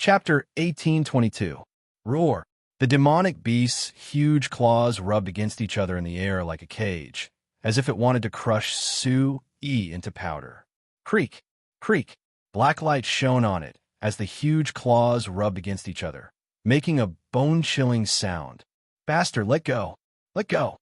Chapter 1822. Roar. The demonic beast's huge claws rubbed against each other in the air like a cage, as if it wanted to crush Su-Yi into powder. Creak, creak. Black light shone on it as the huge claws rubbed against each other, making a bone-chilling sound. Bastard, let go! Let go!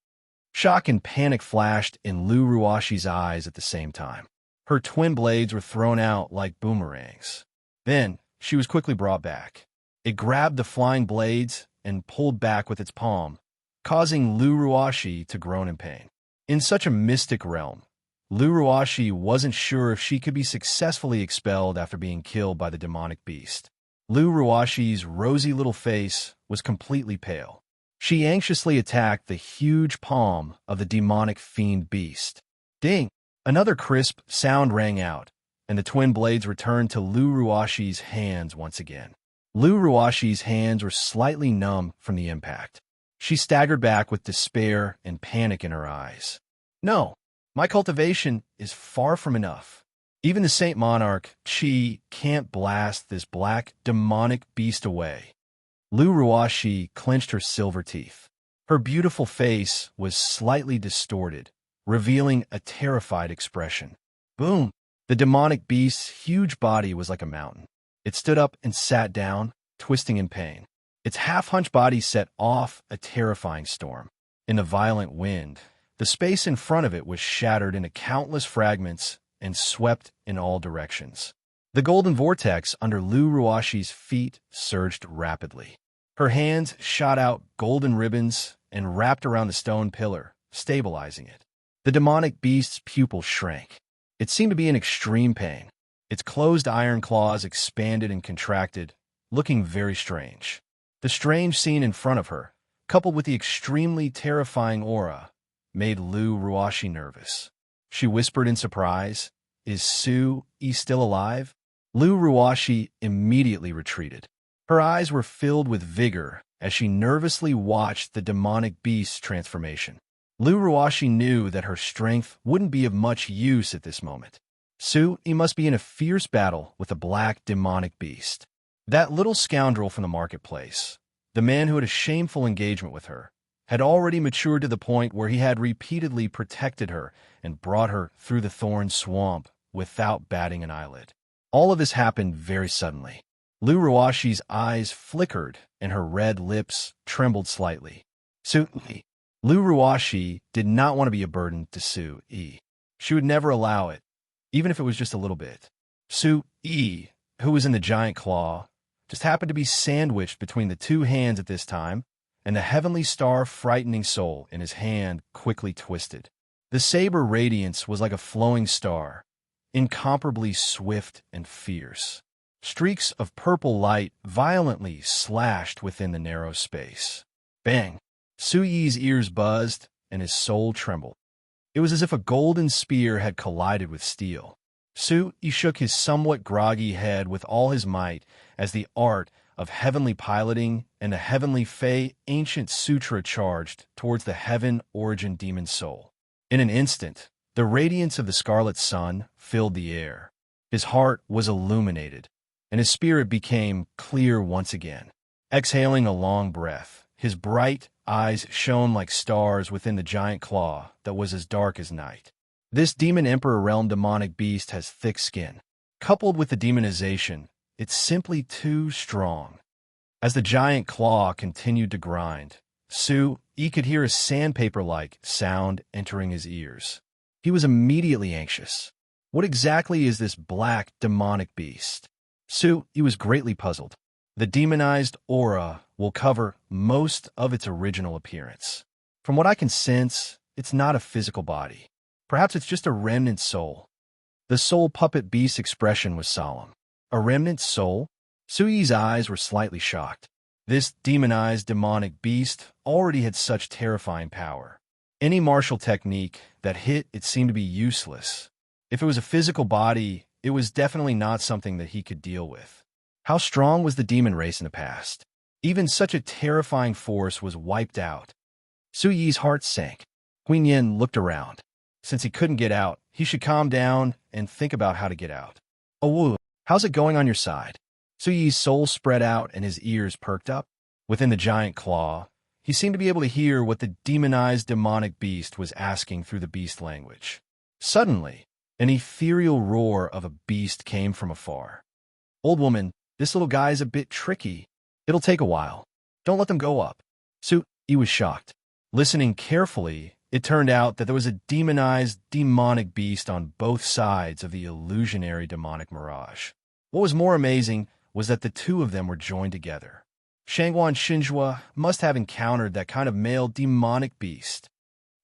Shock and panic flashed in Lu Ruashi's eyes at the same time. Her twin blades were thrown out like boomerangs. Then, she was quickly brought back. It grabbed the flying blades and pulled back with its palm, causing Lu Ruashi to groan in pain. In such a mystic realm, Lu Ruashi wasn't sure if she could be successfully expelled after being killed by the demonic beast. Lu Ruashi's rosy little face was completely pale. She anxiously attacked the huge palm of the demonic fiend beast. Ding! Another crisp sound rang out, and the twin blades returned to Lu Ruashi's hands once again. Lu Ruashi's hands were slightly numb from the impact. She staggered back with despair and panic in her eyes. No, my cultivation is far from enough. Even the Saint Monarch, Chi, can't blast this black, demonic beast away. Lu Ruashi clenched her silver teeth. Her beautiful face was slightly distorted, revealing a terrified expression. Boom! The demonic beast's huge body was like a mountain. It stood up and sat down, twisting in pain. Its half-hunched body set off a terrifying storm. In the violent wind, the space in front of it was shattered into countless fragments and swept in all directions. The golden vortex under Lu Ruashi's feet surged rapidly. Her hands shot out golden ribbons and wrapped around the stone pillar, stabilizing it. The demonic beast's pupils shrank. It seemed to be in extreme pain. Its closed iron claws expanded and contracted, looking very strange. The strange scene in front of her, coupled with the extremely terrifying aura, made Lu Ruashi nervous. She whispered in surprise, "Is Su-Yi still alive?" Lu Ruashi immediately retreated. Her eyes were filled with vigor as she nervously watched the demonic beast's transformation. Lu Ruashi knew that her strength wouldn't be of much use at this moment. Su-Yi must be in a fierce battle with a black demonic beast. That little scoundrel from the marketplace, the man who had a shameful engagement with her, had already matured to the point where he had repeatedly protected her and brought her through the thorn swamp without batting an eyelid. All of this happened very suddenly. Lu Ruashi's eyes flickered and her red lips trembled slightly. Su-Yi. Lu Ruashi did not want to be a burden to Su-Yi. She would never allow it, even if it was just a little bit. Su-Yi, who was in the giant claw, just happened to be sandwiched between the two hands at this time, and the heavenly star frightening soul in his hand quickly twisted. The saber radiance was like a flowing star, incomparably swift and fierce. Streaks of purple light violently slashed within the narrow space. Bang! Su-Yi's ears buzzed, and his soul trembled. It was as if a golden spear had collided with steel. Su-Yi shook his somewhat groggy head with all his might as the art of heavenly piloting and the heavenly Fey ancient sutra charged towards the heaven-origin demon soul. In an instant, the radiance of the scarlet sun filled the air. His heart was illuminated, and his spirit became clear once again. Exhaling a long breath, his bright eyes shone like stars within the giant claw that was as dark as night. This Demon Emperor realm demonic beast has thick skin. Coupled with the demonization, it's simply too strong. As the giant claw continued to grind, Su-Yi could hear a sandpaper-like sound entering his ears. He was immediately anxious. What exactly is this black demonic beast? Su-Yi was greatly puzzled. The demonized aura will cover most of its original appearance. From what I can sense, it's not a physical body. Perhaps it's just a remnant soul. The soul puppet beast's expression was solemn. A remnant soul? Su-Yi's eyes were slightly shocked. This demonized demonic beast already had such terrifying power. Any martial technique that hit it seemed to be useless. If it was a physical body, it was definitely not something that he could deal with. How strong was the demon race in the past? Even such a terrifying force was wiped out. Su-Yi's heart sank. Queen Yin looked around. Since he couldn't get out, he should calm down and think about how to get out. "Oh, how's it going on your side?" Suyi's soul spread out and his ears perked up. Within the giant claw, he seemed to be able to hear what the demonized demonic beast was asking through the beast language. Suddenly, an ethereal roar of a beast came from afar. "Old woman, this little guy is a bit tricky. It'll take a while. Don't let them go up." Su-yi was shocked. Listening carefully, it turned out that there was a demonized demonic beast on both sides of the illusionary demonic mirage. What was more amazing was that the two of them were joined together. Shangguan Xinjua must have encountered that kind of male demonic beast.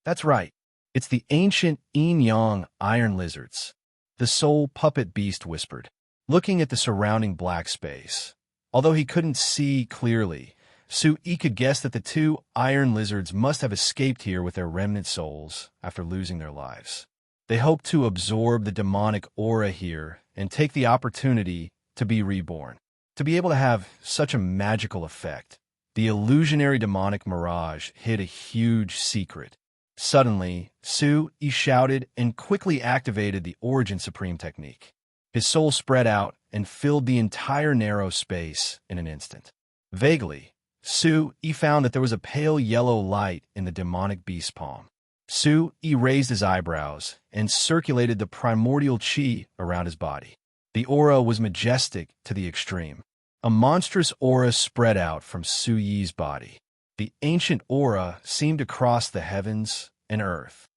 That's right. It's the ancient yin-yang iron lizards. The soul puppet beast whispered, looking at the surrounding black space. Although he couldn't see clearly, Su-yi could guess that the two iron lizards must have escaped here with their remnant souls after losing their lives. They hoped to absorb the demonic aura here and take the opportunity to be reborn. To be able to have such a magical effect, the illusionary demonic mirage hid a huge secret. Suddenly, Su-yi shouted and quickly activated the Origin Supreme technique. His soul spread out and filled the entire narrow space in an instant. Vaguely, Su-yi found that there was a pale yellow light in the demonic beast's palm. Su-yi raised his eyebrows and circulated the primordial qi around his body. The aura was majestic to the extreme. A monstrous aura spread out from Su-yi's body. The ancient aura seemed to cross the heavens and earth.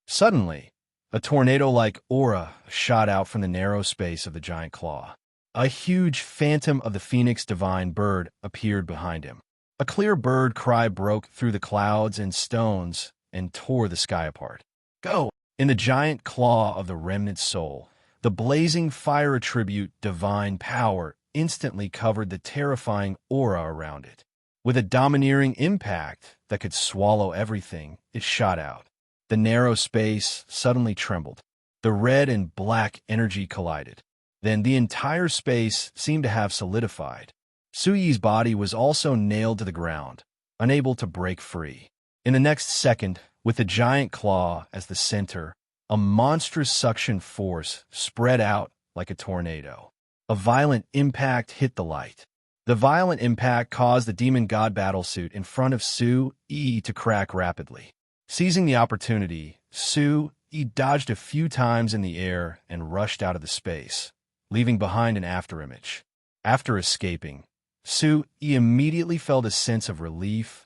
Suddenly, a tornado-like aura shot out from the narrow space of the giant claw. A huge phantom of the phoenix divine bird appeared behind him. A clear bird cry broke through the clouds and stones and tore the sky apart. "Go!" In the giant claw of the remnant soul, the blazing fire attribute divine power instantly covered the terrifying aura around it. With a domineering impact that could swallow everything, it shot out. The narrow space suddenly trembled. The red and black energy collided. Then the entire space seemed to have solidified. Su-yi's body was also nailed to the ground, unable to break free. In the next second, with the giant claw as the center, a monstrous suction force spread out like a tornado. A violent impact hit the light. The violent impact caused the demon god battlesuit in front of Su-yi to crack rapidly. Seizing the opportunity, Su-yi dodged a few times in the air and rushed out of the space, leaving behind an afterimage. After escaping, Su-yi immediately felt a sense of relief.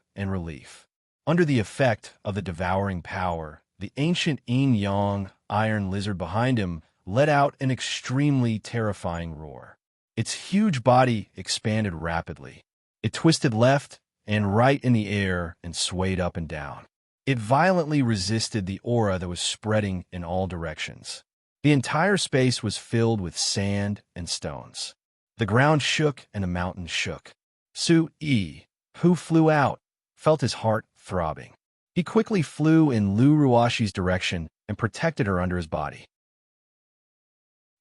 Under the effect of the devouring power, the ancient yin-yang iron lizard behind him let out an extremely terrifying roar. Its huge body expanded rapidly. It twisted left and right in the air and swayed up and down. It violently resisted the aura that was spreading in all directions. The entire space was filled with sand and stones. The ground shook and the mountains shook. Su-yi, who flew out, felt his heart throbbing. He quickly flew in Lu Ruashi's direction and protected her under his body.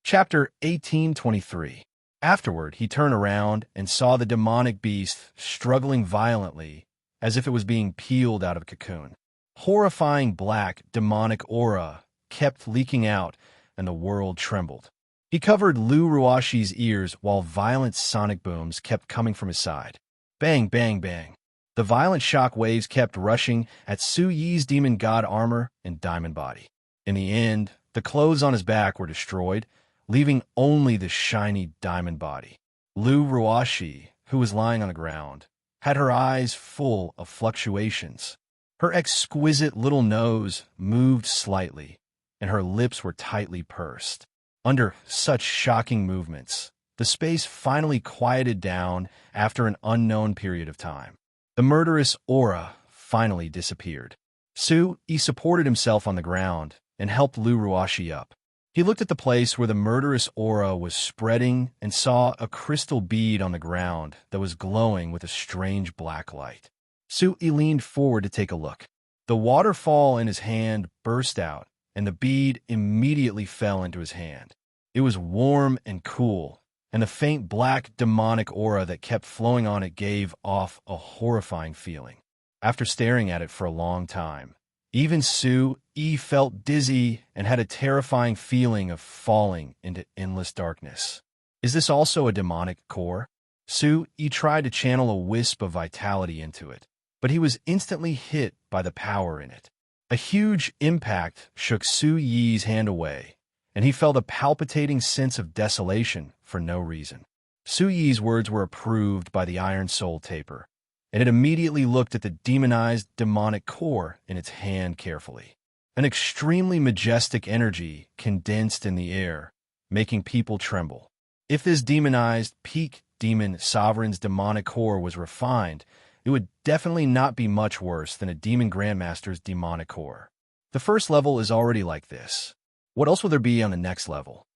Chapter 1823. Afterward, he turned around and saw the demonic beast struggling violently as if it was being peeled out of a cocoon. Horrifying black demonic aura kept leaking out and the world trembled. He covered Lu Ruashi's ears while violent sonic booms kept coming from his side. Bang, bang, bang. The violent shock waves kept rushing at Su-yi's demon god armor and diamond body. In the end, the clothes on his back were destroyed, leaving only the shiny diamond body. Lu Ruashi, who was lying on the ground, had her eyes full of fluctuations. Her exquisite little nose moved slightly, and her lips were tightly pursed. Under such shocking movements, the space finally quieted down after an unknown period of time. The murderous aura finally disappeared. Su-yi supported himself on the ground and helped Lu Ruashi up. He looked at the place where the murderous aura was spreading and saw a crystal bead on the ground that was glowing with a strange black light. Su-yi leaned forward to take a look. The waterfall in his hand burst out, and the bead immediately fell into his hand. It was warm and cool, and the faint black demonic aura that kept flowing on it gave off a horrifying feeling. After staring at it for a long time, even Su-yi felt dizzy and had a terrifying feeling of falling into endless darkness. Is this also a demonic core? Su-yi tried to channel a wisp of vitality into it, but he was instantly hit by the power in it. A huge impact shook Su-yi's hand away, and he felt a palpitating sense of desolation for no reason. Su-yi's words were approved by the Iron Soul Taper, and it immediately looked at the demonized demonic core in its hand carefully. An extremely majestic energy condensed in the air, making people tremble. If this demonized peak demon sovereign's demonic core was refined, it would definitely not be much worse than a demon grandmaster's demonic core. The first level is already like this. What else will there be on the next level?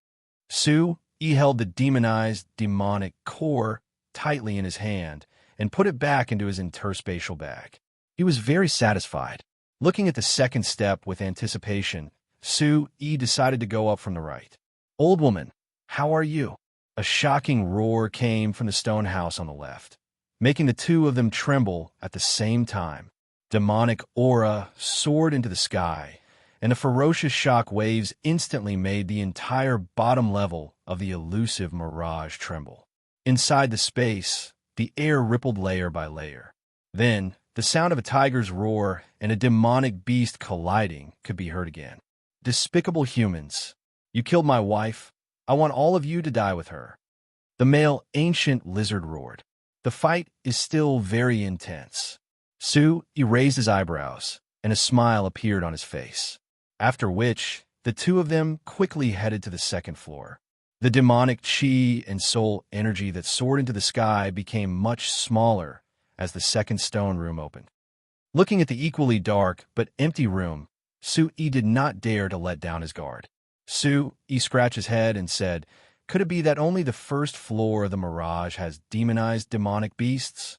Su-yi held the demonized demonic core tightly in his hand and put it back into his interspatial bag. He was very satisfied. Looking at the second step with anticipation, Su-yi decided to go up from the right. "Old woman, how are you?" A shocking roar came from the stone house on the left, making the two of them tremble at the same time. Demonic aura soared into the sky, and the ferocious shock waves instantly made the entire bottom level of the elusive mirage tremble. Inside the space, the air rippled layer by layer. Then, the sound of a tiger's roar and a demonic beast colliding could be heard again. "Despicable humans! You killed my wife. I want all of you to die with her." The male ancient lizard roared. The fight is still very intense. Su-yi raised his eyebrows, and a smile appeared on his face. After which, the two of them quickly headed to the second floor. The demonic chi and soul energy that soared into the sky became much smaller as the second stone room opened. Looking at the equally dark but empty room, Su-yi did not dare to let down his guard. Su-yi scratched his head and said, "Could it be that only the first floor of the Mirage has demonized demonic beasts?"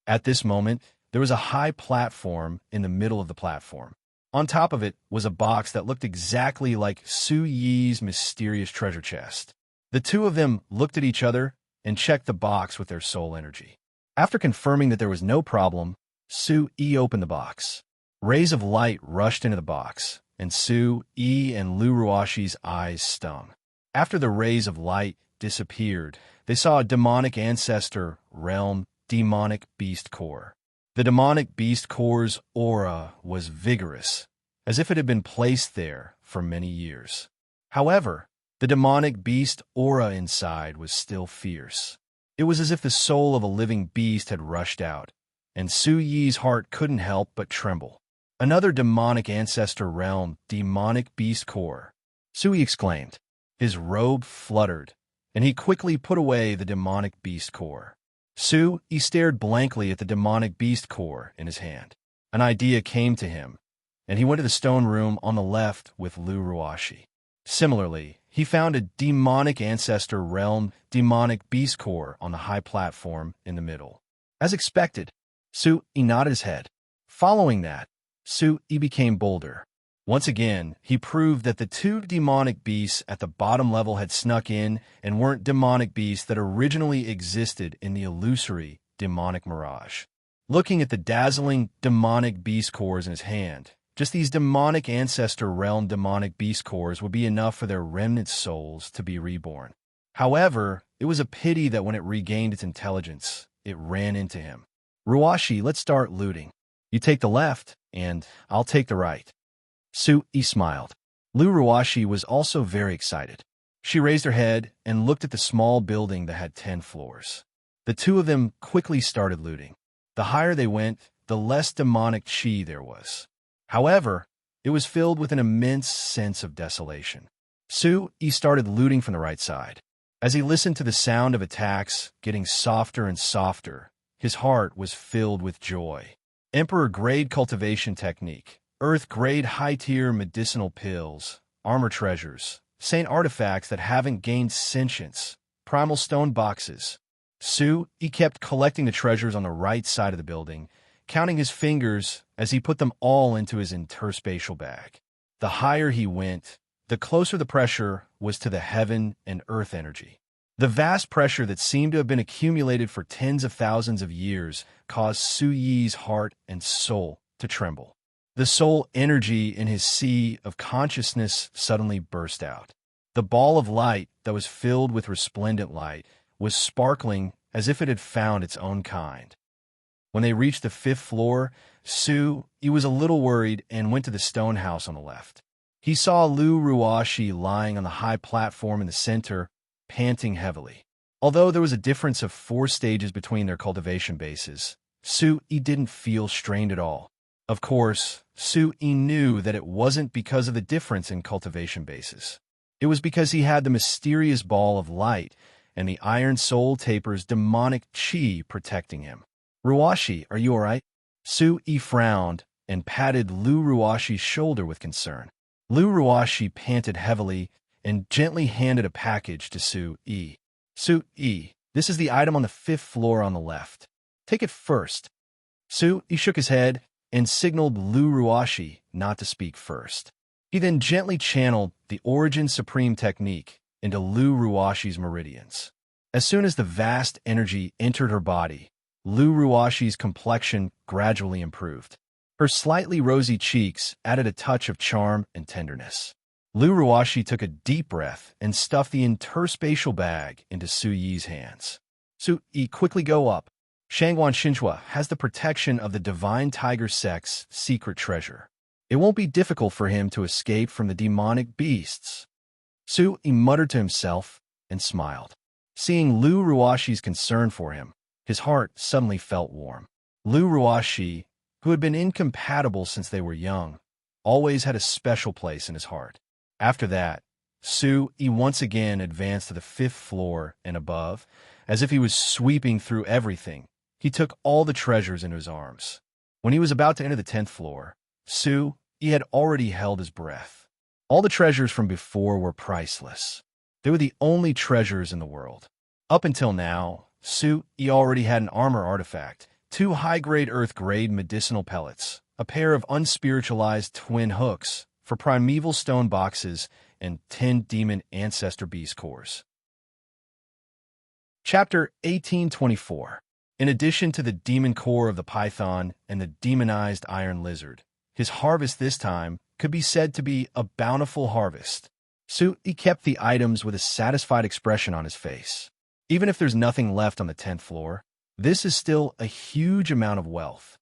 At this moment, there was a high platform in the middle of the platform. On top of it was a box that looked exactly like Su-yi's mysterious treasure chest. The two of them looked at each other and checked the box with their soul energy. After confirming that there was no problem, Su-yi opened the box. Rays of light rushed into the box, and Su-yi and Lu Ruashi's eyes stung. After the rays of light disappeared, they saw a demonic ancestor realm demonic beast core. The demonic beast core's aura was vigorous, as if it had been placed there for many years. However, the demonic beast aura inside was still fierce. It was as if the soul of a living beast had rushed out, and Su-yi's heart couldn't help but tremble. "Another demonic ancestor realm demonic beast core," Su-yi exclaimed. His robe fluttered, and he quickly put away the demonic beast core. Su-yi stared blankly at the demonic beast core in his hand. An idea came to him, and he went to the stone room on the left with Lu Ruashi. Similarly, he found a demonic ancestor realm demonic beast core on the high platform in the middle. As expected, Su-yi nodded his head. Following that, Su-yi became bolder. Once again, he proved that the two demonic beasts at the bottom level had snuck in and weren't demonic beasts that originally existed in the illusory demonic mirage. Looking at the dazzling demonic beast cores in his hand, just these demonic ancestor realm demonic beast cores would be enough for their remnant souls to be reborn. However, it was a pity that when it regained its intelligence, it ran into him. "Ruashi, let's start looting. You take the left, and I'll take the right." Su-yi smiled. Lu Ruashi was also very excited. She raised her head and looked at the small building that had 10 floors. The two of them quickly started looting. The higher they went, the less demonic chi there was. However, it was filled with an immense sense of desolation. Su-yi started looting from the right side. As he listened to the sound of attacks getting softer and softer, his heart was filled with joy. Emperor-grade cultivation technique, Earth-grade high-tier medicinal pills, armor treasures, saint artifacts that haven't gained sentience, primal stone boxes. Su-yi kept collecting the treasures on the right side of the building, counting his fingers as he put them all into his interspatial bag. The higher he went, the closer the pressure was to the heaven and earth energy. The vast pressure that seemed to have been accumulated for tens of thousands of years caused Su-yi's heart and soul to tremble. The soul energy in his sea of consciousness suddenly burst out. The ball of light that was filled with resplendent light was sparkling as if it had found its own kind. When they reached the 5th floor, he was a little worried and went to the stone house on the left. He saw Lu Ruashi lying on the high platform in the center, panting heavily. Although there was a difference of 4 stages between their cultivation bases, He didn't feel strained at all. Of course, He knew that it wasn't because of the difference in cultivation bases. It was because he had the mysterious ball of light and the Iron Soul Taper's demonic chi protecting him. Ruashi, are you all right? He frowned and patted Lu Ruashi's shoulder with concern. Lu Ruashi panted heavily and gently handed a package to Su-e. This is the item on the 5th floor on the left. Take it first. He shook his head and signaled Lu Ruashi not to speak first. He then gently channeled the Origin Supreme technique into Lu Ruashi's meridians. As soon as the vast energy entered her body, Lu Ruashi's complexion gradually improved. Her slightly rosy cheeks added a touch of charm and tenderness. Lu Ruashi took a deep breath and stuffed the interspatial bag into Su-yi's hands. Su-yi, quickly go up. Shangguan Xinhua has the protection of the Divine Tiger Sect's secret treasure. It won't be difficult for him to escape from the demonic beasts. Su-yi muttered to himself and smiled. Seeing Lu Ruashi's concern for him, his heart suddenly felt warm. Lu Ruashi, who had been incompatible since they were young, always had a special place in his heart. After that, Su-yi once again advanced to the 5th floor and above, as if he was sweeping through everything. He took all the treasures into his arms. When he was about to enter the 10th floor, Su-yi had already held his breath. All the treasures from before were priceless. They were the only treasures in the world. Up until now, Su-yi already had an armor artifact, 2 high-grade earth-grade medicinal pellets, a pair of unspiritualized twin hooks for primeval stone boxes, and 10 demon ancestor beast cores. Chapter 1824. In addition to the demon core of the python and the demonized iron lizard, his harvest this time could be said to be a bountiful harvest. Su-yi kept the items with a satisfied expression on his face. Even if there's nothing left on the 10th floor, this is still a huge amount of wealth.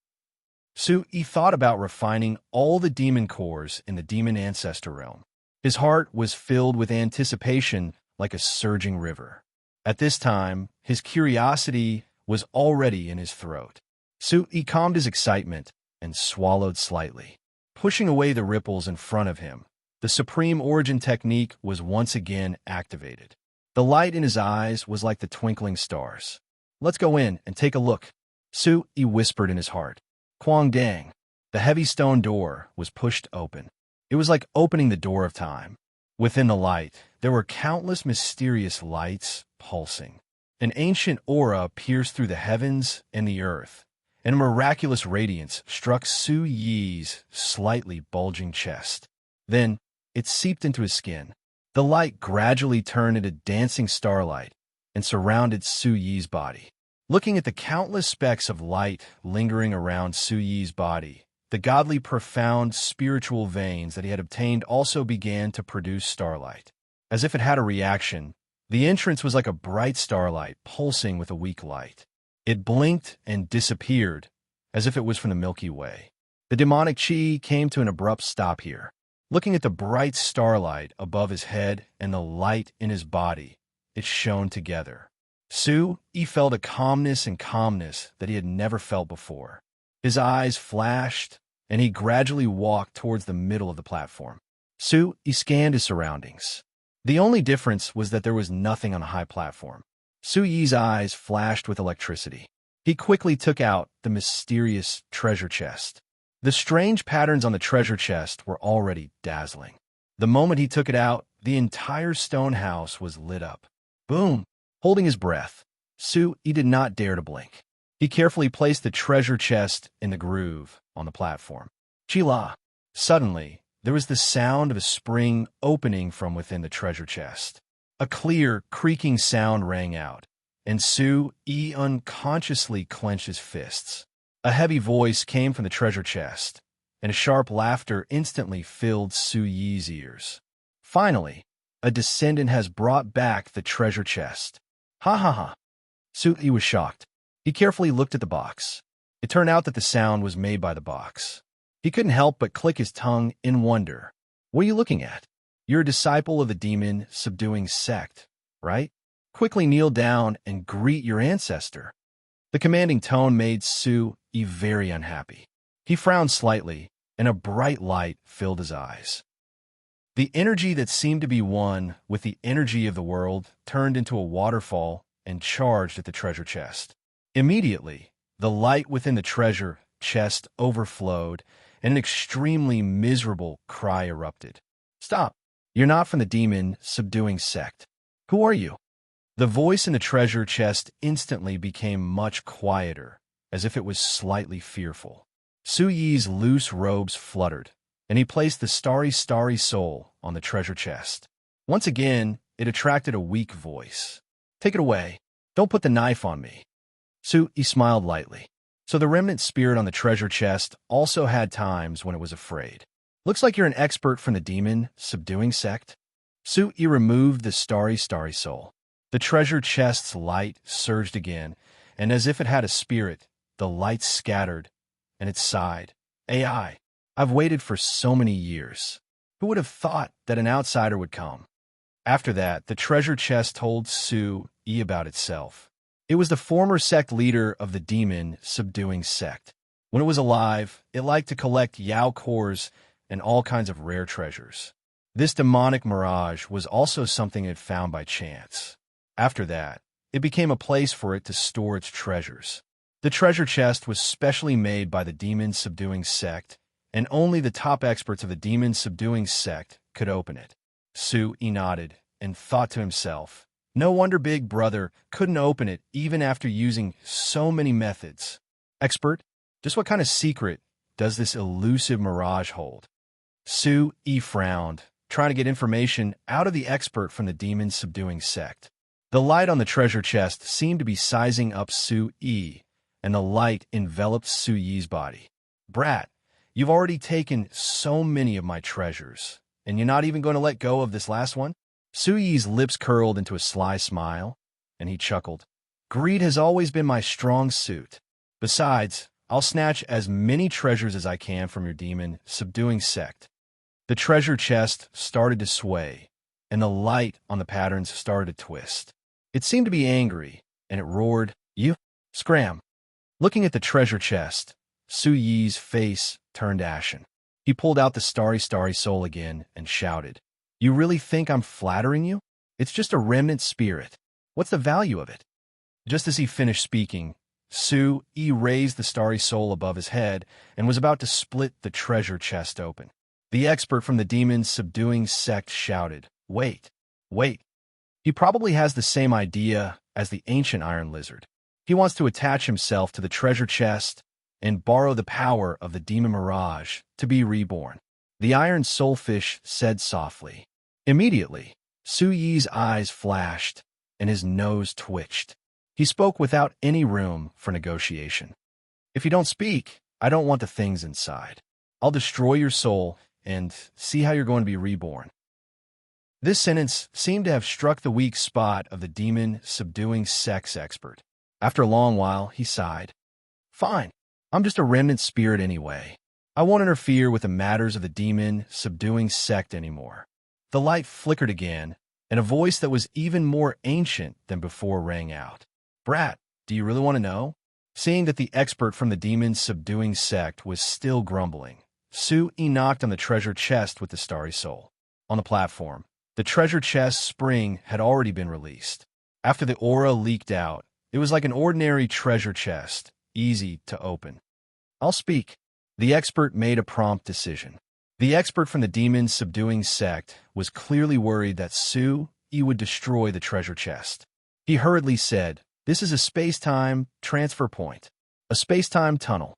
Su-yi thought about refining all the demon cores in the demon ancestor realm. His heart was filled with anticipation like a surging river. At this time, his curiosity was already in his throat. Su-yi calmed his excitement and swallowed slightly. Pushing away the ripples in front of him, the Supreme Origin technique was once again activated. The light in his eyes was like the twinkling stars. Let's go in and take a look, Su-yi whispered in his heart. Quang dang. The heavy stone door was pushed open. It was like opening the door of time. Within the light, there were countless mysterious lights pulsing. An ancient aura pierced through the heavens and the earth, and a miraculous radiance struck Su-yi's slightly bulging chest. Then, it seeped into his skin. The light gradually turned into dancing starlight and surrounded Su-yi's body. Looking at the countless specks of light lingering around Su-yi's body, the godly profound spiritual veins that he had obtained also began to produce starlight. As if it had a reaction, the entrance was like a bright starlight pulsing with a weak light. It blinked and disappeared, as if it was from the Milky Way. The demonic chi came to an abrupt stop here. Looking at the bright starlight above his head and the light in his body, it shone together. Su-yi felt a calmness that he had never felt before. His eyes flashed, and he gradually walked towards the middle of the platform. Su-yi scanned his surroundings. The only difference was that there was nothing on the high platform. Su-yi's eyes flashed with electricity. He quickly took out the mysterious treasure chest. The strange patterns on the treasure chest were already dazzling. The moment he took it out, the entire stone house was lit up. Boom! Holding his breath, Su-yi did not dare to blink. He carefully placed the treasure chest in the groove on the platform. Chila! Suddenly, there was the sound of a spring opening from within the treasure chest. A clear, creaking sound rang out, and Su-yi unconsciously clenched his fists. A heavy voice came from the treasure chest, and a sharp laughter instantly filled Su-yi's ears. Finally, a descendant has brought back the treasure chest. Ha ha ha. Su-yi was shocked. He carefully looked at the box. It turned out that the sound was made by the box. He couldn't help but click his tongue in wonder. What are you looking at? You're a disciple of the demon-subduing sect, right? Quickly kneel down and greet your ancestor. The commanding tone made Su-yi very unhappy. He frowned slightly, and a bright light filled his eyes. The energy that seemed to be one with the energy of the world turned into a waterfall and charged at the treasure chest. Immediately, the light within the treasure chest overflowed, and an extremely miserable cry erupted. Stop! You're not from the demon-subduing sect. Who are you? The voice in the treasure chest instantly became much quieter, as if it was slightly fearful. Su-yi's loose robes fluttered, and he placed the starry soul on the treasure chest. Once again, it attracted a weak voice. Take it away. Don't put the knife on me. Su-yi smiled lightly. So the remnant spirit on the treasure chest also had times when it was afraid. Looks like you're an expert from the demon-subduing sect. Su-yi removed the starry soul. The treasure chest's light surged again, and as if it had a spirit, the light scattered, and it sighed. AI, I've waited for so many years. Who would have thought that an outsider would come? After that, the treasure chest told Su-yi about itself. It was the former sect leader of the demon-subduing sect. When it was alive, it liked to collect Yao cores and all kinds of rare treasures. This demonic mirage was also something it found by chance. After that, it became a place for it to store its treasures. The treasure chest was specially made by the demon-subduing sect, and only the top experts of the demon-subduing sect could open it. Su-yi nodded and thought to himself, no wonder Big Brother couldn't open it even after using so many methods. Expert, just what kind of secret does this elusive mirage hold? Su-yi frowned, trying to get information out of the expert from the demon-subduing sect. The light on the treasure chest seemed to be sizing up Su-yi, and the light enveloped Su-yi's body. Brat, you've already taken so many of my treasures, and you're not even going to let go of this last one? Su-yi's lips curled into a sly smile, and he chuckled. Greed has always been my strong suit. Besides, I'll snatch as many treasures as I can from your demon-subduing sect. The treasure chest started to sway, and the light on the patterns started to twist. It seemed to be angry, and it roared, You? Scram! Looking at the treasure chest, Su-yi's face turned ashen. He pulled out the starry soul again and shouted, You really think I'm flattering you? It's just a remnant spirit. What's the value of it? Just as he finished speaking, Su-yi raised the starry soul above his head and was about to split the treasure chest open. The expert from the demon-subduing sect shouted, Wait. He probably has the same idea as the ancient iron lizard. He wants to attach himself to the treasure chest and borrow the power of the demon mirage to be reborn. The iron soulfish said softly. Immediately, Su-yi's eyes flashed and his nose twitched. He spoke without any room for negotiation. If you don't speak, I don't want the things inside. I'll destroy your soul and see how you're going to be reborn. This sentence seemed to have struck the weak spot of the demon-subduing sex expert. After a long while, he sighed. Fine, I'm just a remnant spirit anyway. I won't interfere with the matters of the demon-subduing sect anymore. The light flickered again, and a voice that was even more ancient than before rang out. Brat, do you really want to know? Seeing that the expert from the demon-subduing sect was still grumbling, Su-yi knocked on the treasure chest with the starry soul. On the platform, the treasure chest spring had already been released. After the aura leaked out, it was like an ordinary treasure chest, easy to open. I'll speak. The expert made a prompt decision. The expert from the demon-subduing sect was clearly worried that Su-yi would destroy the treasure chest. He hurriedly said, This is a space-time transfer point. A space-time tunnel.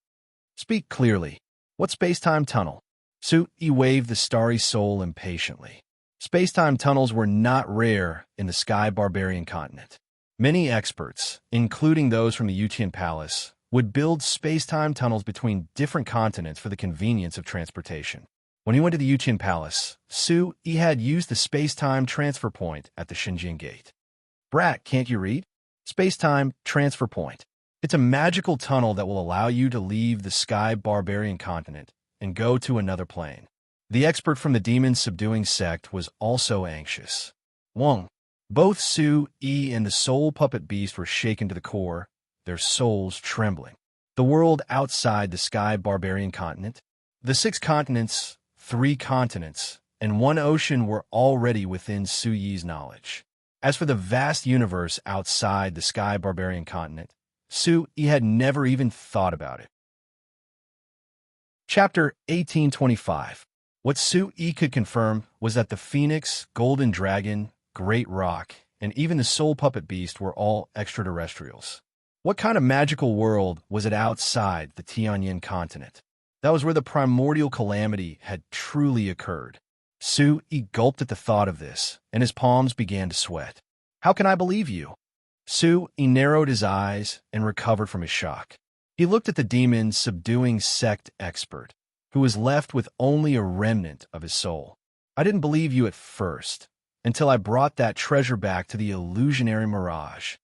Speak clearly. What space-time tunnel? Su-yi waved the starry soul impatiently. Space-time tunnels were not rare in the Sky Barbarian continent. Many experts, including those from the Yutian Palace, would build space-time tunnels between different continents for the convenience of transportation. When he went to the Yuqian Palace, Su Yi had used the space-time transfer point at the Xinjiang Gate. Brat, can't you read? Space-time transfer point. It's a magical tunnel that will allow you to leave the Sky Barbarian continent and go to another plane. The expert from the demon-subduing sect was also anxious. Wang. Both Su Yi and the soul puppet beast were shaken to the core, their souls trembling. The world outside the Sky Barbarian continent, the 6 continents, 3 continents, and 1 ocean were already within Su Yi's knowledge. As for the vast universe outside the Sky Barbarian continent, Su Yi had never even thought about it. Chapter 1825. What Su Yi could confirm was that the Phoenix, Golden Dragon, Great Rock, and even the Soul Puppet Beast were all extraterrestrials. What kind of magical world was it outside the Tianyin continent? That was where the primordial calamity had truly occurred. Su Yi gulped at the thought of this, and his palms began to sweat. How can I believe you? Su Yi narrowed his eyes and recovered from his shock. He looked at the demon-subduing sect expert, who was left with only a remnant of his soul. I didn't believe you at first, until I brought that treasure back to the illusionary mirage.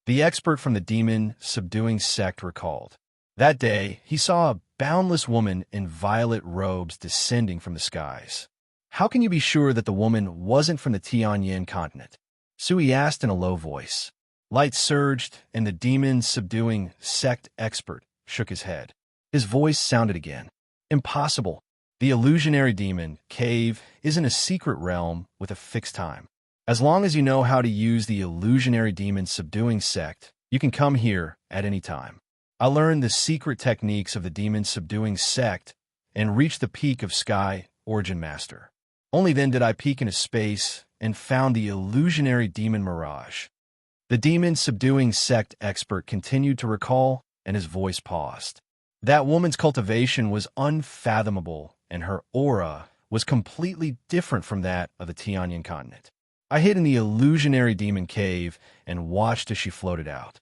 The expert from the demon-subduing sect recalled. That day, he saw a boundless woman in violet robes descending from the skies. How can you be sure that the woman wasn't from the Tianyin continent? Su Yi asked in a low voice. Light surged, and the demon-subduing sect expert shook his head. His voice sounded again. Impossible. The illusionary demon cave isn't a secret realm with a fixed time. As long as you know how to use the illusionary demon-subduing sect, you can come here at any time. I learned the secret techniques of the demon-subduing sect and reached the peak of Sky Origin Master. Only then did I peek into space and found the illusionary demon mirage. The demon-subduing sect expert continued to recall, and his voice paused. That woman's cultivation was unfathomable, and her aura was completely different from that of the Tianyin continent. I hid in the illusionary demon cave and watched as she floated out.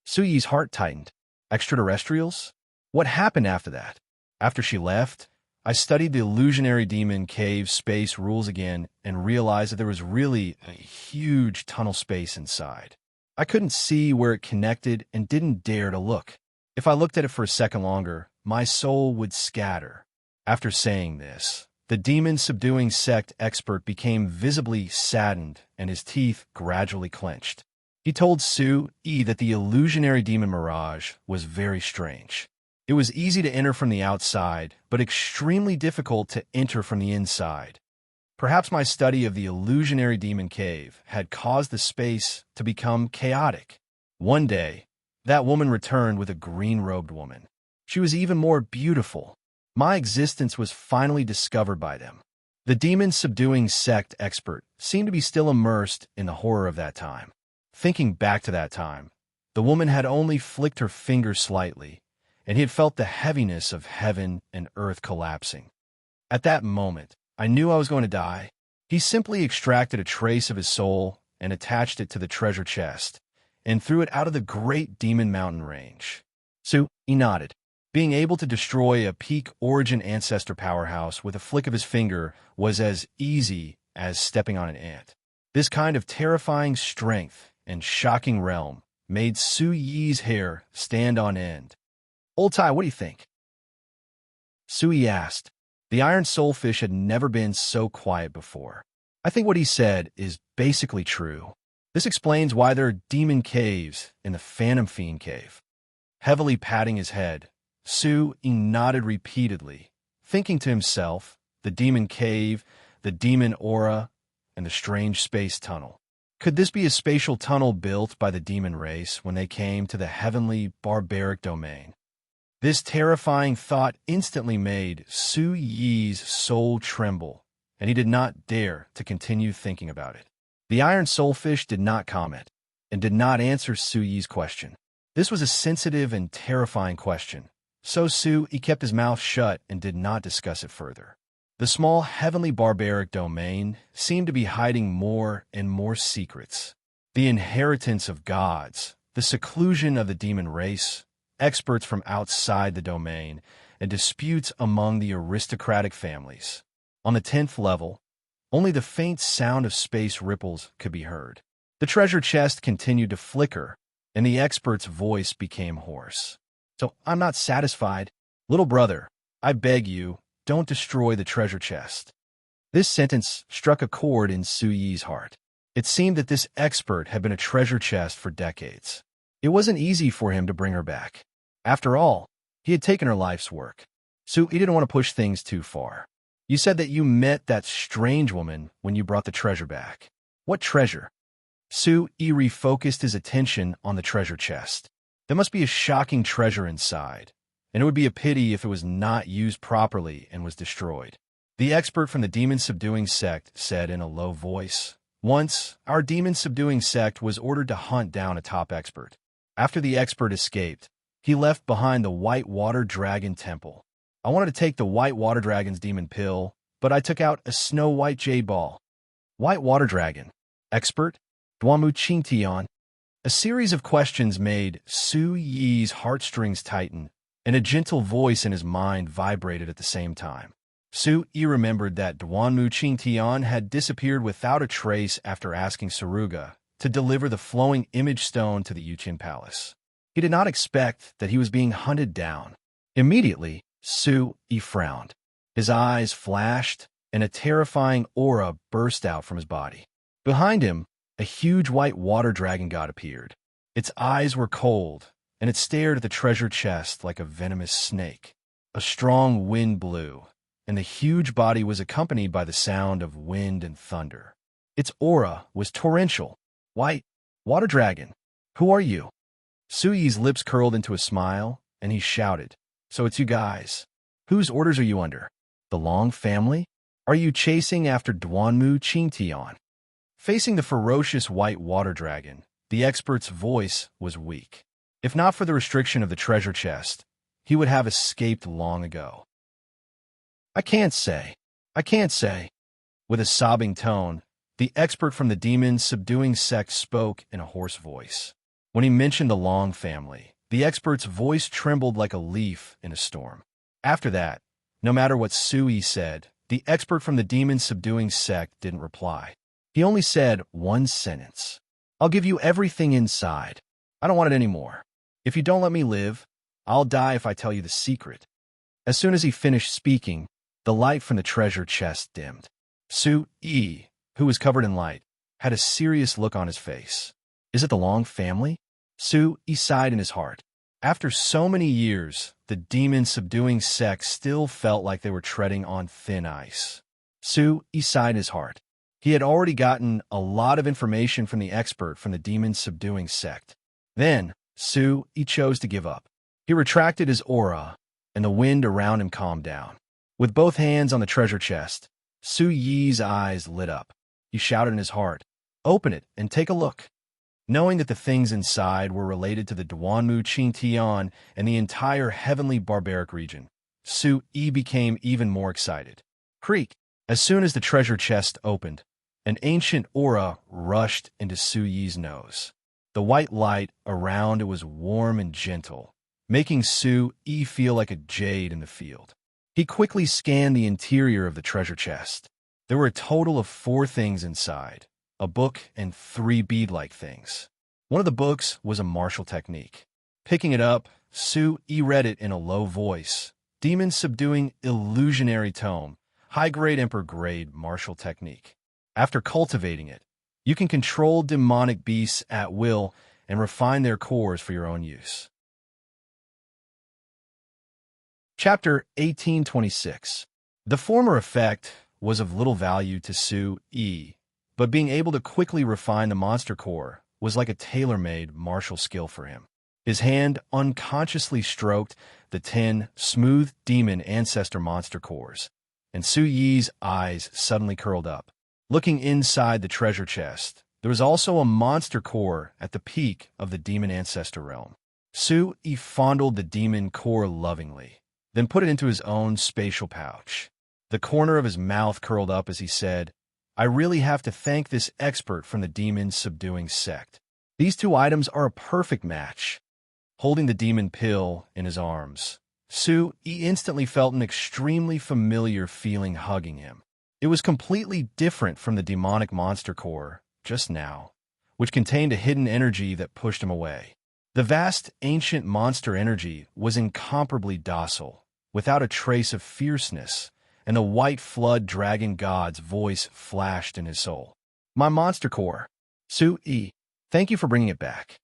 Su Yi's heart tightened. Extraterrestrials? What happened after that? After she left, I studied the illusionary demon cave space rules again and realized that there was really a huge tunnel space inside. I couldn't see where it connected and didn't dare to look. If I looked at it for a second longer, my soul would scatter. After saying this, the demon-subduing sect expert became visibly saddened and his teeth gradually clenched. He told Su Yi that the illusionary demon mirage was very strange. It was easy to enter from the outside, but extremely difficult to enter from the inside. Perhaps my study of the illusionary demon cave had caused the space to become chaotic. One day, that woman returned with a green-robed woman. She was even more beautiful. My existence was finally discovered by them. The demon-subduing sect expert seemed to be still immersed in the horror of that time. Thinking back to that time, the woman had only flicked her finger slightly, and he had felt the heaviness of heaven and earth collapsing. At that moment, I knew I was going to die. He simply extracted a trace of his soul and attached it to the treasure chest, and threw it out of the great demon mountain range. Su Yi nodded. Being able to destroy a peak origin ancestor powerhouse with a flick of his finger was as easy as stepping on an ant. This kind of terrifying strength and shocking realm made Su Yi's hair stand on end. Old Tai, what do you think? Su Yi asked. The iron soulfish had never been so quiet before. I think what he said is basically true. This explains why there are demon caves in the Phantom Fiend Cave. Heavily patting his head, Su Yi nodded repeatedly, thinking to himself, the demon cave, the demon aura, and the strange space tunnel. Could this be a spatial tunnel built by the demon race when they came to the heavenly barbaric domain? This terrifying thought instantly made Su Yi's soul tremble, and he did not dare to continue thinking about it. The iron soulfish did not comment, and did not answer Su Yi's question. This was a sensitive and terrifying question, so Su Yi kept his mouth shut and did not discuss it further. The small heavenly barbaric domain seemed to be hiding more and more secrets. The inheritance of gods, the seclusion of the demon race, experts from outside the domain, and disputes among the aristocratic families. On the 10th level, only the faint sound of space ripples could be heard. The treasure chest continued to flicker, and the expert's voice became hoarse. "So I'm not satisfied. Little brother, I beg you, don't destroy the treasure chest." This sentence struck a chord in Su Yi's heart. It seemed that this expert had been a treasure chest for decades. It wasn't easy for him to bring her back. After all, he had taken her life's work. Su Yi didn't want to push things too far. "You said that you met that strange woman when you brought the treasure back. What treasure?" Su Yi refocused his attention on the treasure chest. There must be a shocking treasure inside, and it would be a pity if it was not used properly and was destroyed. The expert from the demon-subduing sect said in a low voice, "Once, our demon-subduing sect was ordered to hunt down a top expert. After the expert escaped, he left behind the White Water Dragon Temple. I wanted to take the White Water Dragon's demon pill, but I took out a snow-white jade ball." White Water Dragon. Expert? Duanmu Qingtian. A series of questions made Su Yi's heartstrings tighten, and a gentle voice in his mind vibrated at the same time. Su Yi remembered that Duanmu Qingtian had disappeared without a trace after asking Saruga to deliver the flowing image stone to the Yuqin Palace. He did not expect that he was being hunted down. Immediately, Su Yi frowned. His eyes flashed, and a terrifying aura burst out from his body. Behind him, a huge white water dragon god appeared. Its eyes were cold, and it stared at the treasure chest like a venomous snake. A strong wind blew, and the huge body was accompanied by the sound of wind and thunder. Its aura was torrential. "White Water Dragon, who are you?" Su Yi's lips curled into a smile, and he shouted, "So it's you guys. Whose orders are you under? The Long family? Are you chasing after Duanmu Qingtian?" Facing the ferocious white water dragon, the expert's voice was weak. If not for the restriction of the treasure chest, he would have escaped long ago. I can't say. With a sobbing tone, the expert from the demon-subduing sect spoke in a hoarse voice. When he mentioned the Long family, the expert's voice trembled like a leaf in a storm. After that, no matter what Su Yi said, the expert from the demon-subduing sect didn't reply. He only said one sentence. "I'll give you everything inside. I don't want it anymore. If you don't let me live, I'll die if I tell you the secret." As soon as he finished speaking, the light from the treasure chest dimmed. Su Yi, who was covered in light, had a serious look on his face. "Is it the Long family?" Su Yi sighed in his heart. After so many years, the demon-subduing sect still felt like they were treading on thin ice. Su Yi sighed in his heart. He had already gotten a lot of information from the expert from the demon-subduing sect. Then, Su Yi chose to give up. He retracted his aura, and the wind around him calmed down. With both hands on the treasure chest, Su Yi's eyes lit up. He shouted in his heart, "Open it and take a look." Knowing that the things inside were related to the Duanmu Qingtian and the entire heavenly barbaric region, Su Yi became even more excited. Creak! As soon as the treasure chest opened, an ancient aura rushed into Su Yi's nose. The white light around it was warm and gentle, making Su Yi feel like a jade in the field. He quickly scanned the interior of the treasure chest. There were a total of 4 things inside, a book and 3 bead-like things. One of the books was a martial technique. Picking it up, Su Yi read it in a low voice. Demon-subduing illusionary tome, high-grade emperor-grade martial technique. After cultivating it, you can control demonic beasts at will and refine their cores for your own use. Chapter 1826. The former effect was of little value to Su Yi, but being able to quickly refine the monster core was like a tailor-made martial skill for him. His hand unconsciously stroked the 10 smooth demon ancestor monster cores, and Su Yi's eyes suddenly curled up. Looking inside the treasure chest, there was also a monster core at the peak of the demon ancestor realm. Su Yi fondled the demon core lovingly, then put it into his own spatial pouch. The corner of his mouth curled up as he said, "I really have to thank this expert from the demon-subduing sect. These 2 items are a perfect match." Holding the demon pill in his arms, He instantly felt an extremely familiar feeling hugging him. It was completely different from the demonic monster core, just now, which contained a hidden energy that pushed him away. The vast, ancient monster energy was incomparably docile, without a trace of fierceness, and the white flood dragon god's voice flashed in his soul. My monster core. Thank you for bringing it back.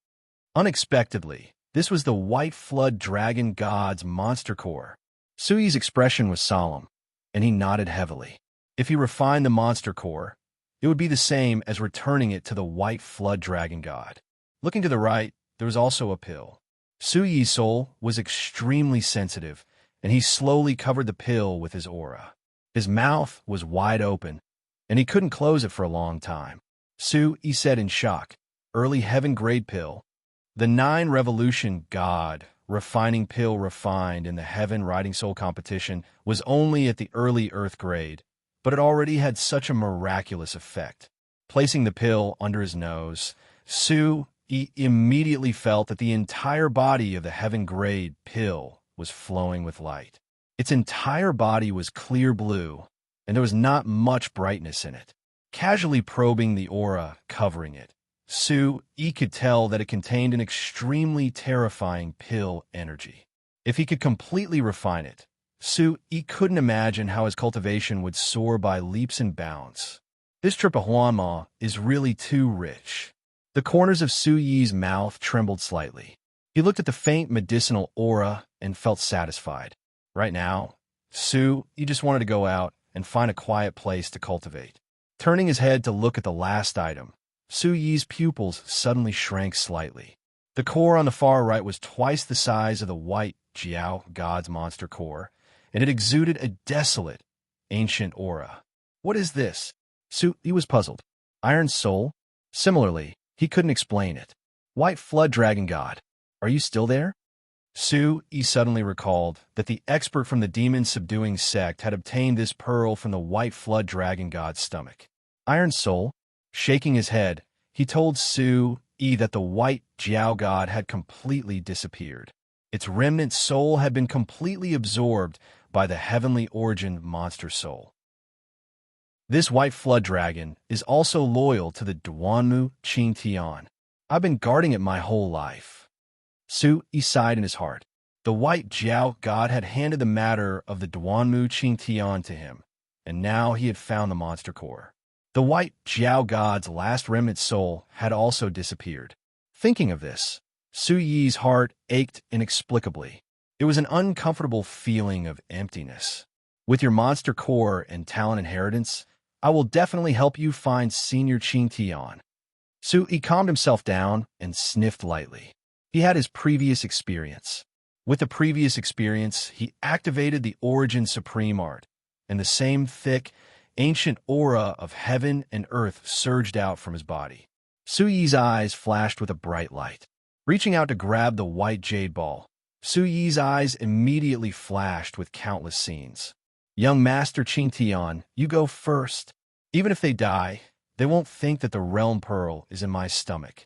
Unexpectedly, this was the white flood dragon god's monster core. Sui's expression was solemn, and he nodded heavily. If he refined the monster core, it would be the same as returning it to the white flood dragon god. Looking to the right, there was also a pill. Sui's soul was extremely sensitive, and he slowly covered the pill with his aura. His mouth was wide open, and he couldn't close it for a long time. Sui said in shock, "Early heaven-grade pill. The 9 Revolution God refining pill refined in the Heaven Riding Soul competition was only at the early Earth grade, but it already had such a miraculous effect." Placing the pill under his nose, Sui immediately felt that the entire body of the heaven-grade pill was flowing with light. Its entire body was clear blue, and there was not much brightness in it. Casually probing the aura covering it, Sui could tell that it contained an extremely terrifying pill energy. If he could completely refine it, Sui couldn't imagine how his cultivation would soar by leaps and bounds. This trip of Huanma is really too rich. The corners of Sui's mouth trembled slightly. He looked at the faint medicinal aura and felt satisfied. Right now, Sui just wanted to go out and find a quiet place to cultivate. Turning his head to look at the last item, Sui's pupils suddenly shrank slightly. The core on the far right was twice the size of the white Jiao God's monster core, and it exuded a desolate, ancient aura. What is this? Sui was puzzled. Iron Soul? Similarly, he couldn't explain it. White Flood Dragon God, are you still there? Sui suddenly recalled that the expert from the demon-subduing sect had obtained this pearl from the White Flood Dragon God's stomach. Iron Soul? Shaking his head, he told Sui that the White Jiao God had completely disappeared. Its remnant soul had been completely absorbed by the heavenly origin monster soul. This White Flood Dragon is also loyal to the Duanmu Qingtian. I've been guarding it my whole life. Sui sighed in his heart. The White Jiao God had handed the matter of the Duanmu Qingtian to him, and now he had found the monster core. The White Jiao God's last remnant soul had also disappeared. Thinking of this, Sui's heart ached inexplicably. It was an uncomfortable feeling of emptiness. With your monster core and talent inheritance, I will definitely help you find Senior Qingtian. Sui calmed himself down and sniffed lightly. He had his previous experience. With the previous experience, he activated the Origin Supreme Art, and the same thick, ancient aura of heaven and earth surged out from his body. Sui's eyes flashed with a bright light. Reaching out to grab the white jade ball, Sui's eyes immediately flashed with countless scenes. Young Master Qingtian, you go first. Even if they die, they won't think that the realm pearl is in my stomach.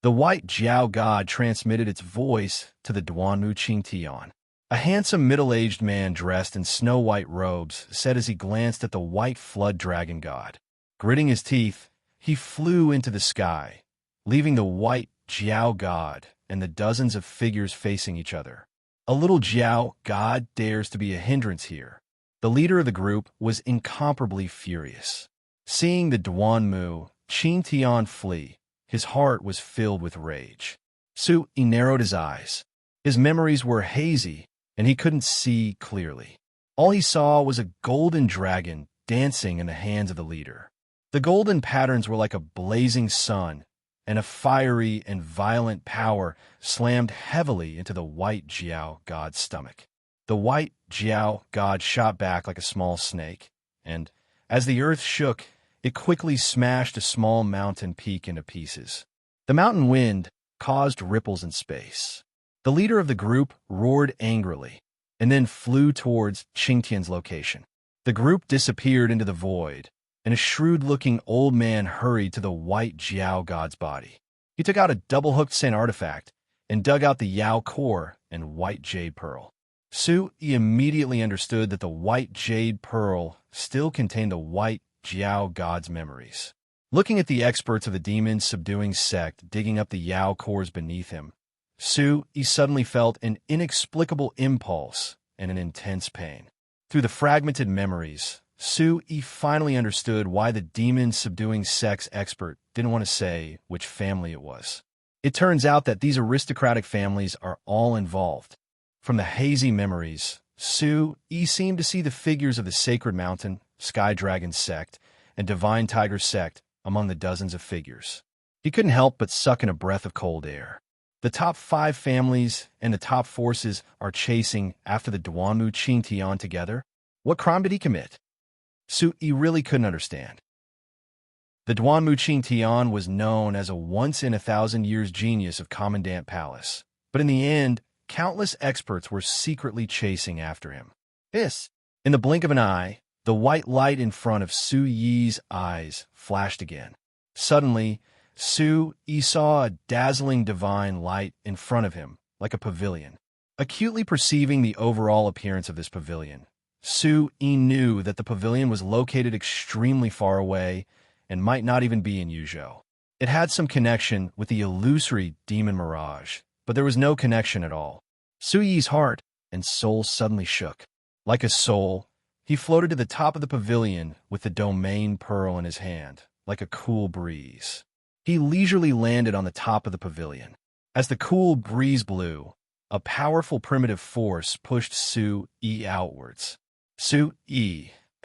The White Jiao God transmitted its voice to the Duanmu Qingtian. A handsome middle-aged man dressed in snow-white robes said as he glanced at the White Flood Dragon God. Gritting his teeth, he flew into the sky, leaving the White Jiao God and the dozens of figures facing each other. A little Jiao God dares to be a hindrance here. The leader of the group was incomparably furious. Seeing the Duanmu Qingtian flee, his heart was filled with rage. Sui narrowed his eyes. His memories were hazy, and he couldn't see clearly. All he saw was a golden dragon dancing in the hands of the leader. The golden patterns were like a blazing sun, and a fiery and violent power slammed heavily into the White Jiao God's stomach. The White Jiao God shot back like a small snake, and, as the earth shook, it quickly smashed a small mountain peak into pieces. The mountain wind caused ripples in space. The leader of the group roared angrily, and then flew towards Qingtian's location. The group disappeared into the void, and a shrewd-looking old man hurried to the White Jiao God's body. He took out a double-hooked Saint artifact and dug out the Yao core and white jade pearl. Su immediately understood that the white jade pearl still contained the white Jiao god's memories. Looking at the experts of the demon-subduing sect digging up the Yao cores beneath him, Su suddenly felt an inexplicable impulse and an intense pain. Through the fragmented memories, Su finally understood why the demon-subduing sect's expert didn't want to say which family it was. It turns out that these aristocratic families are all involved. From the hazy memories, Su seemed to see the figures of the Sacred Mountain, Sky Dragon sect, and Divine Tiger sect among the dozens of figures. He couldn't help but suck in a breath of cold air. The top 5 families and the top forces are chasing after the Duanmu Qingtian together. What crime did he commit? Su really couldn't understand. The Duanmu Qingtian was known as a once-in-a-thousand-years genius of Commandant Palace, but in the end, countless experts were secretly chasing after him. In the blink of an eye, the white light in front of Su Yi's eyes flashed again. Suddenly, Su saw a dazzling divine light in front of him, like a pavilion. Acutely perceiving the overall appearance of this pavilion, Su knew that the pavilion was located extremely far away and might not even be in Yuzhou. It had some connection with the illusory demon mirage, but there was no connection at all. Su Yi's heart and soul suddenly shook. Like a soul, he floated to the top of the pavilion with the domain pearl in his hand, like a cool breeze. He leisurely landed on the top of the pavilion. As the cool breeze blew, a powerful primitive force pushed Su outwards. Su,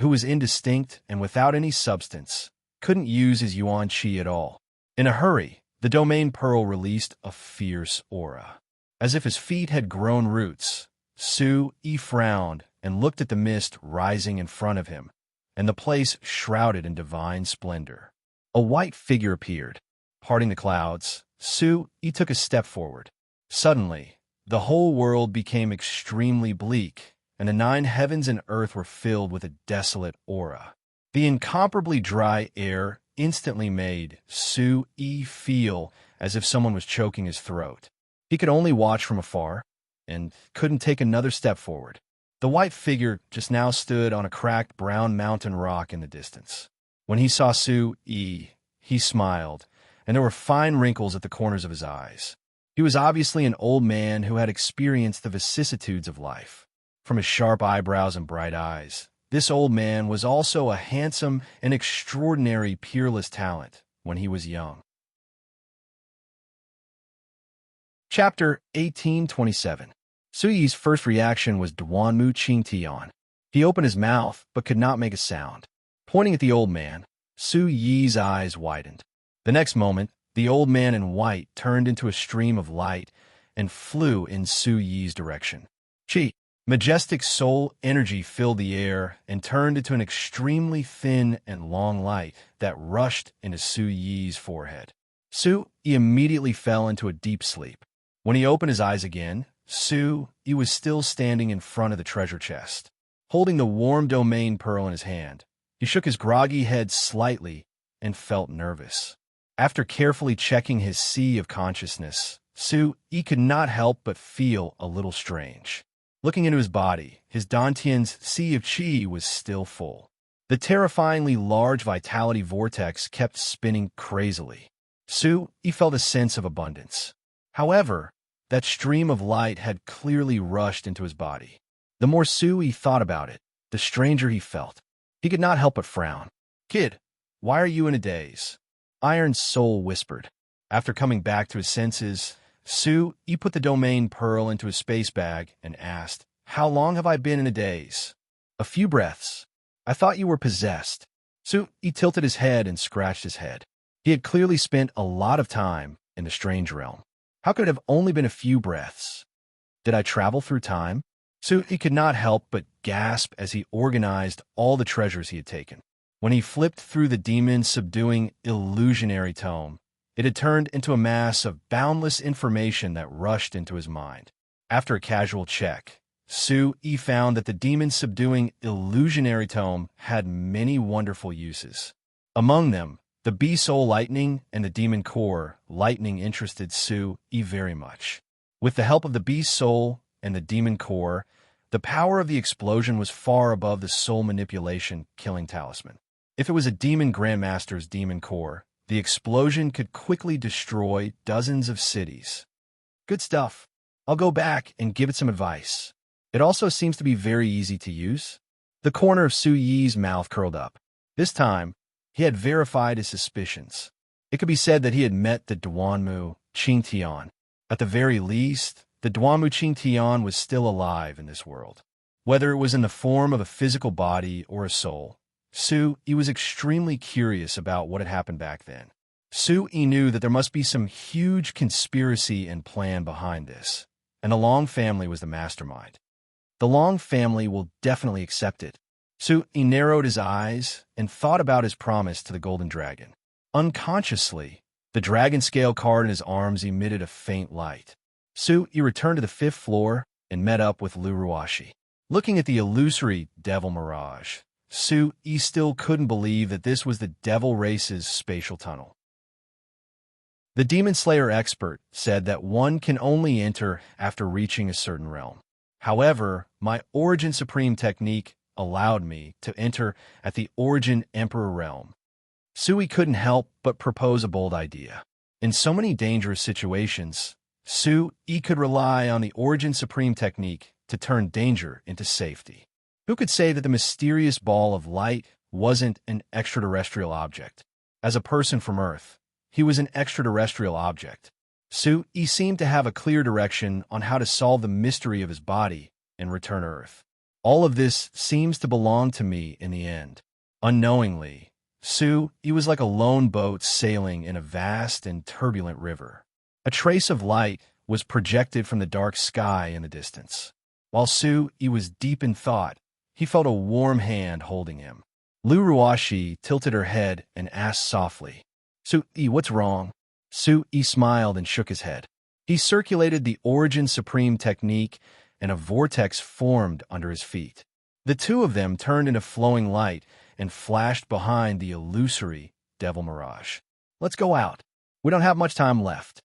who was indistinct and without any substance, couldn't use his yuan qi at all. In a hurry, the domain pearl released a fierce aura. As if his feet had grown roots, Su frowned and looked at the mist rising in front of him, and the place shrouded in divine splendor. A white figure appeared. Parting the clouds, Su took a step forward. Suddenly, the whole world became extremely bleak, and the 9 heavens and earth were filled with a desolate aura. The incomparably dry air instantly made Su feel as if someone was choking his throat. He could only watch from afar, and couldn't take another step forward. The white figure just now stood on a cracked brown mountain rock in the distance. When he saw Su he smiled, and there were fine wrinkles at the corners of his eyes. He was obviously an old man who had experienced the vicissitudes of life. From his sharp eyebrows and bright eyes, this old man was also a handsome and extraordinary peerless talent when he was young. Chapter 1827. Su Yi's first reaction was Duanmu Qingtian. He opened his mouth, but could not make a sound. Pointing at the old man, Su Yi's eyes widened. The next moment, the old man in white turned into a stream of light and flew in Su Yi's direction. Majestic soul energy filled the air and turned into an extremely thin and long light that rushed into Su Yi's forehead. Su immediately fell into a deep sleep. When he opened his eyes again, Su was still standing in front of the treasure chest. Holding the warm domain pearl in his hand, he shook his groggy head slightly and felt nervous. After carefully checking his sea of consciousness, Su could not help but feel a little strange. Looking into his body, his Dantian's sea of qi was still full. The terrifyingly large vitality vortex kept spinning crazily. Su felt a sense of abundance. However, that stream of light had clearly rushed into his body. The more Su thought about it, the stranger he felt. He could not help but frown. "Kid, why are you in a daze?" Iron's soul whispered. After coming back to his senses, Su put the domain pearl into his space bag and asked, "How long have I been in a daze?" "A few breaths. I thought you were possessed." Su tilted his head and scratched his head. He had clearly spent a lot of time in the strange realm. How could it have only been a few breaths? Did I travel through time? Su could not help but gasp as he organized all the treasures he had taken. When he flipped through the demon-subduing illusionary tome, it had turned into a mass of boundless information that rushed into his mind. After a casual check, Su found that the demon-subduing illusionary tome had many wonderful uses. Among them, the Beast Soul Lightning and the Demon Core Lightning interested Su very much. With the help of the Beast Soul and the Demon Core, The power of the explosion was far above the soul manipulation killing talisman. If it was a demon grandmaster's demon core, the explosion could quickly destroy dozens of cities. Good stuff. I'll go back and give it some advice. It also seems to be very easy to use. The corner of Su Yi's mouth curled up. This time, he had verified his suspicions. It could be said that he had met the Duanmu Qingtian. At the very least, the Duanmu Qingtian was still alive in this world. Whether it was in the form of a physical body or a soul, Su Yi was extremely curious about what had happened back then. Su Yi knew that there must be some huge conspiracy and plan behind this, and the Long family was the mastermind. The Long family will definitely accept it. Su Yi narrowed his eyes and thought about his promise to the Golden Dragon. Unconsciously, the dragon scale card in his arms emitted a faint light. Su Yi returned to the 5th floor and met up with Lu Ruashi. Looking at the illusory devil mirage, Su Yi still couldn't believe that this was the devil race's spatial tunnel. The Demon Slayer expert said that one can only enter after reaching a certain realm. However, my Origin Supreme technique allowed me to enter at the Origin Emperor realm. Su Yi couldn't help but propose a bold idea. In so many dangerous situations, Su Yi could rely on the Origin Supreme technique to turn danger into safety. Who could say that the mysterious ball of light wasn't an extraterrestrial object? As a person from Earth, he was an extraterrestrial object. Su Yi seemed to have a clear direction on how to solve the mystery of his body and return Earth. All of this seems to belong to me in the end. Unknowingly, Su Yi was like a lone boat sailing in a vast and turbulent river. A trace of light was projected from the dark sky in the distance. While Su Yi was deep in thought, he felt a warm hand holding him. Lu Ruashi tilted her head and asked softly, "Su Yi, what's wrong?" Su Yi smiled and shook his head. He circulated the Origin Supreme technique, and a vortex formed under his feet. The two of them turned into flowing light and flashed behind the illusory devil mirage. "Let's go out. We don't have much time left."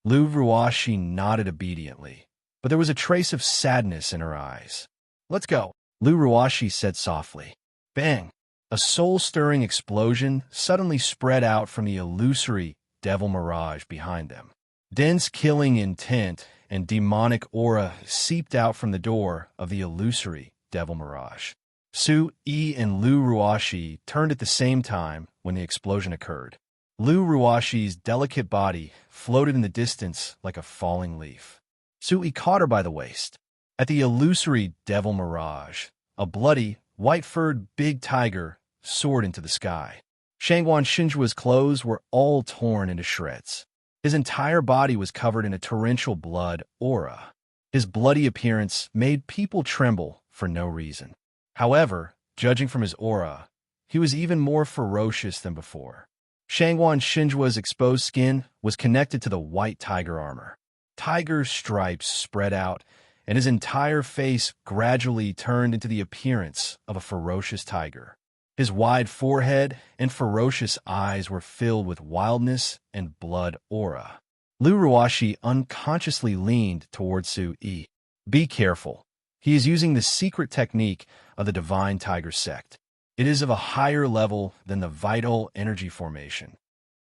Lu Ruashi nodded obediently, but there was a trace of sadness in her eyes. "Let's go," Lu Ruashi said softly. Bang! A soul-stirring explosion suddenly spread out from the illusory devil mirage behind them. Dense killing intent and demonic aura seeped out from the door of the illusory devil mirage. Su Yi and Lu Ruashi turned at the same time when the explosion occurred. Lu Ruashi's delicate body floated in the distance like a falling leaf. Su Yi caught her by the waist. At the illusory devil mirage, a bloody, white-furred big tiger soared into the sky. Shangguan Shinjua's clothes were all torn into shreds. His entire body was covered in a torrential blood aura. His bloody appearance made people tremble for no reason. However, judging from his aura, he was even more ferocious than before. Shangguan Shinjua's exposed skin was connected to the white tiger armor. Tiger stripes spread out, and his entire face gradually turned into the appearance of a ferocious tiger. His wide forehead and ferocious eyes were filled with wildness and blood aura. Lu Ruashi unconsciously leaned toward Su Yi. "Be careful. He is using the secret technique of the Divine Tiger Sect. It is of a higher level than the vital energy formation."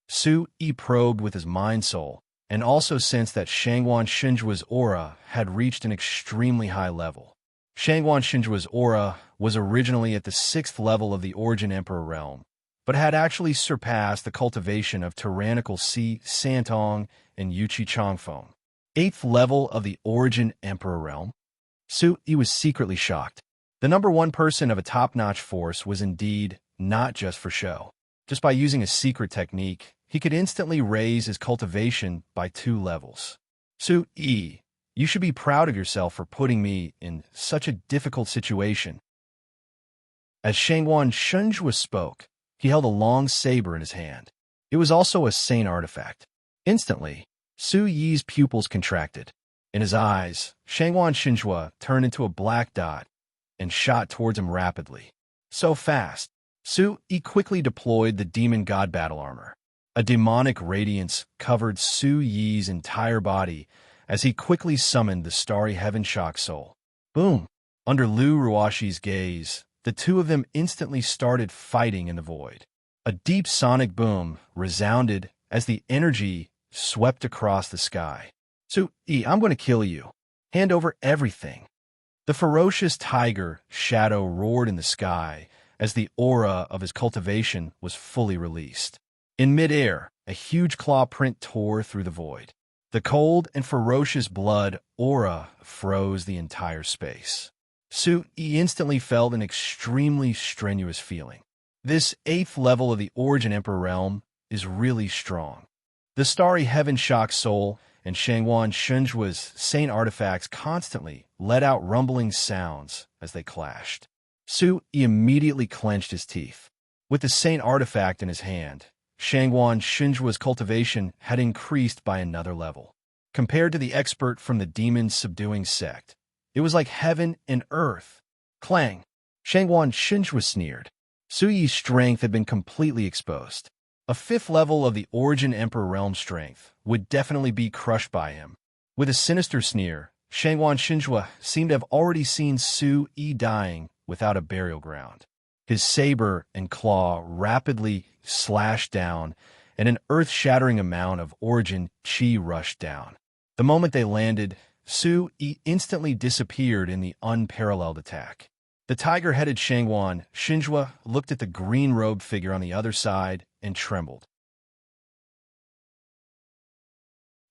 Su Yi probed with his mind soul, and also sensed that Shangguan Shinjua's aura had reached an extremely high level. Shangguan Shinjua's aura was originally at the 6th level of the Origin Emperor realm, but had actually surpassed the cultivation of Tyrannical Sea Santong and Yuchi Changfeng. 8th level of the Origin Emperor realm? Su Yi was secretly shocked. The number one person of a top-notch force was indeed not just for show. Just by using a secret technique, he could instantly raise his cultivation by 2 levels. "Su Yi, you should be proud of yourself for putting me in such a difficult situation." As Shangguan Shinjua spoke, he held a long saber in his hand. It was also a sane artifact. Instantly, Su Yi's pupils contracted. In his eyes, Shangguan Shinjua turned into a black dot and shot towards him rapidly. So fast, Su Yi quickly deployed the Demon God Battle Armor. A demonic radiance covered Su Yi's entire body as he quickly summoned the Starry Heaven Shock Soul. Boom! Under Lu Ruashi's gaze, the two of them instantly started fighting in the void. A deep sonic boom resounded as the energy swept across the sky. Su-yi, I'm going to kill you. Hand over everything. The ferocious tiger shadow roared in the sky as the aura of his cultivation was fully released. In midair, a huge claw print tore through the void. The cold and ferocious blood aura froze the entire space. Su-yi instantly felt an extremely strenuous feeling. This 8th level of the Origin Emperor realm is really strong. The starry heaven shocked soul and Shangwan Shunjua's Saint artifacts constantly let out rumbling sounds as they clashed. Su-yi immediately clenched his teeth. With the Saint artifact in his hand, Shangwan Shunjua's cultivation had increased by another level. Compared to the expert from the demon subduing sect, it was like heaven and earth. Clang! Shangwan Shunjua sneered. Su-yi's strength had been completely exposed. A 5th level of the Origin Emperor realm strength would definitely be crushed by him. With a sinister sneer, Shangwan Shunjua seemed to have already seen Su-yi dying without a burial ground. His saber and claw rapidly slashed down, and an earth-shattering amount of Origin Chi rushed down. The moment they landed, Su-yi instantly disappeared in the unparalleled attack. The tiger-headed Shangwan Shunjua looked at the green-robed figure on the other side and trembled.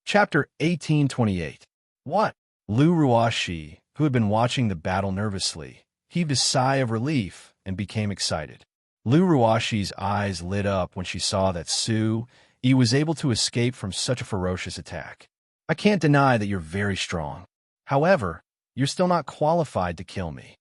Chapter 1828. What? Lu Ruashi, who had been watching the battle nervously, heaved a sigh of relief and became excited. Lu Ruashi's eyes lit up when she saw that Su-yi was able to escape from such a ferocious attack. I can't deny that you're very strong. However, you're still not qualified to kill me.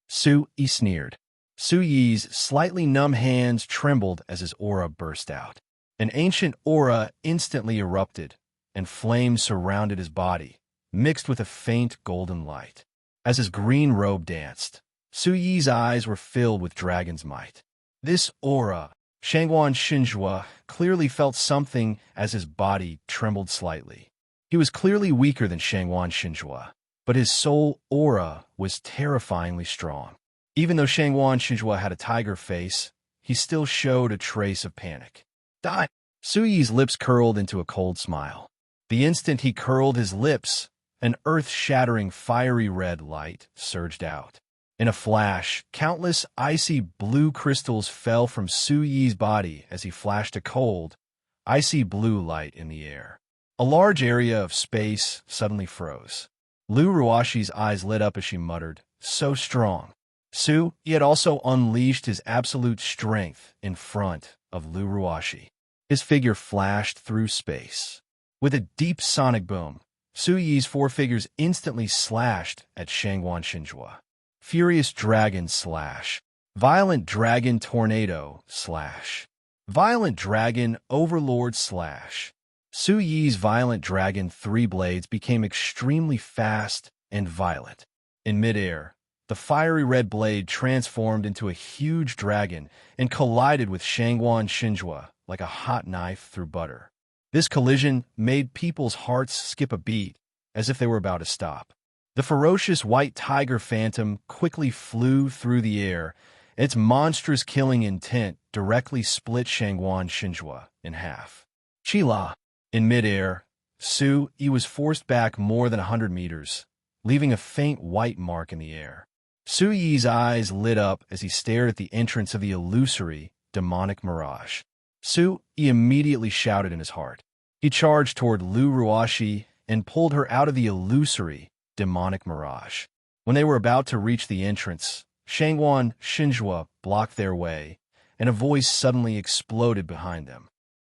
Su-yi sneered. Su-yi's slightly numb hands trembled as his aura burst out. An ancient aura instantly erupted, and flames surrounded his body, mixed with a faint golden light. As his green robe danced, Su-yi's eyes were filled with dragon's might. This aura, Shangwan Shunjua clearly felt something as his body trembled slightly. He was clearly weaker than Shangwan Shunjua, but his soul aura was terrifyingly strong. Even though Shangwan Shunjua had a tiger face, he still showed a trace of panic. Die! Su-yi's lips curled into a cold smile. The instant he curled his lips, an earth-shattering fiery red light surged out. In a flash, countless icy blue crystals fell from Su-yi's body as he flashed a cold, icy blue light in the air. A large area of space suddenly froze. Lu Ruashi's eyes lit up as she muttered, "So strong." Su-yi had also unleashed his absolute strength in front of Lu Ruashi. His figure flashed through space. With a deep sonic boom, Su-yi's 4 figures instantly slashed at Shangwan Shunjua. Furious Dragon Slash. Violent Dragon Tornado Slash. Violent Dragon Overlord Slash. Su-yi's Violent Dragon 3 blades became extremely fast and violent. In midair, the fiery red blade transformed into a huge dragon and collided with Shangwan Shunjua like a hot knife through butter. This collision made people's hearts skip a beat as if they were about to stop. The ferocious white tiger phantom quickly flew through the air, and its monstrous killing intent directly split Shangwan Shunjua in half. Chila! In midair, Su-yi was forced back more than 100 meters, leaving a faint white mark in the air. Su-yi's eyes lit up as he stared at the entrance of the illusory, demonic mirage. Su-yi immediately shouted in his heart. He charged toward Lu Ruashi and pulled her out of the illusory, demonic mirage. When they were about to reach the entrance, Shangwan Shunjua blocked their way, and a voice suddenly exploded behind them.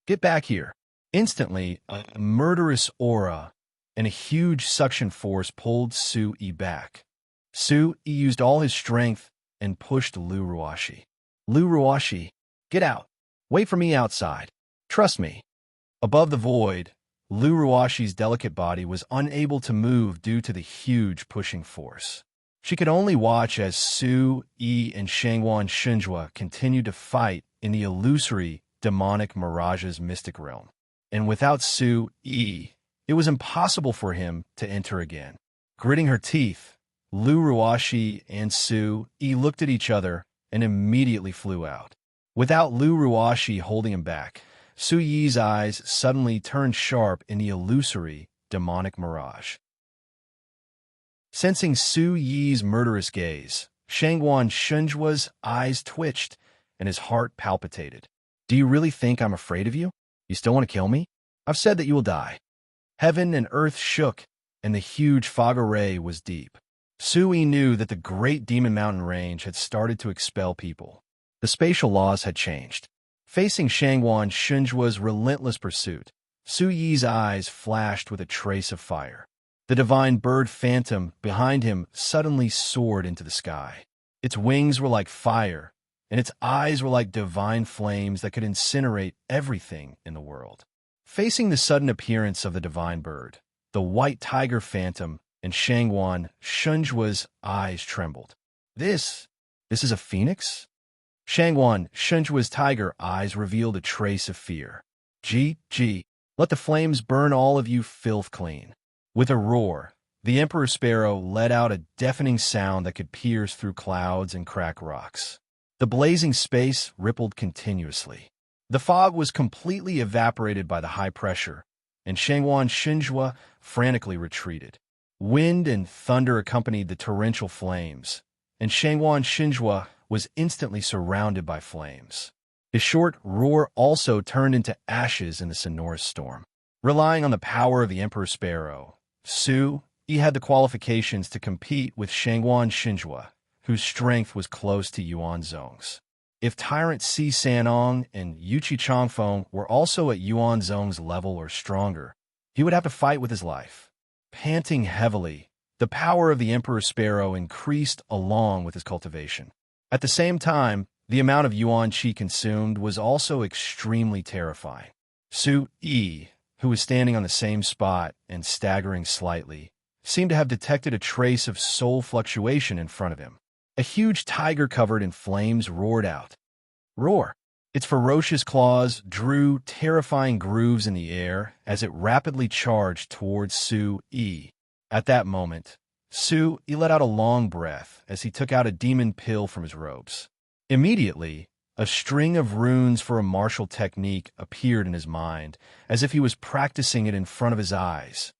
"Get back here!" Instantly, a murderous aura and a huge suction force pulled Su-yi back. Su-yi used all his strength and pushed Lu Ruashi. "Lu Ruashi, get out! Wait for me outside. Trust me." Above the void, Lu Ruashi's delicate body was unable to move due to the huge pushing force. She could only watch as Su-yi and Shangwan Shunjua continued to fight in the illusory, demonic mirage's mystic realm. And without Su-yi, it was impossible for him to enter again. Gritting her teeth, Lu Ruashi and Su Yi looked at each other and immediately flew out. Without Lu Ruashi holding him back, Su Yi's eyes suddenly turned sharp in the illusory, demonic mirage. Sensing Su Yi's murderous gaze, Shangguan Shunjua's eyes twitched and his heart palpitated. Do you really think I'm afraid of you? You still want to kill me? I've said that you will die. Heaven and earth shook, and the huge fog array was deep. Su Yi knew that the great Demon Mountain Range had started to expel people. The spatial laws had changed. Facing Shangguan Shunjua's relentless pursuit, Su Yi's eyes flashed with a trace of fire. The divine bird phantom behind him suddenly soared into the sky. Its wings were like fire, and its eyes were like divine flames that could incinerate everything in the world. Facing the sudden appearance of the divine bird, the white tiger phantom and Shangguan Shunjua's eyes trembled. This is a phoenix? Shangguan Shunjua's tiger eyes revealed a trace of fear. Gee, let the flames burn all of you filth clean. With a roar, the Emperor Sparrow let out a deafening sound that could pierce through clouds and crack rocks. The blazing space rippled continuously. The fog was completely evaporated by the high pressure, and Shangguan Shunjua frantically retreated. Wind and thunder accompanied the torrential flames, and Shangguan Shunjua was instantly surrounded by flames. His short roar also turned into ashes in the sonorous storm. Relying on the power of the Emperor Sparrow, Su Yi had the qualifications to compete with Shangguan Shunjua, whose strength was close to Yuan Zhong's. If Tyrant Si Sanong and Yuchi Changfeng were also at Yuan Zhong's level or stronger, he would have to fight with his life. Panting heavily, the power of the Emperor Sparrow increased along with his cultivation. At the same time, the amount of Yuan Qi consumed was also extremely terrifying. Su Yi, who was standing on the same spot and staggering slightly, seemed to have detected a trace of soul fluctuation in front of him. A huge tiger covered in flames roared out. Roar! Its ferocious claws drew terrifying grooves in the air as it rapidly charged towards Su Yi. At that moment, Su Yi let out a long breath as he took out a demon pill from his robes. Immediately, a string of runes for a martial technique appeared in his mind, as if he was practicing it in front of his eyes.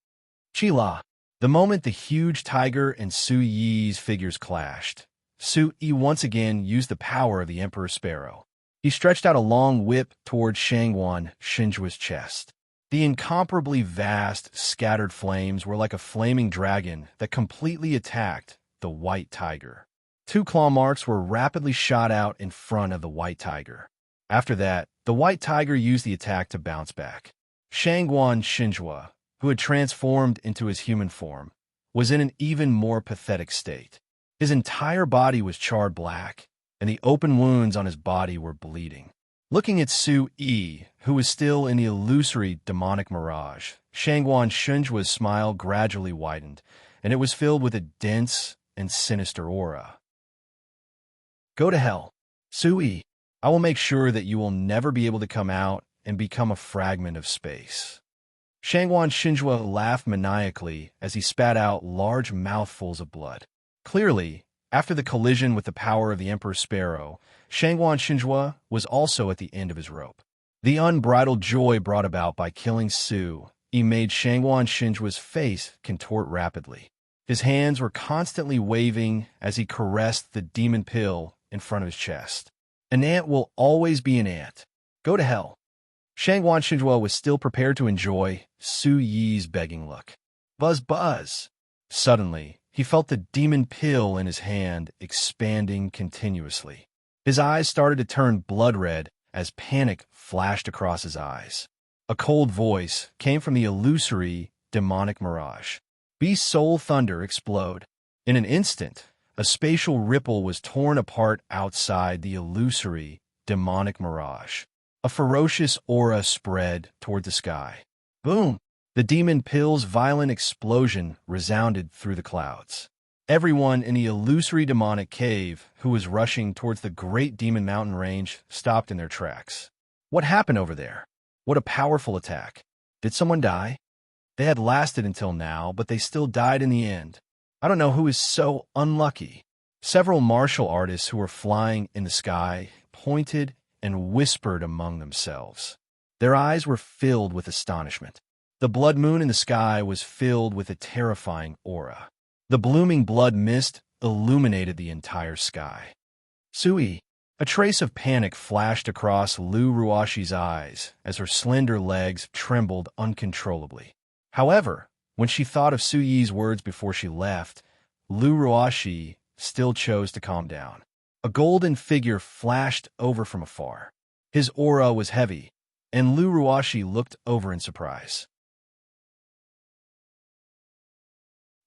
Chila! The moment the huge tiger and Su Yi's figures clashed, Su Yi once again used the power of the Emperor Sparrow. He stretched out a long whip towards Shangguan Shunjua's chest. The incomparably vast, scattered flames were like a flaming dragon that completely attacked the white tiger. 2 claw marks were rapidly shot out in front of the white tiger. After that, the white tiger used the attack to bounce back. Shangguan Shunjua, who had transformed into his human form, was in an even more pathetic state. His entire body was charred black, and the open wounds on his body were bleeding. Looking at Su Yi, who was still in the illusory demonic mirage, Shangguan Shunjua's smile gradually widened, and it was filled with a dense and sinister aura. Go to hell. Su Yi, I will make sure that you will never be able to come out and become a fragment of space. Shangguan Shunjua laughed maniacally as he spat out large mouthfuls of blood. Clearly, after the collision with the power of the Emperor Sparrow, Shangguan Shunjua was also at the end of his rope. The unbridled joy brought about by killing Su Yi made Shangguan Shunjua's face contort rapidly. His hands were constantly waving as he caressed the demon pill in front of his chest. An ant will always be an ant. Go to hell. Shangguan Shunjua was still prepared to enjoy Su Yi's begging look. Buzz, buzz. Suddenly, he felt the demon pill in his hand expanding continuously. His eyes started to turn blood red as panic flashed across his eyes. A cold voice came from the illusory, demonic mirage. Beast soul thunder explode. In an instant, a spatial ripple was torn apart outside the illusory, demonic mirage. A ferocious aura spread toward the sky. Boom! The demon pill's violent explosion resounded through the clouds. Everyone in the illusory demonic cave who was rushing towards the great demon mountain range stopped in their tracks. What happened over there? What a powerful attack. Did someone die? They had lasted until now, but they still died in the end. I don't know who is so unlucky. Several martial artists who were flying in the sky pointed and whispered among themselves. Their eyes were filled with astonishment. The blood moon in the sky was filled with a terrifying aura. The blooming blood mist illuminated the entire sky. Sui, a trace of panic flashed across Lu Ruashi's eyes as her slender legs trembled uncontrollably. However, when she thought of Suyi's words before she left, Lu Ruashi still chose to calm down. A golden figure flashed over from afar. His aura was heavy, and Lu Ruashi looked over in surprise.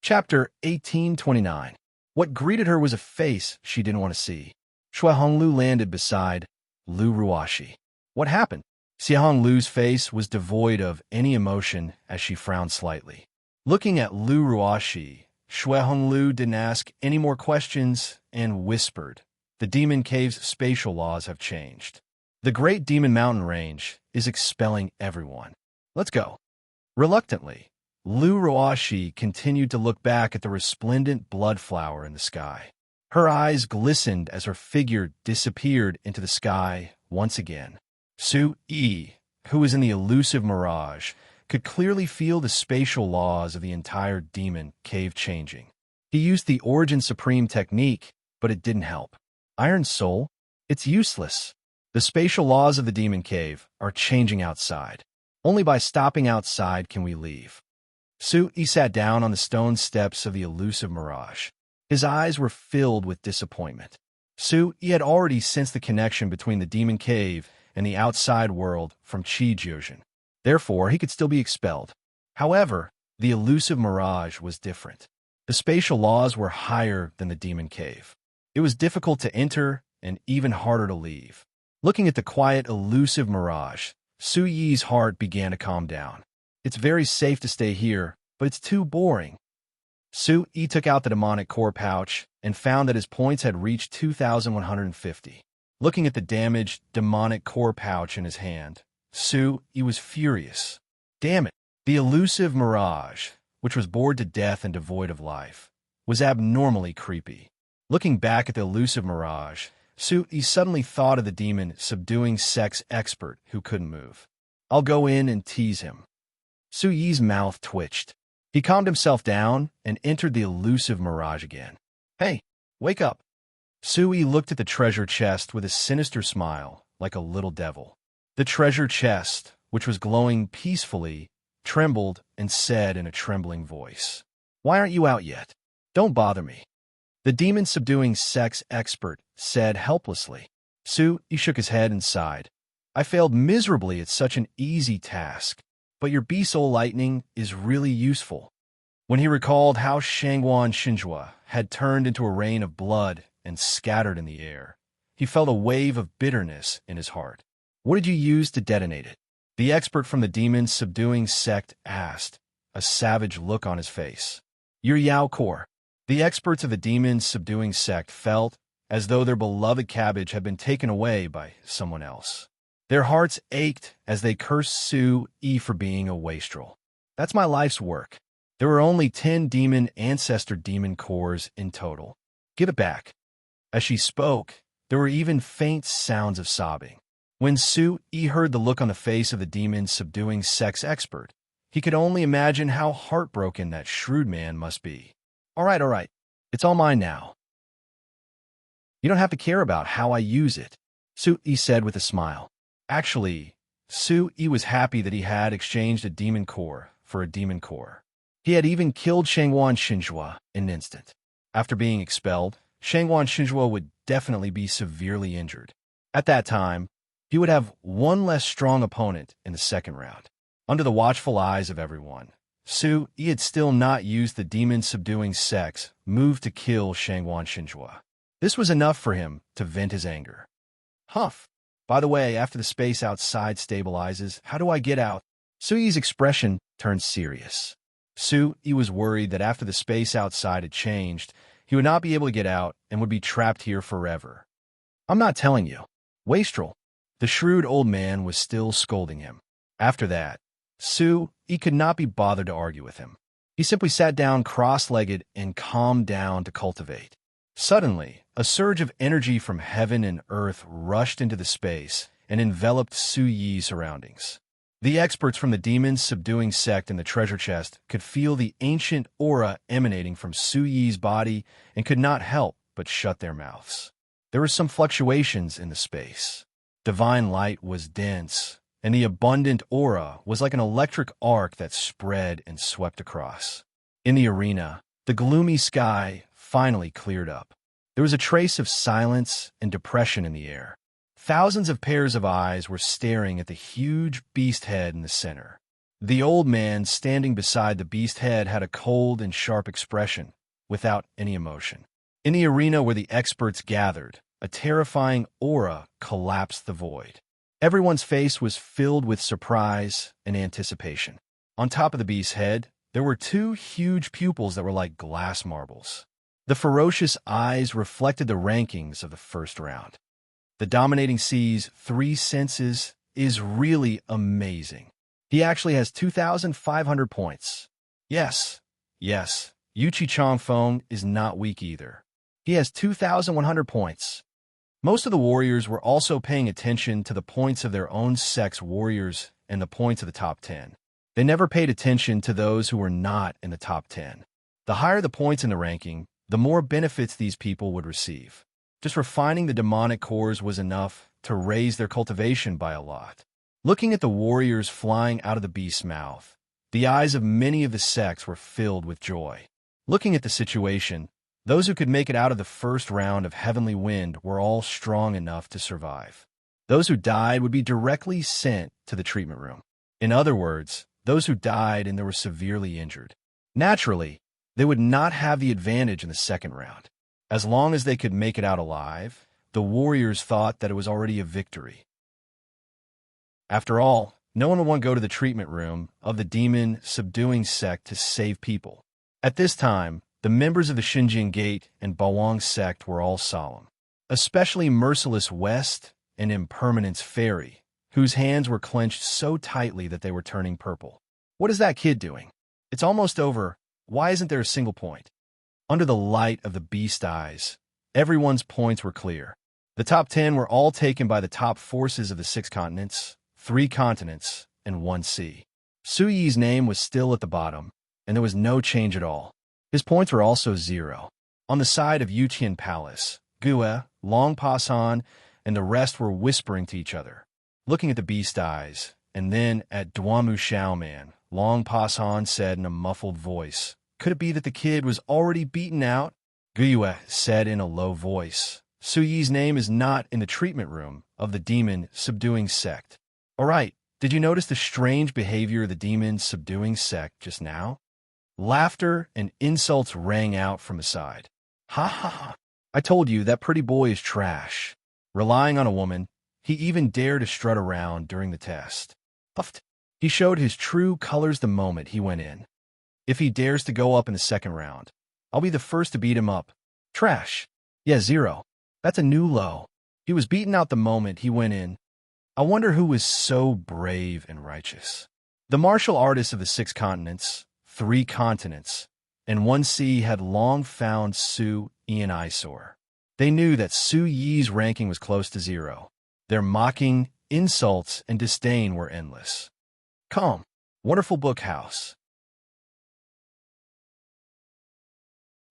Chapter 1829. What greeted her was a face she didn't want to see. Xue Honglu landed beside Lu Ruashi. What happened? Xie Honglu's face was devoid of any emotion as she frowned slightly. Looking at Lu Ruashi, Xue Honglu didn't ask any more questions and whispered, "The Demon Cave's spatial laws have changed. The Great Demon Mountain Range is expelling everyone. Let's go." Reluctantly, Lu Ruashi continued to look back at the resplendent blood flower in the sky. Her eyes glistened as her figure disappeared into the sky once again. Su Yi, who was in the elusive mirage, could clearly feel the spatial laws of the entire demon cave changing. He used the Origin Supreme technique, but it didn't help. Iron Soul? It's useless. The spatial laws of the demon cave are changing outside. Only by stopping outside can we leave. Su Yi sat down on the stone steps of the elusive mirage. His eyes were filled with disappointment. Su Yi had already sensed the connection between the demon cave and the outside world from Qi Jiuzhen. Therefore, he could still be expelled. However, the elusive mirage was different. The spatial laws were higher than the demon cave. It was difficult to enter and even harder to leave. Looking at the quiet, elusive mirage, Su Yi's heart began to calm down. It's very safe to stay here, but it's too boring. Su Yi took out the demonic core pouch and found that his points had reached 2,150. Looking at the damaged demonic core pouch in his hand, Su Yi was furious. Damn it! The elusive mirage, which was bored to death and devoid of life, was abnormally creepy. Looking back at the elusive mirage, Su Yi suddenly thought of the demon subduing sex expert who couldn't move. I'll go in and tease him. Su Yi's mouth twitched. He calmed himself down and entered the elusive mirage again. Hey, wake up. Su Yi looked at the treasure chest with a sinister smile, like a little devil. The treasure chest, which was glowing peacefully, trembled and said in a trembling voice, "Why aren't you out yet? Don't bother me." The demon-subduing sex expert said helplessly. Su Yi shook his head and sighed. I failed miserably at such an easy task, but your Bee-Soul Lightning is really useful. When he recalled how Shangguan Xinjua had turned into a rain of blood and scattered in the air, he felt a wave of bitterness in his heart. What did you use to detonate it? The expert from the demon-subduing sect asked, a savage look on his face. Your Yao Core. The experts of the demon-subduing sect felt as though their beloved cabbage had been taken away by someone else. Their hearts ached as they cursed Su Yi for being a wastrel. That's my life's work. There were only 10 demon ancestor demon cores in total. Give it back. As she spoke, there were even faint sounds of sobbing. When Su Yi heard the look on the face of the demon-subduing sex expert, he could only imagine how heartbroken that shrewd man must be. All right. It's all mine now. You don't have to care about how I use it, Su Yi said with a smile. Actually, Su Yi was happy that he had exchanged a demon core for a demon core. He had even killed Shangguan Xinjua in an instant. After being expelled, Shangguan Xinjua would definitely be severely injured. At that time, he would have one less strong opponent in the second round. Under the watchful eyes of everyone, Su Yi had still not used the demon-subduing sex move to kill Shangguan Xinjua. This was enough for him to vent his anger. Humph. By the way, after the space outside stabilizes, how do I get out? Su Yi's expression turned serious. Su Yi was worried that after the space outside had changed, he would not be able to get out and would be trapped here forever. I'm not telling you. Wastrel. The shrewd old man was still scolding him. After that, Su Yi could not be bothered to argue with him. He simply sat down cross-legged and calmed down to cultivate. Suddenly, a surge of energy from heaven and earth rushed into the space and enveloped Su Yi's surroundings. The experts from the demons subduing sect in the treasure chest could feel the ancient aura emanating from Su Yi's body and could not help but shut their mouths. There were some fluctuations in the space. Divine light was dense, and the abundant aura was like an electric arc that spread and swept across. In the arena, the gloomy sky finally cleared up. There was a trace of silence and depression in the air. Thousands of pairs of eyes were staring at the huge beast head in the center. The old man standing beside the beast head had a cold and sharp expression, without any emotion. In the arena where the experts gathered, a terrifying aura collapsed the void. Everyone's face was filled with surprise and anticipation. On top of the beast's head, there were two huge pupils that were like glass marbles. The ferocious eyes reflected the rankings of the first round. The dominating C's 3 senses is really amazing. He actually has 2,500 points. Yes, Yuchi Chongfeng is not weak either. He has 2,100 points. Most of the warriors were also paying attention to the points of their own sex warriors and the points of the top 10. They never paid attention to those who were not in the top 10. The higher the points in the ranking, the more benefits these people would receive. Just refining the demonic cores was enough to raise their cultivation by a lot. Looking at the warriors flying out of the beast's mouth, the eyes of many of the sects were filled with joy. Looking at the situation, those who could make it out of the first round of Heavenly Wind were all strong enough to survive. Those who died would be directly sent to the treatment room. In other words, those who died and they were severely injured. Naturally, they would not have the advantage in the second round. As long as they could make it out alive, the warriors thought that it was already a victory. After all, no one would want to go to the treatment room of the demon subduing sect to save people. At this time, the members of the Xinjiang Gate and Bawang sect were all solemn, especially Merciless West and Impermanence Fairy, whose hands were clenched so tightly that they were turning purple. What is that kid doing? It's almost over. Why isn't there a single point? Under the light of the beast eyes, everyone's points were clear. The top 10 were all taken by the top forces of the 6 continents, 3 continents, and 1 sea. Su Yi's name was still at the bottom, and there was no change at all. His points were also 0. On the side of Yuqian Palace, Gue, Long Pasan, and the rest were whispering to each other, looking at the beast eyes, and then at Duanmu Xiaoman. Long Pasan said in a muffled voice, "Could it be that the kid was already beaten out?" Gue said in a low voice, "Su Yi's name is not in the treatment room of the demon subduing sect." All right, did you notice the strange behavior of the demon subduing sect just now? Laughter and insults rang out from the side. Ha ha ha. I told you that pretty boy is trash. Relying on a woman, he even dared to strut around during the test. Puffed. He showed his true colors the moment he went in. If he dares to go up in the second round, I'll be the first to beat him up. Trash. Yeah, 0. That's a new low. He was beaten out the moment he went in. I wonder who was so brave and righteous. The martial artists of the 6 continents, 3 continents, and 1 sea had long found Su Yi an eyesore. They knew that Su Yi's ranking was close to 0. Their mocking, insults, and disdain were endless. Calm. Wonderful Book House.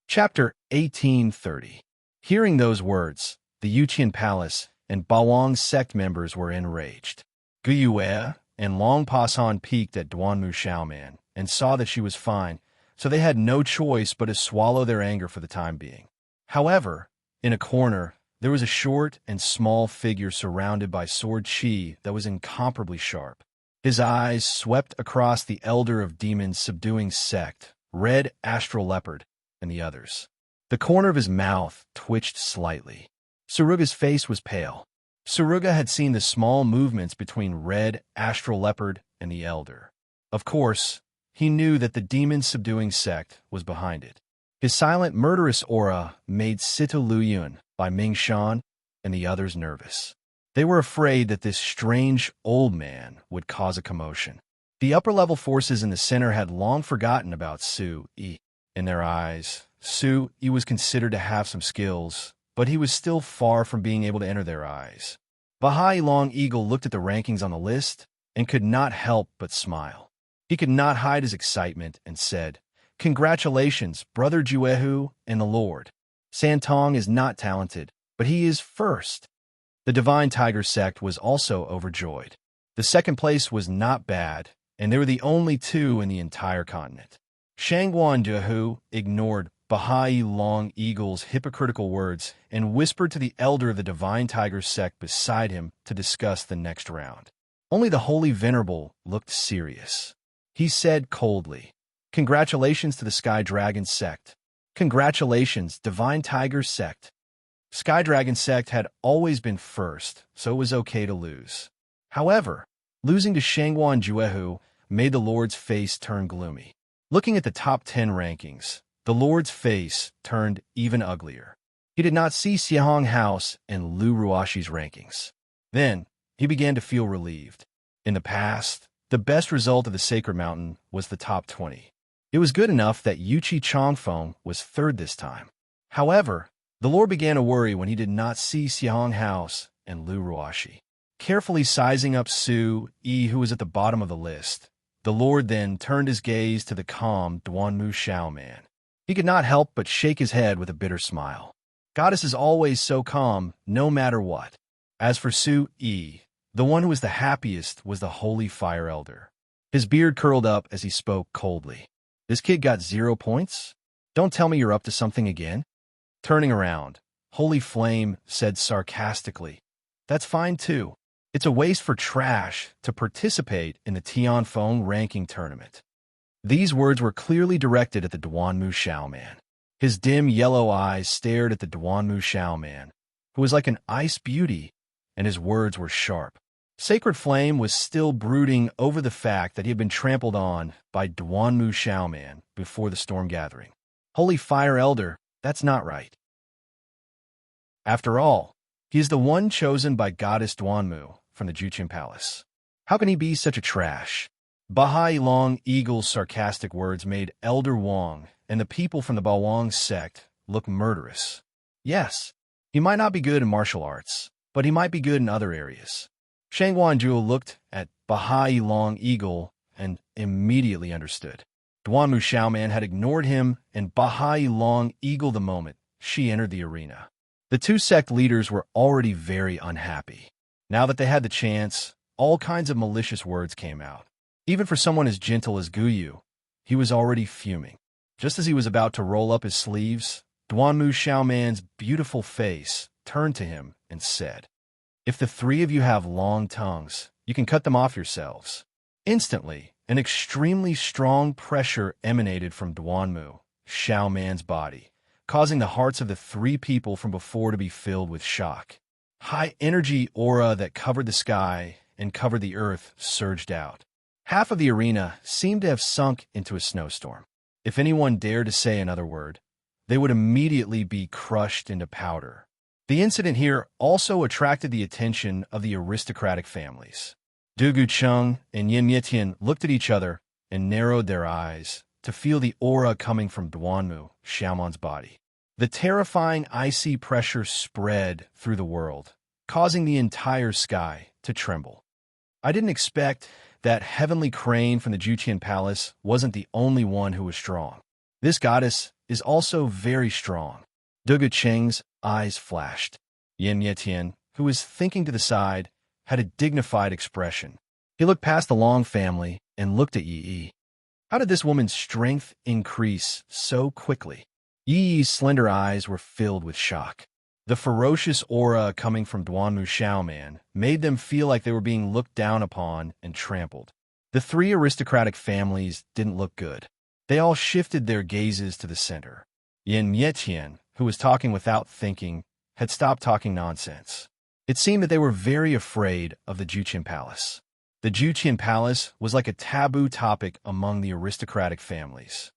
Chapter 1830. Hearing those words, the Yuqian Palace and Bawang sect members were enraged. Guyue and Long Pasan peeked at Duanmu Xiaoman and saw that she was fine, so they had no choice but to swallow their anger for the time being. However, in a corner, there was a short and small figure surrounded by sword chi that was incomparably sharp. His eyes swept across the elder of demons subduing sect, Red Astral Leopard, and the others. The corner of his mouth twitched slightly. Suruga's face was pale. Suruga had seen the small movements between Red Astral Leopard and the elder. Of course, he knew that the demon subduing sect was behind it. His silent, murderous aura made Sito Luyun by Ming Shan and the others nervous. They were afraid that this strange old man would cause a commotion. The upper-level forces in the center had long forgotten about Su-yi. In their eyes, Su-yi was considered to have some skills, but he was still far from being able to enter their eyes. Bahai Long Eagle looked at the rankings on the list and could not help but smile. He could not hide his excitement and said, "Congratulations, Brother Juehu and the Lord. Santong is not talented, but he is first." The Divine Tiger sect was also overjoyed. The second place was not bad, and they were the only two in the entire continent. Shangguan Juehu ignored Bahai Long Eagle's hypocritical words and whispered to the elder of the Divine Tiger sect beside him to discuss the next round. Only the Holy Venerable looked serious. He said coldly, "Congratulations to the Sky Dragon sect. Congratulations, Divine Tiger sect." Sky Dragon sect had always been first, so it was okay to lose. However, losing to Shangguan Juehu made the Lord's face turn gloomy. Looking at the top 10 rankings, the Lord's face turned even uglier. He did not see Xiahong House and Lu Ruashi's rankings. Then, he began to feel relieved. In the past, the best result of the Sacred Mountain was the top 20. It was good enough that Yuchi Chongfeng was third this time. However, the Lord began to worry when he did not see Xiahong House and Lu Ruashi. Carefully sizing up Su-yi, who was at the bottom of the list, the Lord then turned his gaze to the calm Duanmu Xiaoman. He could not help but shake his head with a bitter smile. Goddess is always so calm, no matter what. As for Su-yi, the one who was the happiest was the Holy Fire Elder. His beard curled up as he spoke coldly. "This kid got 0 points? Don't tell me you're up to something again?" Turning around, Holy Flame said sarcastically, "That's fine too. It's a waste for trash to participate in the Tianfeng ranking tournament." These words were clearly directed at the Duanmu Xiaoman. His dim yellow eyes stared at the Duanmu Xiaoman, who was like an ice beauty, and his words were sharp. Sacred Flame was still brooding over the fact that he had been trampled on by Duanmu Xiaoman before the storm gathering. "Holy Fire Elder, that's not right. After all, he is the one chosen by Goddess Duanmu from the Juqian Palace. How can he be such a trash?" Bahai Long Eagle's sarcastic words made Elder Wang and the people from the Bawang sect look murderous. Yes, he might not be good in martial arts, but he might be good in other areas. Shangguan Zhuo looked at Bahai Long Eagle and immediately understood. Duanmu Xiaoman had ignored him and Bahai Long Eagle the moment she entered the arena. The two sect leaders were already very unhappy. Now that they had the chance, all kinds of malicious words came out. Even for someone as gentle as Guyu, he was already fuming. Just as he was about to roll up his sleeves, Duanmu Xiaoman's beautiful face turned to him and said, "If the three of you have long tongues, you can cut them off yourselves." Instantly, an extremely strong pressure emanated from Duanmu Xiaoman's body, causing the hearts of the three people from before to be filled with shock. High-energy aura that covered the sky and covered the earth surged out. Half of the arena seemed to have sunk into a snowstorm. If anyone dared to say another word, they would immediately be crushed into powder. The incident here also attracted the attention of the aristocratic families. Dugu Cheng and Yin Yetian looked at each other and narrowed their eyes to feel the aura coming from Duanmu Xiaoman's body. The terrifying icy pressure spread through the world, causing the entire sky to tremble. I didn't expect that heavenly crane from the Juqian Palace wasn't the only one who was strong. This goddess is also very strong. Dugu Cheng's eyes flashed. Yin Yetian, who was thinking to the side, had a dignified expression. He looked past the Long family and looked at Yi Yi. How did this woman's strength increase so quickly? Yi Yi's slender eyes were filled with shock. The ferocious aura coming from Duanmu Xiaoman made them feel like they were being looked down upon and trampled. The three aristocratic families didn't look good. They all shifted their gazes to the center. Yin Yetian, who was talking without thinking, had stopped talking nonsense. It seemed that they were very afraid of the Juqian Palace. The Juqian Palace was like a taboo topic among the aristocratic families.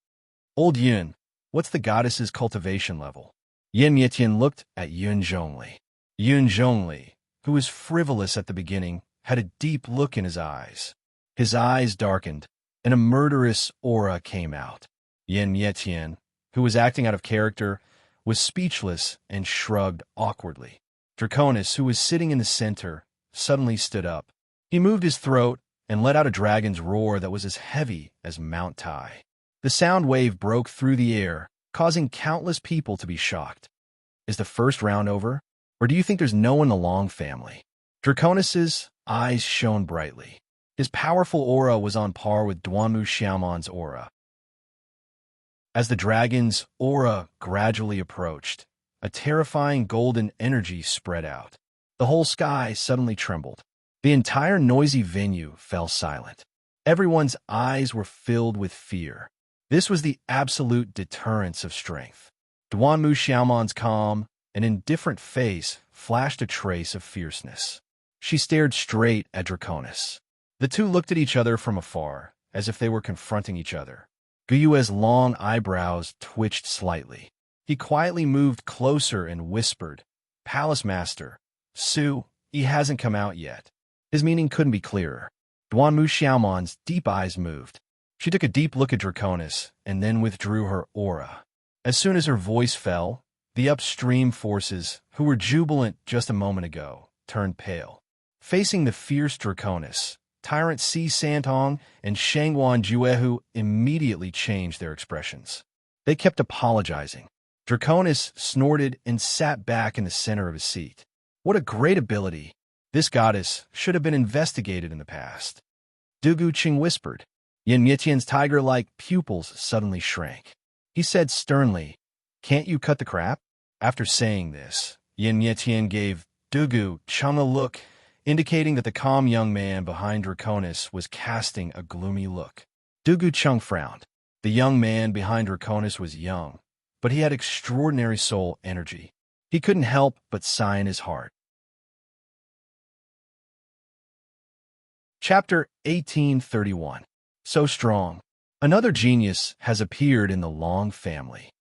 "Old Yun, what's the goddess's cultivation level?" Yin Yetian looked at Yun Zhongli. Yun Zhongli, who was frivolous at the beginning, had a deep look in his eyes. His eyes darkened, and a murderous aura came out. Yin Yetian, who was acting out of character, was speechless and shrugged awkwardly. Draconis, who was sitting in the center, suddenly stood up. He moved his throat and let out a dragon's roar that was as heavy as Mount Tai. The sound wave broke through the air, causing countless people to be shocked. Is the first round over? Or do you think there's no one in the Long family? Draconis's eyes shone brightly. His powerful aura was on par with Duanmu Xiaoman's aura. As the dragon's aura gradually approached, a terrifying golden energy spread out. The whole sky suddenly trembled. The entire noisy venue fell silent. Everyone's eyes were filled with fear. This was the absolute deterrence of strength. Duanmu Xiaoman's calm and indifferent face flashed a trace of fierceness. She stared straight at Draconis. The two looked at each other from afar, as if they were confronting each other. Guyue's long eyebrows twitched slightly. He quietly moved closer and whispered, "Palace Master, Su, he hasn't come out yet." His meaning couldn't be clearer. Duanmu Xiaoman's deep eyes moved. She took a deep look at Draconis and then withdrew her aura. As soon as her voice fell, the upstream forces, who were jubilant just a moment ago, turned pale. Facing the fierce Draconis, Tyrant Si Santong and Shangwan Juehu immediately changed their expressions. They kept apologizing. Draconis snorted and sat back in the center of his seat. What a great ability! This goddess should have been investigated in the past. Dugu Qing whispered. Yin Yitian's tiger-like pupils suddenly shrank. He said sternly, "Can't you cut the crap?" After saying this, Yin Yitian gave Dugu Qing a look, indicating that the calm young man behind Draconis was casting a gloomy look. Dugu Qing frowned. The young man behind Draconis was young, but he had extraordinary soul energy. He couldn't help but sigh in his heart. Chapter 1831. So strong. Another genius has appeared in the Long family.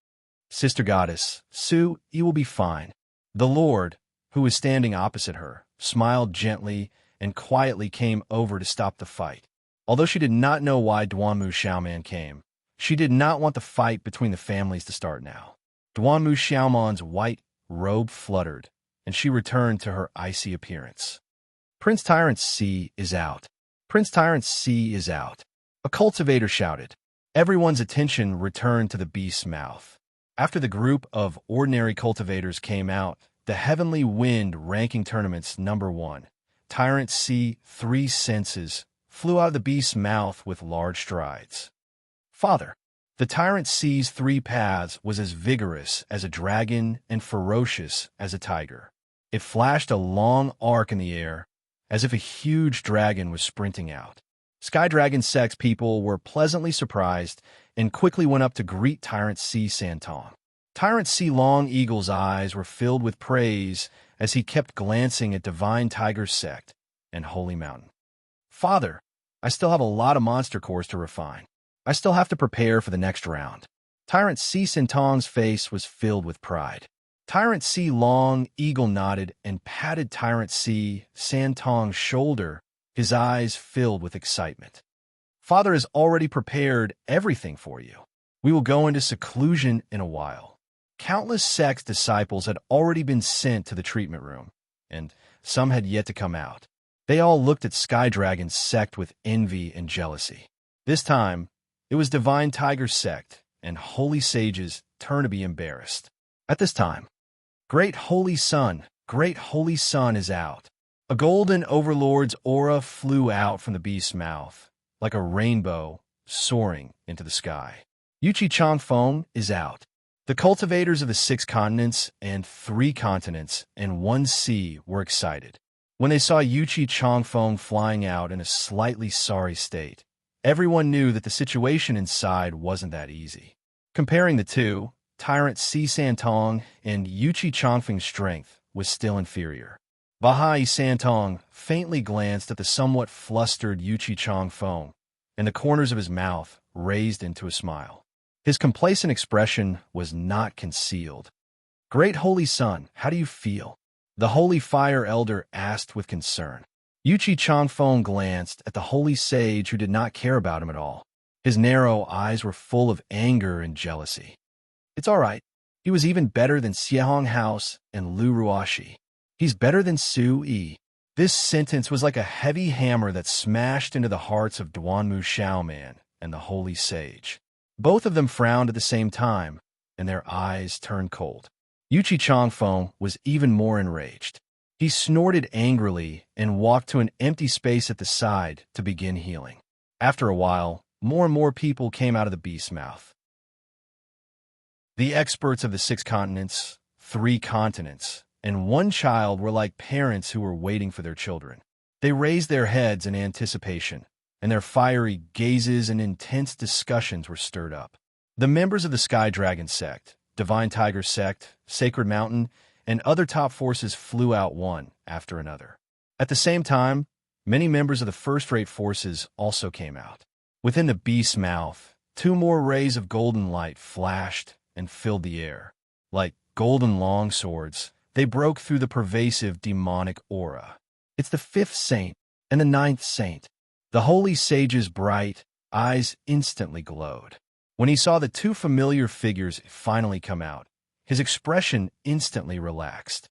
Sister Goddess, Su, you will be fine. The Lord, who was standing opposite her, smiled gently and quietly came over to stop the fight. Although she did not know why Duanmu Xiaoman came, she did not want the fight between the families to start now. Duanmu Xiaoman's white robe fluttered, and she returned to her icy appearance. Prince Tyrant C is out. Prince Tyrant C is out. A cultivator shouted. Everyone's attention returned to the beast's mouth. After the group of ordinary cultivators came out, the Heavenly Wind ranking tournament's #1, Tyrant C, 3 senses, flew out of the beast's mouth with large strides. Father, the Tyrant C's 3 paths was as vigorous as a dragon and ferocious as a tiger. It flashed a long arc in the air, as if a huge dragon was sprinting out. Sky Dragon Sex people were pleasantly surprised and quickly went up to greet Tyrant C Santong. Tyrant C Long Eagle's eyes were filled with praise as he kept glancing at Divine Tiger Sect and Holy Mountain. Father, I still have a lot of monster cores to refine. I still have to prepare for the next round. Tyrant C Santong's face was filled with pride. Tyrant C Long Eagle nodded and patted Tyrant C Santong's shoulder, his eyes filled with excitement. Father has already prepared everything for you. We will go into seclusion in a while. Countless Sex disciples had already been sent to the treatment room, and some had yet to come out. They all looked at Sky Dragon's sect with envy and jealousy. This time, it was Divine Tiger Sect and Holy Sage's turn to be embarrassed. At this time, Great Holy Sun is out. A golden overlord's aura flew out from the beast's mouth, like a rainbow soaring into the sky. Yuchi Changfeng is out. The cultivators of the 6 continents and 3 continents and 1 sea were excited. When they saw Yuchi Changfeng flying out in a slightly sorry state, everyone knew that the situation inside wasn't that easy. Comparing the two, Tyrant Si Santong and Yuchi Changfeng's strength was still inferior. Bahai Santong faintly glanced at the somewhat flustered Yuchi Changfeng, and the corners of his mouth raised into a smile. His complacent expression was not concealed. Great Holy Sun, how do you feel? The Holy Fire Elder asked with concern. Yuchi Changfeng glanced at the holy sage who did not care about him at all. His narrow eyes were full of anger and jealousy. It's all right. He was even better than Xiehong House and Lu Ruoxi. He's better than Su Yi. This sentence was like a heavy hammer that smashed into the hearts of Duanmu Xiaoman and the holy sage. Both of them frowned at the same time, and their eyes turned cold. Yuchi Changfeng was even more enraged. He snorted angrily and walked to an empty space at the side to begin healing. After a while, more and more people came out of the beast's mouth. The experts of the 6 continents, 3 continents, and 1 child were like parents who were waiting for their children. They raised their heads in anticipation, and their fiery gazes and intense discussions were stirred up. The members of the Sky Dragon sect, Divine Tiger sect, Sacred Mountain, and other top forces flew out one after another. At the same time, many members of the first-rate forces also came out. Within the beast's mouth, 2 more rays of golden light flashed and filled the air. Like golden longswords, they broke through the pervasive demonic aura. It's the 5th saint and the 9th saint. The holy sage's bright eyes instantly glowed. When he saw the 2 familiar figures finally come out, his expression instantly relaxed.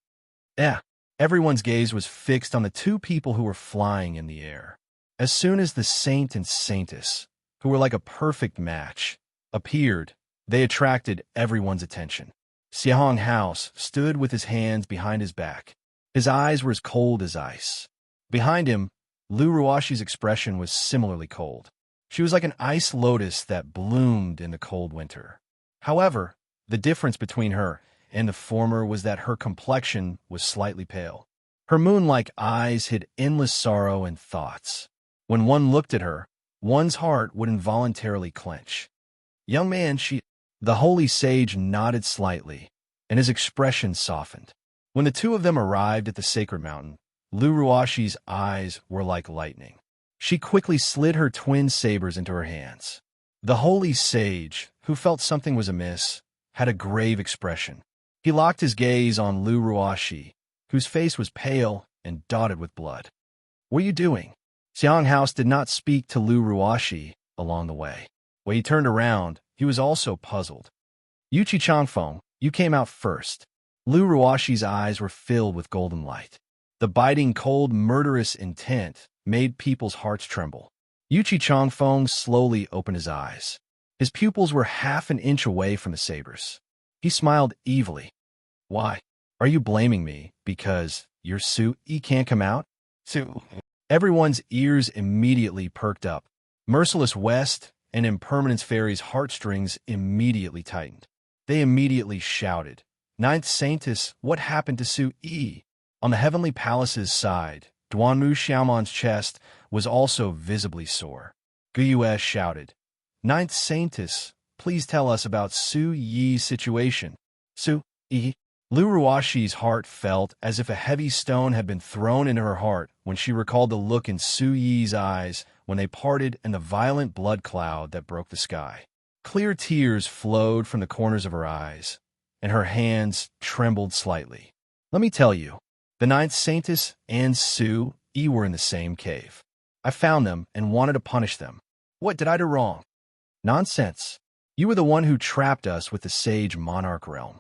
Everyone's gaze was fixed on the 2 people who were flying in the air. As soon as the saint and saintess, who were like a perfect match, appeared, they attracted everyone's attention. Xiehong House stood with his hands behind his back. His eyes were as cold as ice. Behind him, Lu Ruoxi's expression was similarly cold. She was like an ice lotus that bloomed in the cold winter. However, the difference between her and the former was that her complexion was slightly pale. Her moon-like eyes hid endless sorrow and thoughts. When one looked at her, one's heart would involuntarily clench. Young man, The holy sage nodded slightly, and his expression softened. When the 2 of them arrived at the sacred mountain, Lu Ruoxi's eyes were like lightning. She quickly slid her twin sabers into her hands. The holy sage, who felt something was amiss, had a grave expression. He locked his gaze on Lu Ruoxi, whose face was pale and dotted with blood. "What are you doing?" Xiang House did not speak to Lu Ruoxi along the way. When he turned around, he was also puzzled. "Yuchi Changfeng, you came out first." Lu Ruoxi's eyes were filled with golden light. The biting, cold, murderous intent made people's hearts tremble. Yuchi Changfeng slowly opened his eyes. His pupils were half an inch away from the sabers. He smiled evilly. "Why? Are you blaming me because your Su Yi can't come out?" Su. Everyone's ears immediately perked up. Merciless West and Impermanence Fairy's heartstrings immediately tightened. They immediately shouted, "Ninth Saintess, what happened to Su Yi?" On the Heavenly Palace's side, Duanmu Xiaoman's chest was also visibly sore. Guyue shouted, "Ninth Saintess, please tell us about Su Yi's situation." Su Yi. Lu Ruoxi's heart felt as if a heavy stone had been thrown into her heart when she recalled the look in Su Yi's eyes when they parted and the violent blood cloud that broke the sky. Clear tears flowed from the corners of her eyes, and her hands trembled slightly. "Let me tell you, the Ninth Saintess and Su Yi were in the same cave. I found them and wanted to punish them. What did I do wrong?" "Nonsense. You were the one who trapped us with the Sage Monarch realm."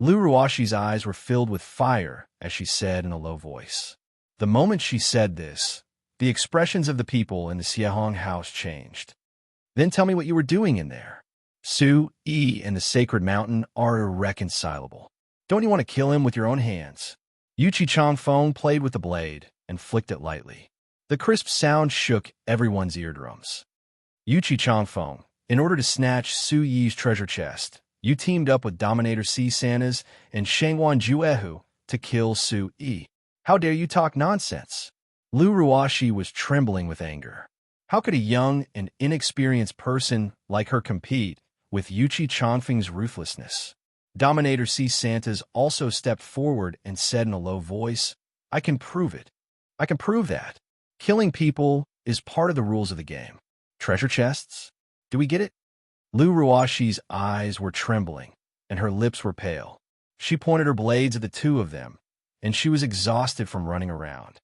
Lu Ruoxi's eyes were filled with fire as she said in a low voice. The moment she said this, the expressions of the people in the Xiehong house changed. "Then tell me what you were doing in there. Su Yi and the Sacred Mountain are irreconcilable. Don't you want to kill him with your own hands?" Yuchi Changfeng played with the blade and flicked it lightly. The crisp sound shook everyone's eardrums. "Yuchi Changfeng, in order to snatch Su Yi's treasure chest, you teamed up with Dominator C. Santas and Shangwan Juehu to kill Su Yi. How dare you talk nonsense?" Lu Ruoxi was trembling with anger. How could a young and inexperienced person like her compete with Yuchi Changfeng's ruthlessness? Dominator C. Santas also stepped forward and said in a low voice, "I can prove it. I can prove that. Killing people is part of the rules of the game. Treasure chests? Do we get it?" Lu Ruoxi's eyes were trembling, and her lips were pale. She pointed her blades at the 2 of them, and she was exhausted from running around.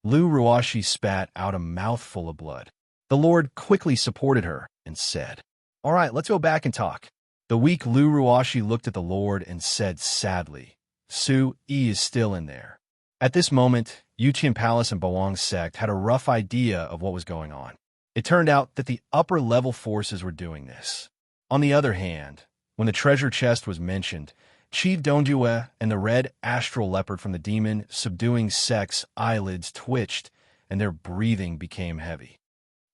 Lu Ruashi spat out a mouthful of blood. The Lord quickly supported her and said, "All right, let's go back and talk." The weak Lu Ruashi looked at the Lord and said sadly, "Su Yi is still in there." At this moment, Yuqian Palace and Bawang's sect had a rough idea of what was going on. It turned out that the upper-level forces were doing this. On the other hand, when the treasure chest was mentioned, Chi Dongjue and the red astral leopard from the demon subduing sect's eyelids twitched and their breathing became heavy.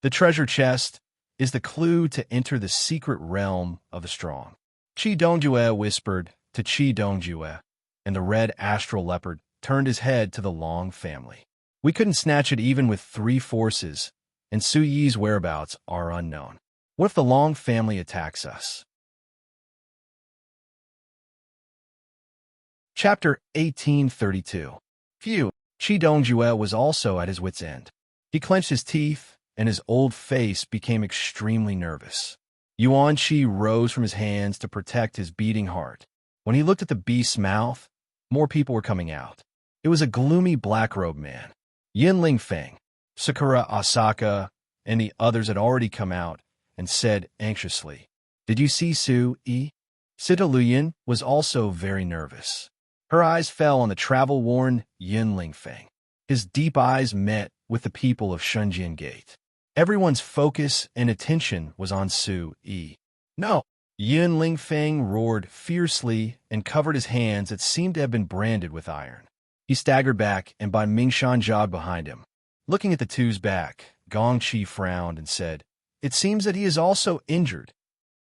The treasure chest is the clue to enter the secret realm of the strong. Chi Dongjue whispered to Chi Dongjue, and the red astral leopard turned his head to the Long family. "We couldn't snatch it even with 3 forces, and Su Yi's whereabouts are unknown. What if the Long family attacks us?" Chapter 1832. Phew, Chi Dongjue was also at his wit's end. He clenched his teeth, and his old face became extremely nervous. Yuan Chi rose from his hands to protect his beating heart. When he looked at the beast's mouth, more people were coming out. It was a gloomy black-robed man. Yinling Feng, Sakura Asaka, and the others had already come out and said anxiously, "Did you see Su Yi?" Sita Luyin was also very nervous. Her eyes fell on the travel-worn Yinling Feng. His deep eyes met with the people of Shunjian Gate. Everyone's focus and attention was on Su Yi. "No!" Yinling Feng roared fiercely and covered his hands that seemed to have been branded with iron. He staggered back, and Ban Mingshan jogged behind him. Looking at the two's back, Gong Chi frowned and said, "It seems that he is also injured.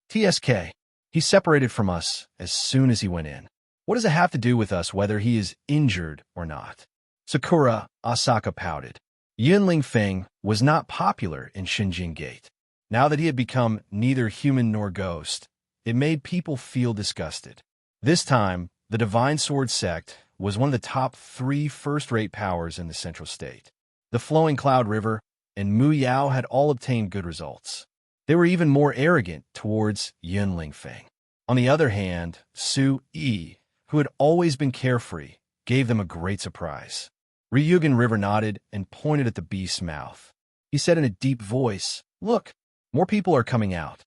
TSK, he separated from us as soon as he went in. What does it have to do with us whether he is injured or not?" Sakura Asaka pouted. Yinling Feng was not popular in Shunjian Gate. Now that he had become neither human nor ghost, it made people feel disgusted. This time, the Divine Sword sect was one of the top 3 first-rate powers in the Central State. The Flowing Cloud River and Mu Yao had all obtained good results. They were even more arrogant towards Yinling Feng. On the other hand, Su Yi, who had always been carefree, gave them a great surprise. Ryugan River nodded and pointed at the beast's mouth. He said in a deep voice, "Look, more people are coming out."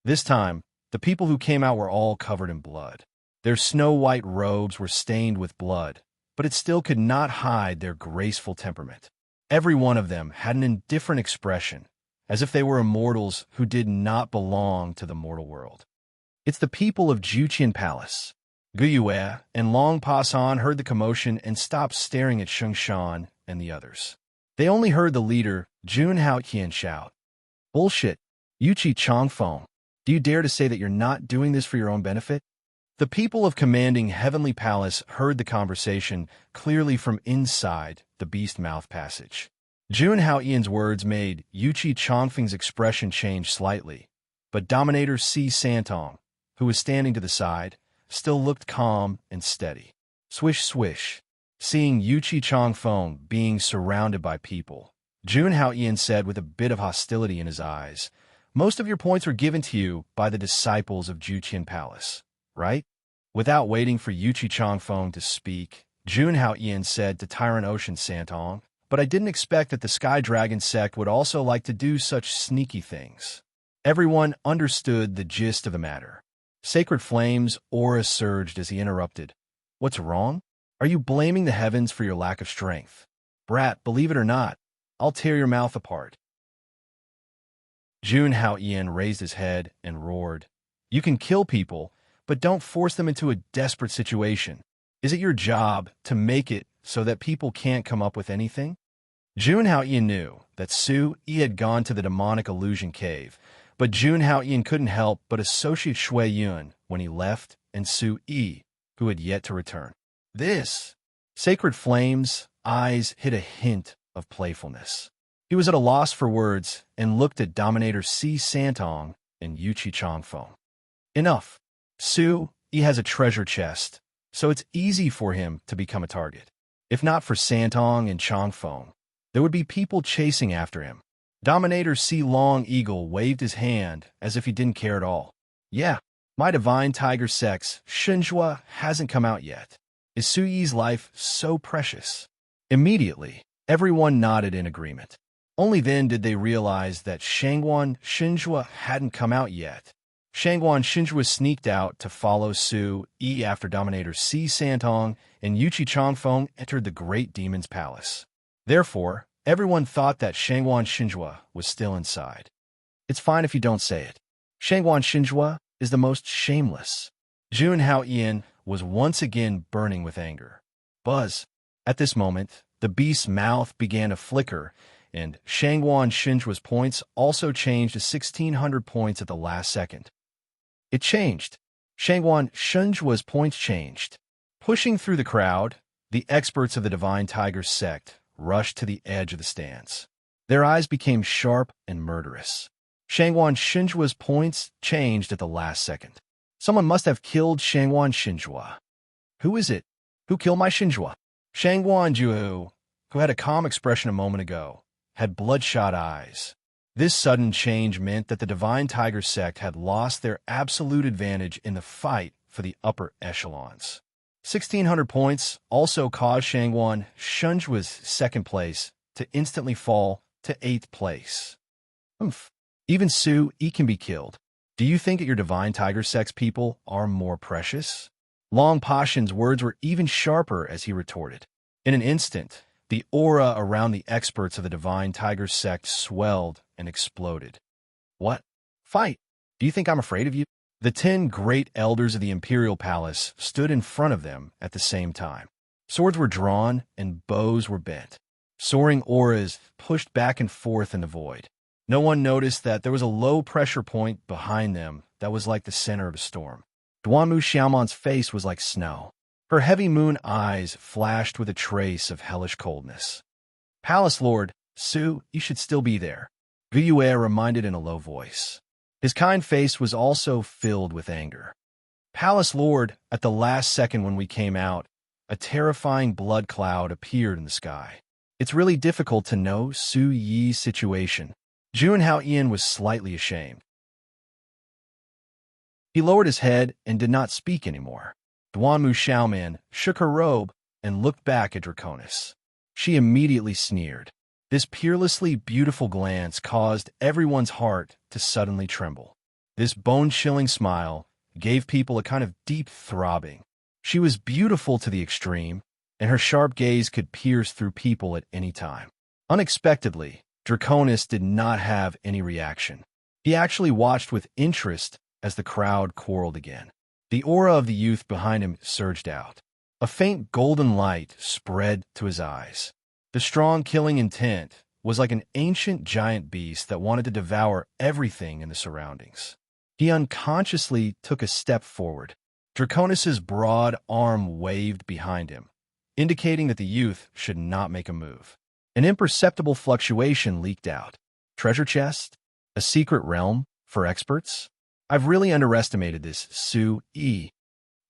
This time, the people who came out were all covered in blood. Their snow-white robes were stained with blood, but it still could not hide their graceful temperament. Every one of them had an indifferent expression, as if they were immortals who did not belong to the mortal world. "It's the people of Juqian Palace." Guyue and Long Pasan heard the commotion and stopped staring at Shengshan and the others. They only heard the leader, Jun Haoqian, shout, "Bullshit! Yuqi Changfeng, do you dare to say that you're not doing this for your own benefit?" The people of commanding Heavenly Palace heard the conversation clearly from inside the beast mouth passage. Jun Haoqian's words made Yuqi Changfeng's expression change slightly, but Dominator Si Santong, who was standing to the side, still looked calm and steady. Swish, swish. Seeing Yuqi Changfeng being surrounded by people, Jun Haoqian said with a bit of hostility in his eyes, "Most of your points were given to you by the disciples of Juqian Palace, right?" Without waiting for Yuqi Changfeng to speak, Jun Haoqian said to Tyrant Ocean Santong, "But I didn't expect that the Sky Dragon sect would also like to do such sneaky things." Everyone understood the gist of the matter. Sacred Flame's aura surged as he interrupted. "What's wrong? Are you blaming the heavens for your lack of strength? Brat, believe it or not, I'll tear your mouth apart." Jun Haoqian raised his head and roared, "You can kill people, but don't force them into a desperate situation. Is it your job to make it so that people can't come up with anything?" Jun Haoqian knew that Su Yi had gone to the demonic illusion cave, but Jun Haoqian couldn't help but associate Shui Yun when he left and Su Yi, who had yet to return. This Sacred Flame's eyes hid a hint of playfulness. He was at a loss for words and looked at Dominator Si Santong and Yuqi Changfeng. "Enough. Su Yi has a treasure chest, so it's easy for him to become a target. If not for Santong and Changfeng, there would be people chasing after him." Dominator Si Long Eagle waved his hand as if he didn't care at all. "Yeah, my Divine Tiger Sex, Shinjua, hasn't come out yet. Is Su Yi's life so precious? Immediately, everyone nodded in agreement. Only then did they realize that Shangguan Shinjua hadn't come out yet. Shangguan Shinjua sneaked out to follow Su Yi after Dominator Si Santong and Yuchi Changfeng entered the Great Demon's Palace. Therefore, everyone thought that Shangguan Shinjua was still inside. It's fine if you don't say it. Shangguan Shinjua is the most shameless. Jun Haoyan was once again burning with anger. Buzz. At this moment, the beast's mouth began to flicker, and Shangguan Shinjua's points also changed to 1,600 points at the last second. It changed. Shangguan Shinjua's points changed. Pushing through the crowd, the experts of the Divine Tiger sect rushed to the edge of the stands. Their eyes became sharp and murderous. Shangguan Shinjua's points changed at the last second. Someone must have killed Shangguan Shinjua. Who is it? Who killed my Shinjua? Shangguan Juhu, who had a calm expression a moment ago, had bloodshot eyes. This sudden change meant that the Divine Tiger sect had lost their absolute advantage in the fight for the upper echelons. 1,600 points also caused Shangguan Shinjua's second place to instantly fall to 8th place. Even Su Yi can be killed. Do you think that your Divine Tiger sect people are more precious? Long Pashan's words were even sharper as he retorted. In an instant, the aura around the experts of the Divine Tiger sect swelled and exploded. What? Fight! Do you think I'm afraid of you? The 10 great elders of the Imperial Palace stood in front of them at the same time. Swords were drawn and bows were bent. Soaring auras pushed back and forth in the void. No one noticed that there was a low-pressure point behind them that was like the center of a storm. Duanmu Xiaoman's face was like snow. Her heavy moon eyes flashed with a trace of hellish coldness. Palace Lord, Su, you should still be there, Gu Yue reminded in a low voice. His kind face was also filled with anger. Palace Lord, at the last second when we came out, a terrifying blood cloud appeared in the sky. It's really difficult to know Su Yi's situation. Jun Haoyan was slightly ashamed. He lowered his head and did not speak anymore. Duanmu Xiaoman shook her robe and looked back at Draconis. She immediately sneered. This peerlessly beautiful glance caused everyone's heart to suddenly tremble. This bone-chilling smile gave people a kind of deep throbbing. She was beautiful to the extreme, and her sharp gaze could pierce through people at any time. Unexpectedly, Draconis did not have any reaction. He actually watched with interest as the crowd quarreled again. The aura of the youth behind him surged out. A faint golden light spread to his eyes. The strong killing intent was like an ancient giant beast that wanted to devour everything in the surroundings. He unconsciously took a step forward. Draconis' broad arm waved behind him, indicating that the youth should not make a move. An imperceptible fluctuation leaked out. Treasure chest? A secret realm for experts? I've really underestimated this, Su Yi.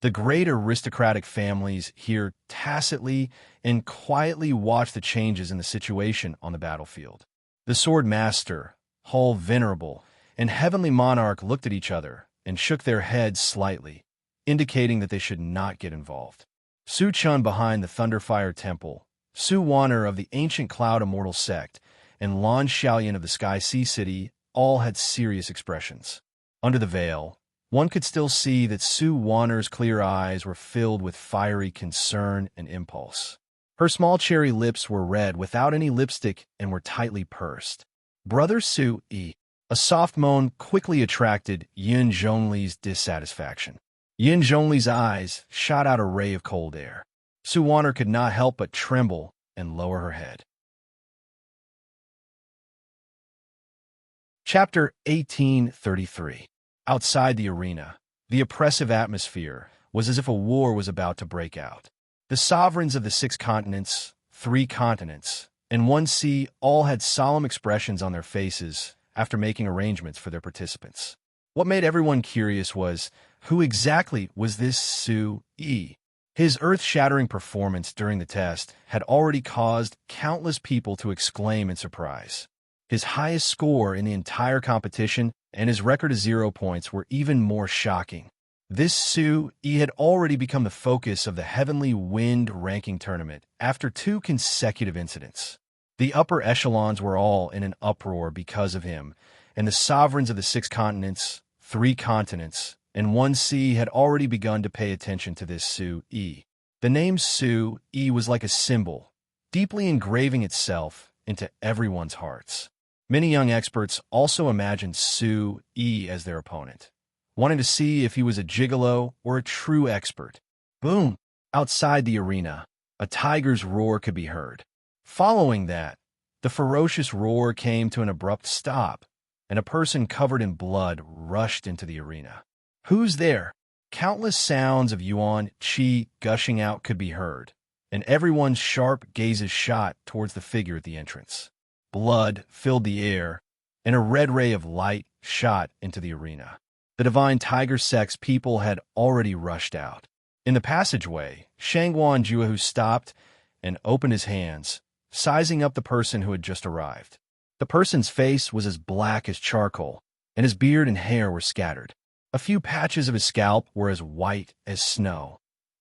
The great aristocratic families here tacitly and quietly watch the changes in the situation on the battlefield. The Sword Master, Hull Venerable, and Heavenly Monarch looked at each other and shook their heads slightly, indicating that they should not get involved. Su Chun behind the Thunderfire Temple, Su Wanner of the Ancient Cloud Immortal Sect, and Lan Xiaoyan of the Sky Sea City all had serious expressions. Under the veil, one could still see that Su Wanner's clear eyes were filled with fiery concern and impulse. Her small cherry lips were red without any lipstick and were tightly pursed. Brother Su Yi. A soft moan quickly attracted Yin Zhongli's dissatisfaction. Yin Zhongli's eyes shot out a ray of cold air. Su Wanner could not help but tremble and lower her head. Chapter 1833. Outside the arena, the oppressive atmosphere was as if a war was about to break out. The sovereigns of the 6 continents, 3 continents, and 1 sea all had solemn expressions on their faces after making arrangements for their participants. What made everyone curious was, who exactly was this Su Yi? His earth-shattering performance during the test had already caused countless people to exclaim in surprise. His highest score in the entire competition and his record of 0 points were even more shocking. This Su Yi had already become the focus of the Heavenly Wind ranking tournament after 2 consecutive incidents. The upper echelons were all in an uproar because of him, and the sovereigns of the 6 continents, 3 continents, and 1 sea had already begun to pay attention to this Su Yi. The name Su Yi was like a symbol, deeply engraving itself into everyone's hearts. Many young experts also imagined Su Yi as their opponent, wanting to see if he was a gigolo or a true expert. Boom! Outside the arena, a tiger's roar could be heard. Following that, the ferocious roar came to an abrupt stop, and a person covered in blood rushed into the arena. Who's there? Countless sounds of yuan qi gushing out could be heard, and everyone's sharp gazes shot towards the figure at the entrance. Blood filled the air, and a red ray of light shot into the arena. The divine tiger sex people had already rushed out. In the passageway, Shangguan Juehu stopped and opened his hands, sizing up the person who had just arrived. The person's face was as black as charcoal, and his beard and hair were scattered. A few patches of his scalp were as white as snow,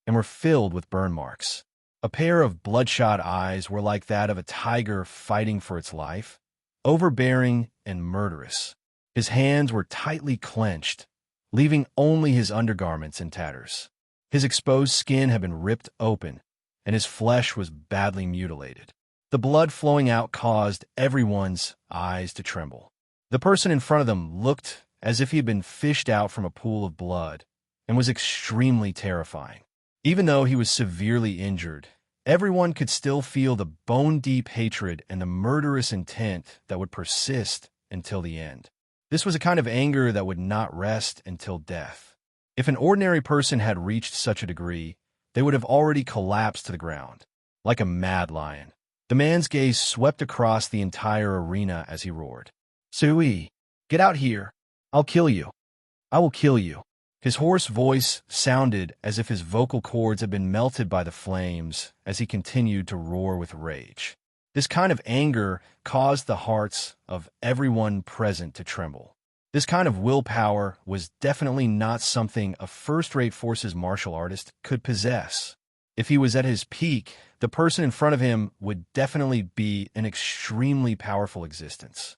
and were filled with burn marks. A pair of bloodshot eyes were like that of a tiger fighting for its life, overbearing and murderous. His hands were tightly clenched, leaving only his undergarments in tatters. His exposed skin had been ripped open, and his flesh was badly mutilated. The blood flowing out caused everyone's eyes to tremble. The person in front of them looked as if he had been fished out from a pool of blood, and was extremely terrifying. Even though he was severely injured, everyone could still feel the bone-deep hatred and the murderous intent that would persist until the end. This was a kind of anger that would not rest until death. If an ordinary person had reached such a degree, they would have already collapsed to the ground, like a mad lion. The man's gaze swept across the entire arena as he roared. "Sui, get out here. I'll kill you. I will kill you." His hoarse voice sounded as if his vocal cords had been melted by the flames as he continued to roar with rage. This kind of anger caused the hearts of everyone present to tremble. This kind of willpower was definitely not something a first-rate forces martial artist could possess. If he was at his peak, the person in front of him would definitely be an extremely powerful existence.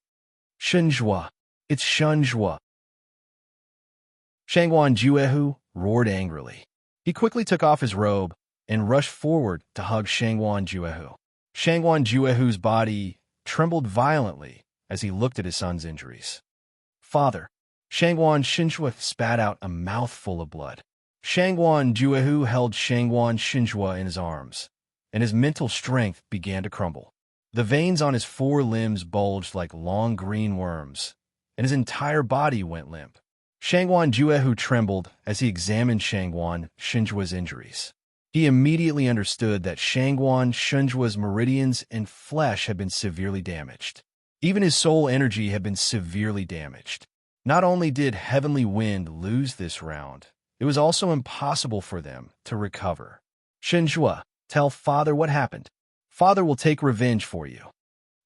"Shenjua! It's Shenjua!" Shangguan Juehu roared angrily. He quickly took off his robe and rushed forward to hug Shangguan Juehu. Shangguan Juehu's body trembled violently as he looked at his son's injuries. "Father!" Shangguan Shinjua spat out a mouthful of blood. Shangguan Juehu held Shangguan Shinjua in his arms, and his mental strength began to crumble. The veins on his 4 limbs bulged like long green worms, and his entire body went limp. Shangguan Juehu trembled as he examined Shangguan Shinjua's injuries. He immediately understood that Shangguan Shinjua's meridians and flesh had been severely damaged. Even his soul energy had been severely damaged. Not only did Heavenly Wind lose this round, it was also impossible for them to recover. "Shinjua, tell Father what happened. Father will take revenge for you."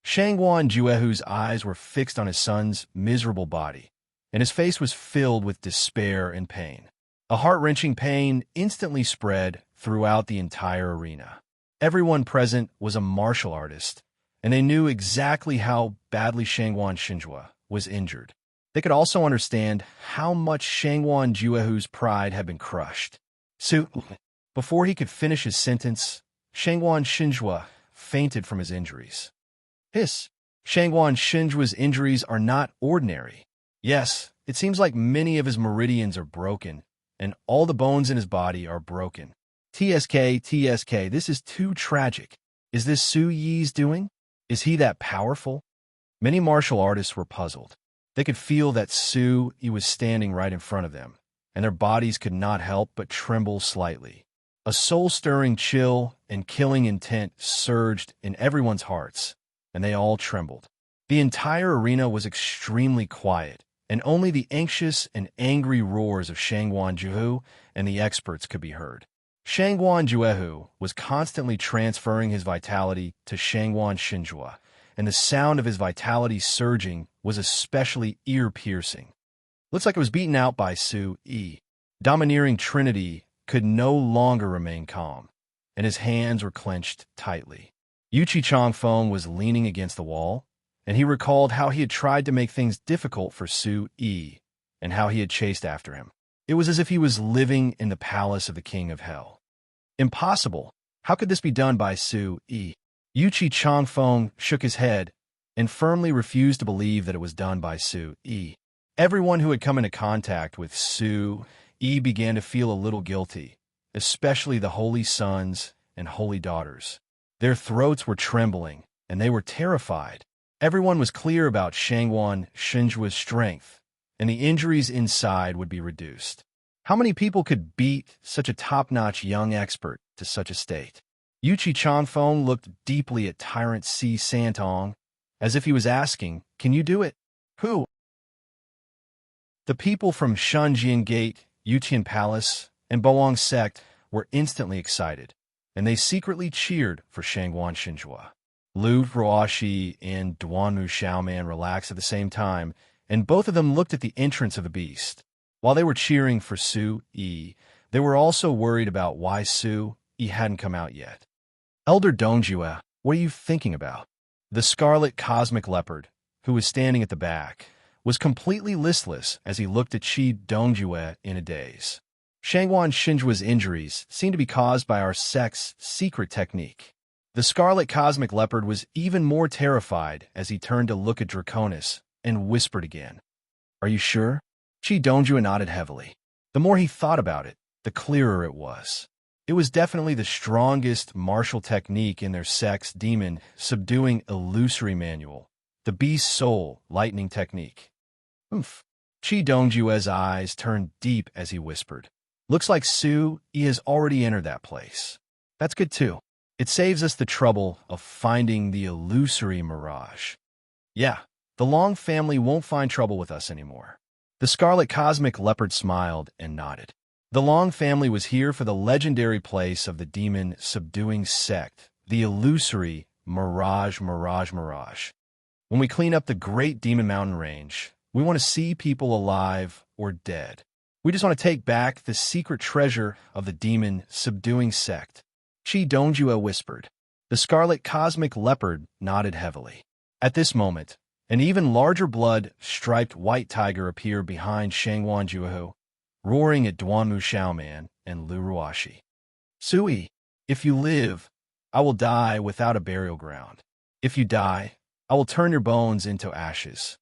Shangguan Juehu's eyes were fixed on his son's miserable body, and his face was filled with despair and pain. A heart-wrenching pain instantly spread throughout the entire arena. Everyone present was a martial artist, and they knew exactly how badly Shangguan Shinjua was injured. They could also understand how much Shangguan Juehu's pride had been crushed. Before he could finish his sentence, Shangguan Shinjua fainted from his injuries. Shangguan Shinjua's injuries are not ordinary. Yes, it seems like many of his meridians are broken, and all the bones in his body are broken. TSK, this is too tragic. Is this Su Yi's doing? Is he that powerful? Many martial artists were puzzled. They could feel that Su Yi was standing right in front of them, and their bodies could not help but tremble slightly. A soul-stirring chill and killing intent surged in everyone's hearts, and they all trembled. The entire arena was extremely quiet, and only the anxious and angry roars of Shangguan Juehu and the experts could be heard. Shangguan Juehu was constantly transferring his vitality to Shangguan Shinjua, and the sound of his vitality surging was especially ear-piercing. Looks like it was beaten out by Su Yi. domineering trinity could no longer remain calm, and his hands were clenched tightly. Yuchi Changfeng was leaning against the wall, and he recalled how he had tried to make things difficult for Su Yi, and how he had chased after him. It was as if he was living in the palace of the king of hell. Impossible! How could this be done by Su Yi? Yuchi Changfeng shook his head and firmly refused to believe that it was done by Su Yi. Everyone who had come into contact with Su Yi began to feel a little guilty, especially the holy sons and holy daughters. Their throats were trembling, and they were terrified. Everyone was clear about Shangwan Shinjua's strength, and the injuries inside would be reduced. How many people could beat such a top-notch young expert to such a state? Yuchi Changfeng looked deeply at Tyrant Si Santong, as if he was asking, "Can you do it?" "Who?" The people from Shunjian Gate, Yutian Palace, and Boang Sect were instantly excited, and they secretly cheered for Shangwan Shinjua. Lu Ruoshi and Duanmu Xiaoman relaxed at the same time, and both of them looked at the entrance of the beast. While they were cheering for Su Yi, they were also worried about why Su Yi hadn't come out yet. "Elder Dongjue, what are you thinking about?" The scarlet cosmic leopard, who was standing at the back, was completely listless as he looked at Qi Dongjue in a daze. Shangwan Shinjua's injuries seemed to be caused by our sect's secret technique. The scarlet cosmic leopard was even more terrified as he turned to look at Draconis and whispered again. "Are you sure?" Qi Dongjue nodded heavily. The more he thought about it, the clearer it was. It was definitely the strongest martial technique in their sect's demon subduing illusory manual, the beast's soul lightning technique. "Oomph." Qi Dongjue's eyes turned deep as he whispered. "Looks like Su Yi has already entered that place. That's good too. It saves us the trouble of finding the illusory mirage." "Yeah, the Long family won't find trouble with us anymore." The scarlet cosmic leopard smiled and nodded. The Long family was here for the legendary place of the demon subduing sect, the illusory mirage. When we clean up the great demon mountain range, we want to see people alive or dead. We just want to take back the secret treasure of the demon subduing sect. Qi Dongjue whispered. The scarlet cosmic leopard nodded heavily. At this moment, an even larger blood-striped white tiger appeared behind Shangwan Juehu, roaring at Duanmu Xiaoman and Lu Ruoshi. "Su Yi, if you live, I will die without a burial ground. If you die, I will turn your bones into ashes."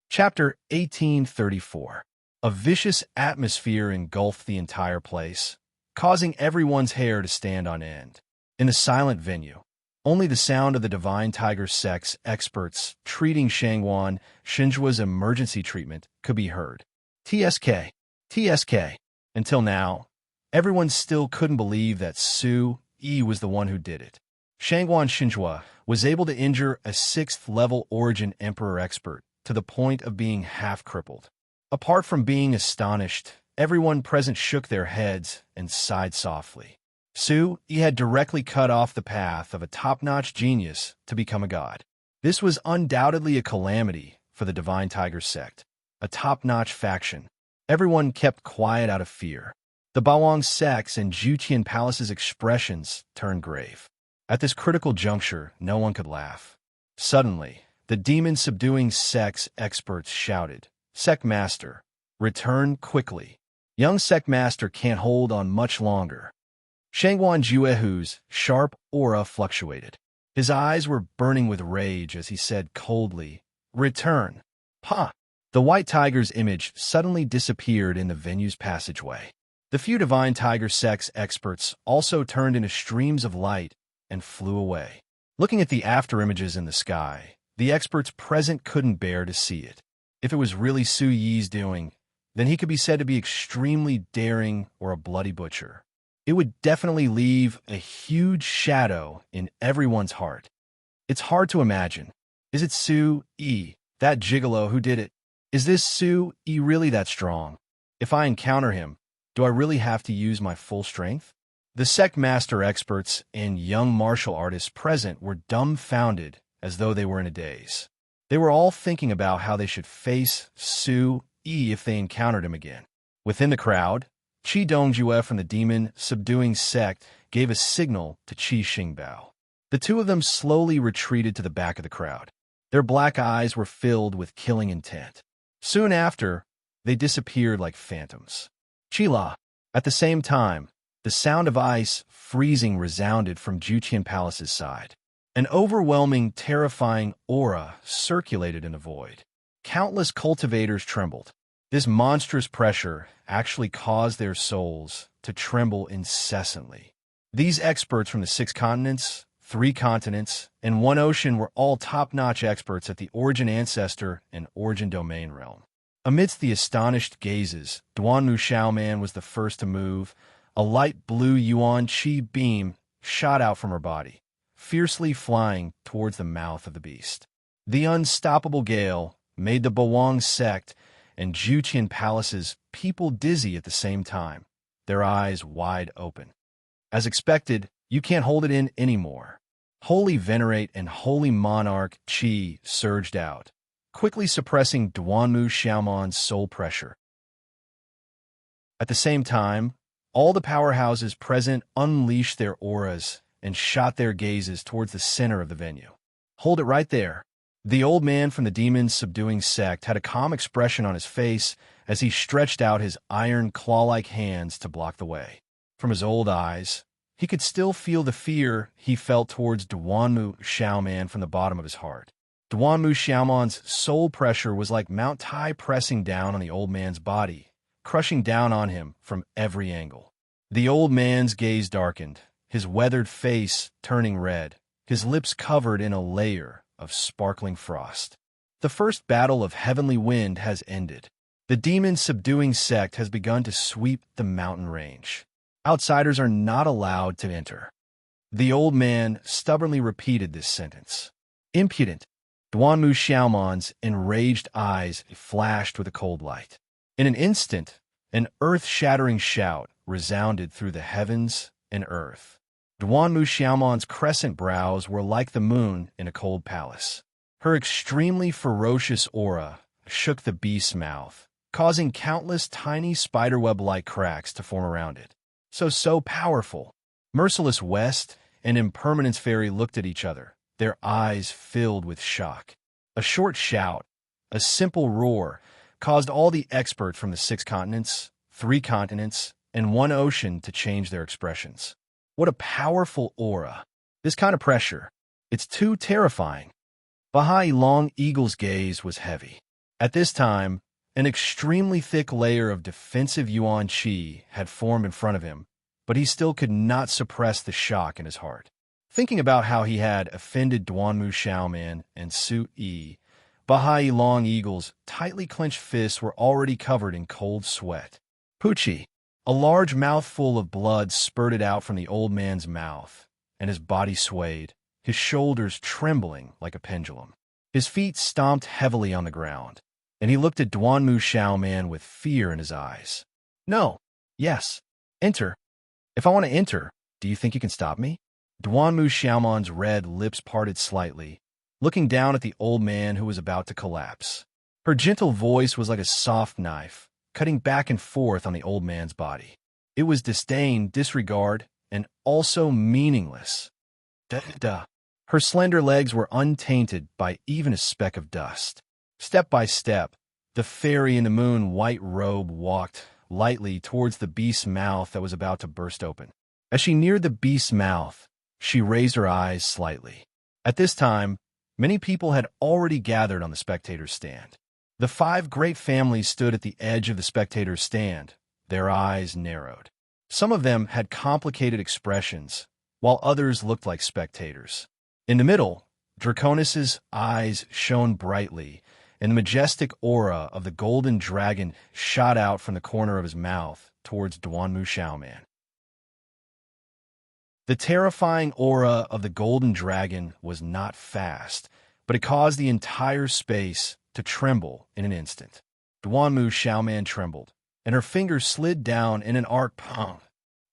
Chapter 1834. A vicious atmosphere engulfed the entire place, causing everyone's hair to stand on end. In the silent venue, only the sound of the Divine Tiger Sect's experts treating Shangwan Shinjua's emergency treatment could be heard. TSK, TSK. Until now, everyone still couldn't believe that Su Yi was the one who did it. Shangwan Shinjua was able to injure a 6th-level Origin Emperor expert to the point of being half-crippled. Apart from being astonished, everyone present shook their heads and sighed softly. Su Yi had directly cut off the path of a top-notch genius to become a god. This was undoubtedly a calamity for the Divine Tiger Sect, a top-notch faction. Everyone kept quiet out of fear. The Bawang sects and Jutian Palace's expressions turned grave. At this critical juncture, no one could laugh. Suddenly, the demon-subduing sect's experts shouted, "Sect Master, return quickly. Young Sect Master can't hold on much longer." Shangwan Juehu's sharp aura fluctuated. His eyes were burning with rage as he said coldly, "Return." "Ha!" The white tiger's image suddenly disappeared in the venue's passageway. The few Divine Tiger Sect's experts also turned into streams of light and flew away. Looking at the afterimages in the sky, the experts present couldn't bear to see it. If it was really Su Yi's doing, then he could be said to be extremely daring or a bloody butcher. It would definitely leave a huge shadow in everyone's heart. It's hard to imagine. Is it Su Yi, that gigolo, who did it? Is this Su Yi really that strong? If I encounter him, do I really have to use my full strength? The sect master experts and young martial artists present were dumbfounded as though they were in a daze. They were all thinking about how they should face Su Yi if they encountered him again. Within the crowd, Qi Dongjue from the demon-subduing sect gave a signal to Qi Xingbao. The two of them slowly retreated to the back of the crowd. Their black eyes were filled with killing intent. Soon after, they disappeared like phantoms. Qila. At the same time, the sound of ice freezing resounded from Juqian Palace's side. An overwhelming, terrifying aura circulated in the void. Countless cultivators trembled. This monstrous pressure actually caused their souls to tremble incessantly. These experts from the 6 continents, 3 continents, and 1 ocean were all top-notch experts at the Origin Ancestor and Origin Domain realm. Amidst the astonished gazes, Duanmu Xiaoman was the first to move. A light blue yuan qi beam shot out from her body, fiercely flying towards the mouth of the beast. The unstoppable gale made the Bawang sect and Juqian Palace's people dizzy at the same time, their eyes wide open. As expected, you can't hold it in anymore. Holy Venerate and Holy Monarch Qi surged out, quickly suppressing Duanmu Xiaoman's soul pressure. At the same time, all the powerhouses present unleashed their auras and shot their gazes towards the center of the venue. Hold it right there. The old man from the demon-subduing sect had a calm expression on his face as he stretched out his iron claw-like hands to block the way. From his old eyes, he could still feel the fear he felt towards Duanmu Xiaoman from the bottom of his heart. Duanmu Xiaoman's soul pressure was like Mount Tai pressing down on the old man's body, crushing down on him from every angle. The old man's gaze darkened, his weathered face turning red, his lips covered in a layer of sparkling frost. The first battle of heavenly wind has ended. The demon-subduing sect has begun to sweep the mountain range. Outsiders are not allowed to enter. The old man stubbornly repeated this sentence. Impudent. Duanmu Xiaoman's enraged eyes flashed with a cold light. In an instant, an earth-shattering shout resounded through the heavens and earth. Duanmu Xiaoman's crescent brows were like the moon in a cold palace. Her extremely ferocious aura shook the beast's mouth, causing countless tiny spiderweb-like cracks to form around it. So powerful. Merciless West and Impermanence Fairy looked at each other, their eyes filled with shock. A short shout, a simple roar, caused all the experts from the 6 continents, 3 continents, and 1 ocean to change their expressions. What a powerful aura. This kind of pressure. It's too terrifying. Bahai Long Eagle's gaze was heavy. At this time, an extremely thick layer of defensive yuan qi had formed in front of him, but he still could not suppress the shock in his heart. Thinking about how he had offended Duanmu Xiaoman and Su Yi, Bahai Long Eagle's tightly clenched fists were already covered in cold sweat. Pucci. A large mouthful of blood spurted out from the old man's mouth, and his body swayed, his shoulders trembling like a pendulum. His feet stomped heavily on the ground, and he looked at Duanmu Xiaoman with fear in his eyes. No. Yes. Enter. If I want to enter, do you think you can stop me? Duanmu Xiaoman's red lips parted slightly, looking down at the old man who was about to collapse. Her gentle voice was like a soft knife, cutting back and forth on the old man's body. It was disdain, disregard, and also meaningless. Duh. Her slender legs were untainted by even a speck of dust. Step by step, the fairy in the moon-white robe walked lightly towards the beast's mouth that was about to burst open. As she neared the beast's mouth, she raised her eyes slightly. At this time, many people had already gathered on the spectator's stand. The 5 great families stood at the edge of the spectator's stand, their eyes narrowed. Some of them had complicated expressions, while others looked like spectators. In the middle, Draconis's eyes shone brightly, and the majestic aura of the golden dragon shot out from the corner of his mouth towards Duanmu Xiaoman. The terrifying aura of the golden dragon was not fast, but it caused the entire space to tremble in an instant. Duanmu Xiaoman trembled, and her fingers slid down in an arc.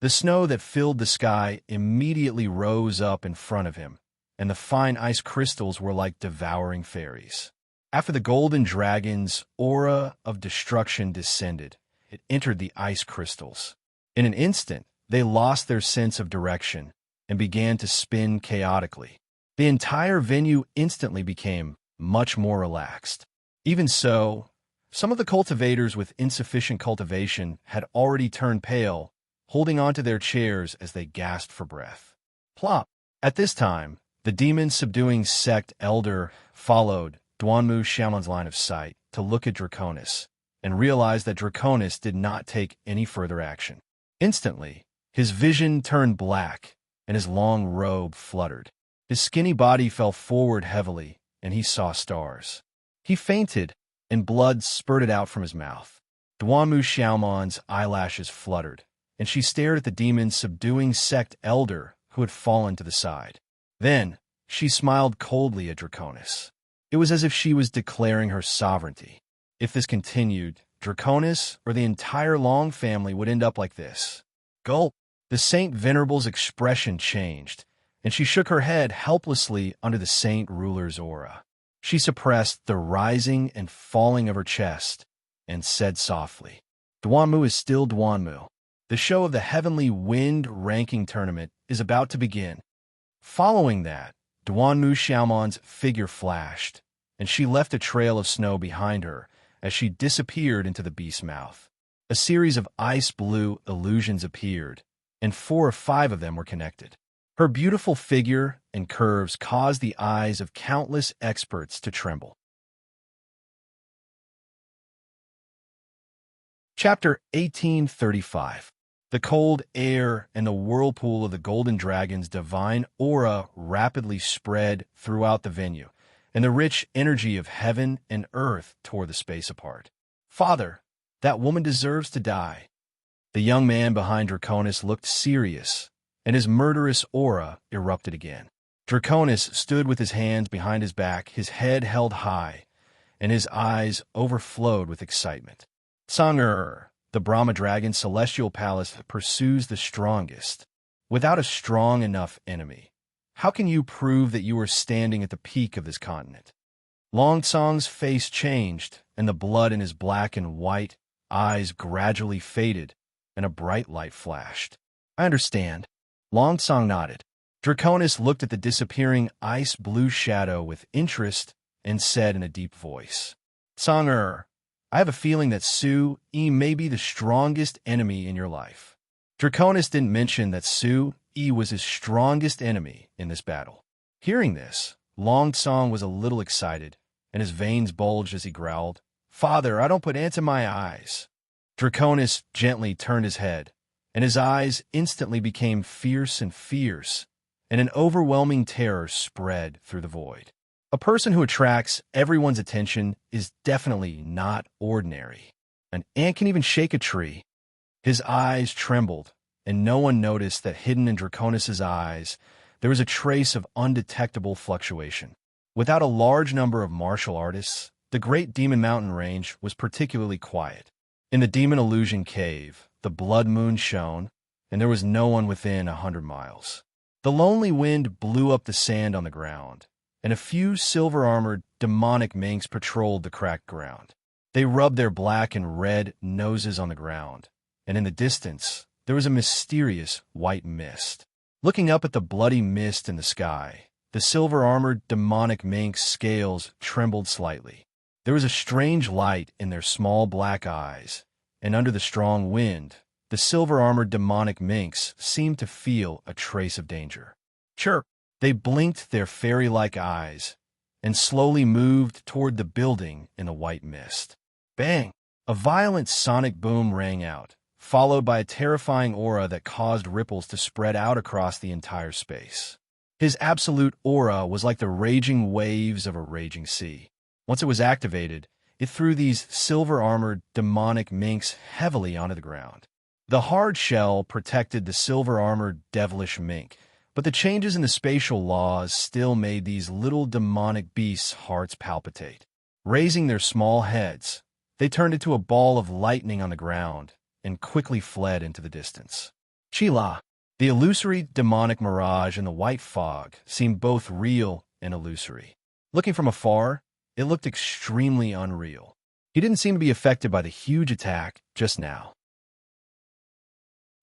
The snow that filled the sky immediately rose up in front of him, and the fine ice crystals were like devouring fairies. After the golden dragon's aura of destruction descended, it entered the ice crystals. In an instant, they lost their sense of direction and began to spin chaotically. The entire venue instantly became much more relaxed. Even so, some of the cultivators with insufficient cultivation had already turned pale, holding onto their chairs as they gasped for breath. Plop! At this time, the demon-subduing sect elder followed Duanmu Xiaoman's line of sight to look at Draconis and realized that Draconis did not take any further action. Instantly, his vision turned black and his long robe fluttered. His skinny body fell forward heavily, and he saw stars. He fainted, and blood spurted out from his mouth. Duanmu Xiaoman's eyelashes fluttered, and she stared at the demon-subduing sect elder who had fallen to the side. Then, she smiled coldly at Draconis. It was as if she was declaring her sovereignty. If this continued, Draconis or the entire Long family would end up like this. Gulp! The Saint Venerable's expression changed, and she shook her head helplessly under the Saint Ruler's aura. She suppressed the rising and falling of her chest and said softly, Duanmu is still Duanmu. The show of the Heavenly Wind ranking tournament is about to begin. Following that, Duanmu Xiaoman's figure flashed, and she left a trail of snow behind her as she disappeared into the beast's mouth. A series of ice-blue illusions appeared, and 4 or 5 of them were connected. Her beautiful figure and curves caused the eyes of countless experts to tremble. Chapter 1835. The cold air and the whirlpool of the golden dragon's divine aura rapidly spread throughout the venue, and the rich energy of heaven and earth tore the space apart. Father, that woman deserves to die. The young man behind Draconis looked serious, and his murderous aura erupted again. Draconis stood with his hands behind his back, his head held high, and his eyes overflowed with excitement. Tsang-er, the Brahma Dragon's celestial palace pursues the strongest. Without a strong enough enemy, how can you prove that you are standing at the peak of this continent? Long Tsang's face changed, and the blood in his black and white eyes gradually faded, and a bright light flashed. I understand. Long Tsang nodded. Draconis looked at the disappearing ice-blue shadow with interest and said in a deep voice, Tsang-er, I have a feeling that Su-yi may be the strongest enemy in your life. Draconis didn't mention that Su-yi was his strongest enemy in this battle. Hearing this, Long Tsang was a little excited, and his veins bulged as he growled, Father, I don't put ants in my eyes. Draconis gently turned his head, and his eyes instantly became fierce, and an overwhelming terror spread through the void. A person who attracts everyone's attention is definitely not ordinary. An ant can even shake a tree. His eyes trembled, and no one noticed that hidden in Draconis' eyes there was a trace of undetectable fluctuation. Without a large number of martial artists, the Great Demon Mountain Range was particularly quiet. In the Demon Illusion Cave, the blood moon shone, and there was no one within 100 miles. The lonely wind blew up the sand on the ground, and a few silver-armored demonic minks patrolled the cracked ground. They rubbed their black and red noses on the ground, and in the distance, there was a mysterious white mist. Looking up at the bloody mist in the sky, the silver-armored demonic minks' scales trembled slightly. There was a strange light in their small black eyes, and under the strong wind, the silver-armored demonic minks seemed to feel a trace of danger. Chirp! They blinked their fairy-like eyes and slowly moved toward the building in the white mist. Bang! A violent sonic boom rang out, followed by a terrifying aura that caused ripples to spread out across the entire space. His absolute aura was like the raging waves of a raging sea. Once it was activated, it threw these silver-armored demonic minks heavily onto the ground. The hard shell protected the silver-armored devilish mink, but the changes in the spatial laws still made these little demonic beasts' hearts palpitate. Raising their small heads, they turned into a ball of lightning on the ground and quickly fled into the distance. Chila, the illusory demonic mirage and the white fog seemed both real and illusory. Looking from afar, it looked extremely unreal. He didn't seem to be affected by the huge attack just now.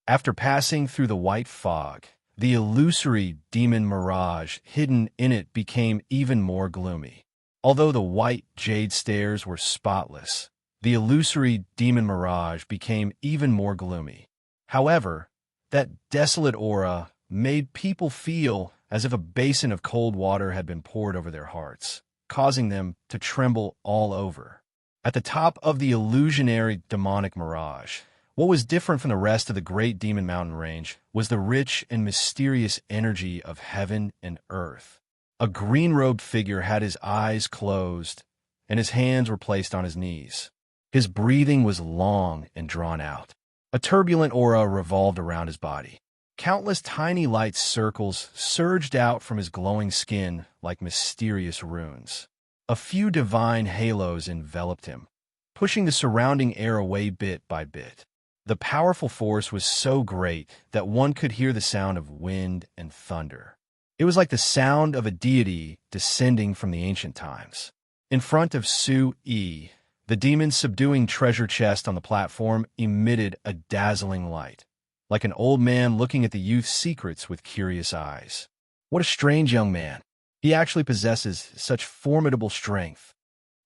After passing through the white fog, the illusory demon mirage hidden in it became even more gloomy. Although the white jade stairs were spotless, the illusory demon mirage became even more gloomy. However, that desolate aura made people feel as if a basin of cold water had been poured over their hearts, causing them to tremble all over. At the top of the illusionary demonic mirage, what was different from the rest of the great demon mountain range was the rich and mysterious energy of heaven and earth. A green-robed figure had his eyes closed, and his hands were placed on his knees. His breathing was long and drawn out. A turbulent aura revolved around his body. Countless tiny light circles surged out from his glowing skin like mysterious runes. A few divine halos enveloped him, pushing the surrounding air away bit by bit. The powerful force was so great that one could hear the sound of wind and thunder. It was like the sound of a deity descending from the ancient times. In front of Su-Yi, the demon's subduing treasure chest on the platform emitted a dazzling light, like an old man looking at the youth's secrets with curious eyes. What a strange young man. He actually possesses such formidable strength.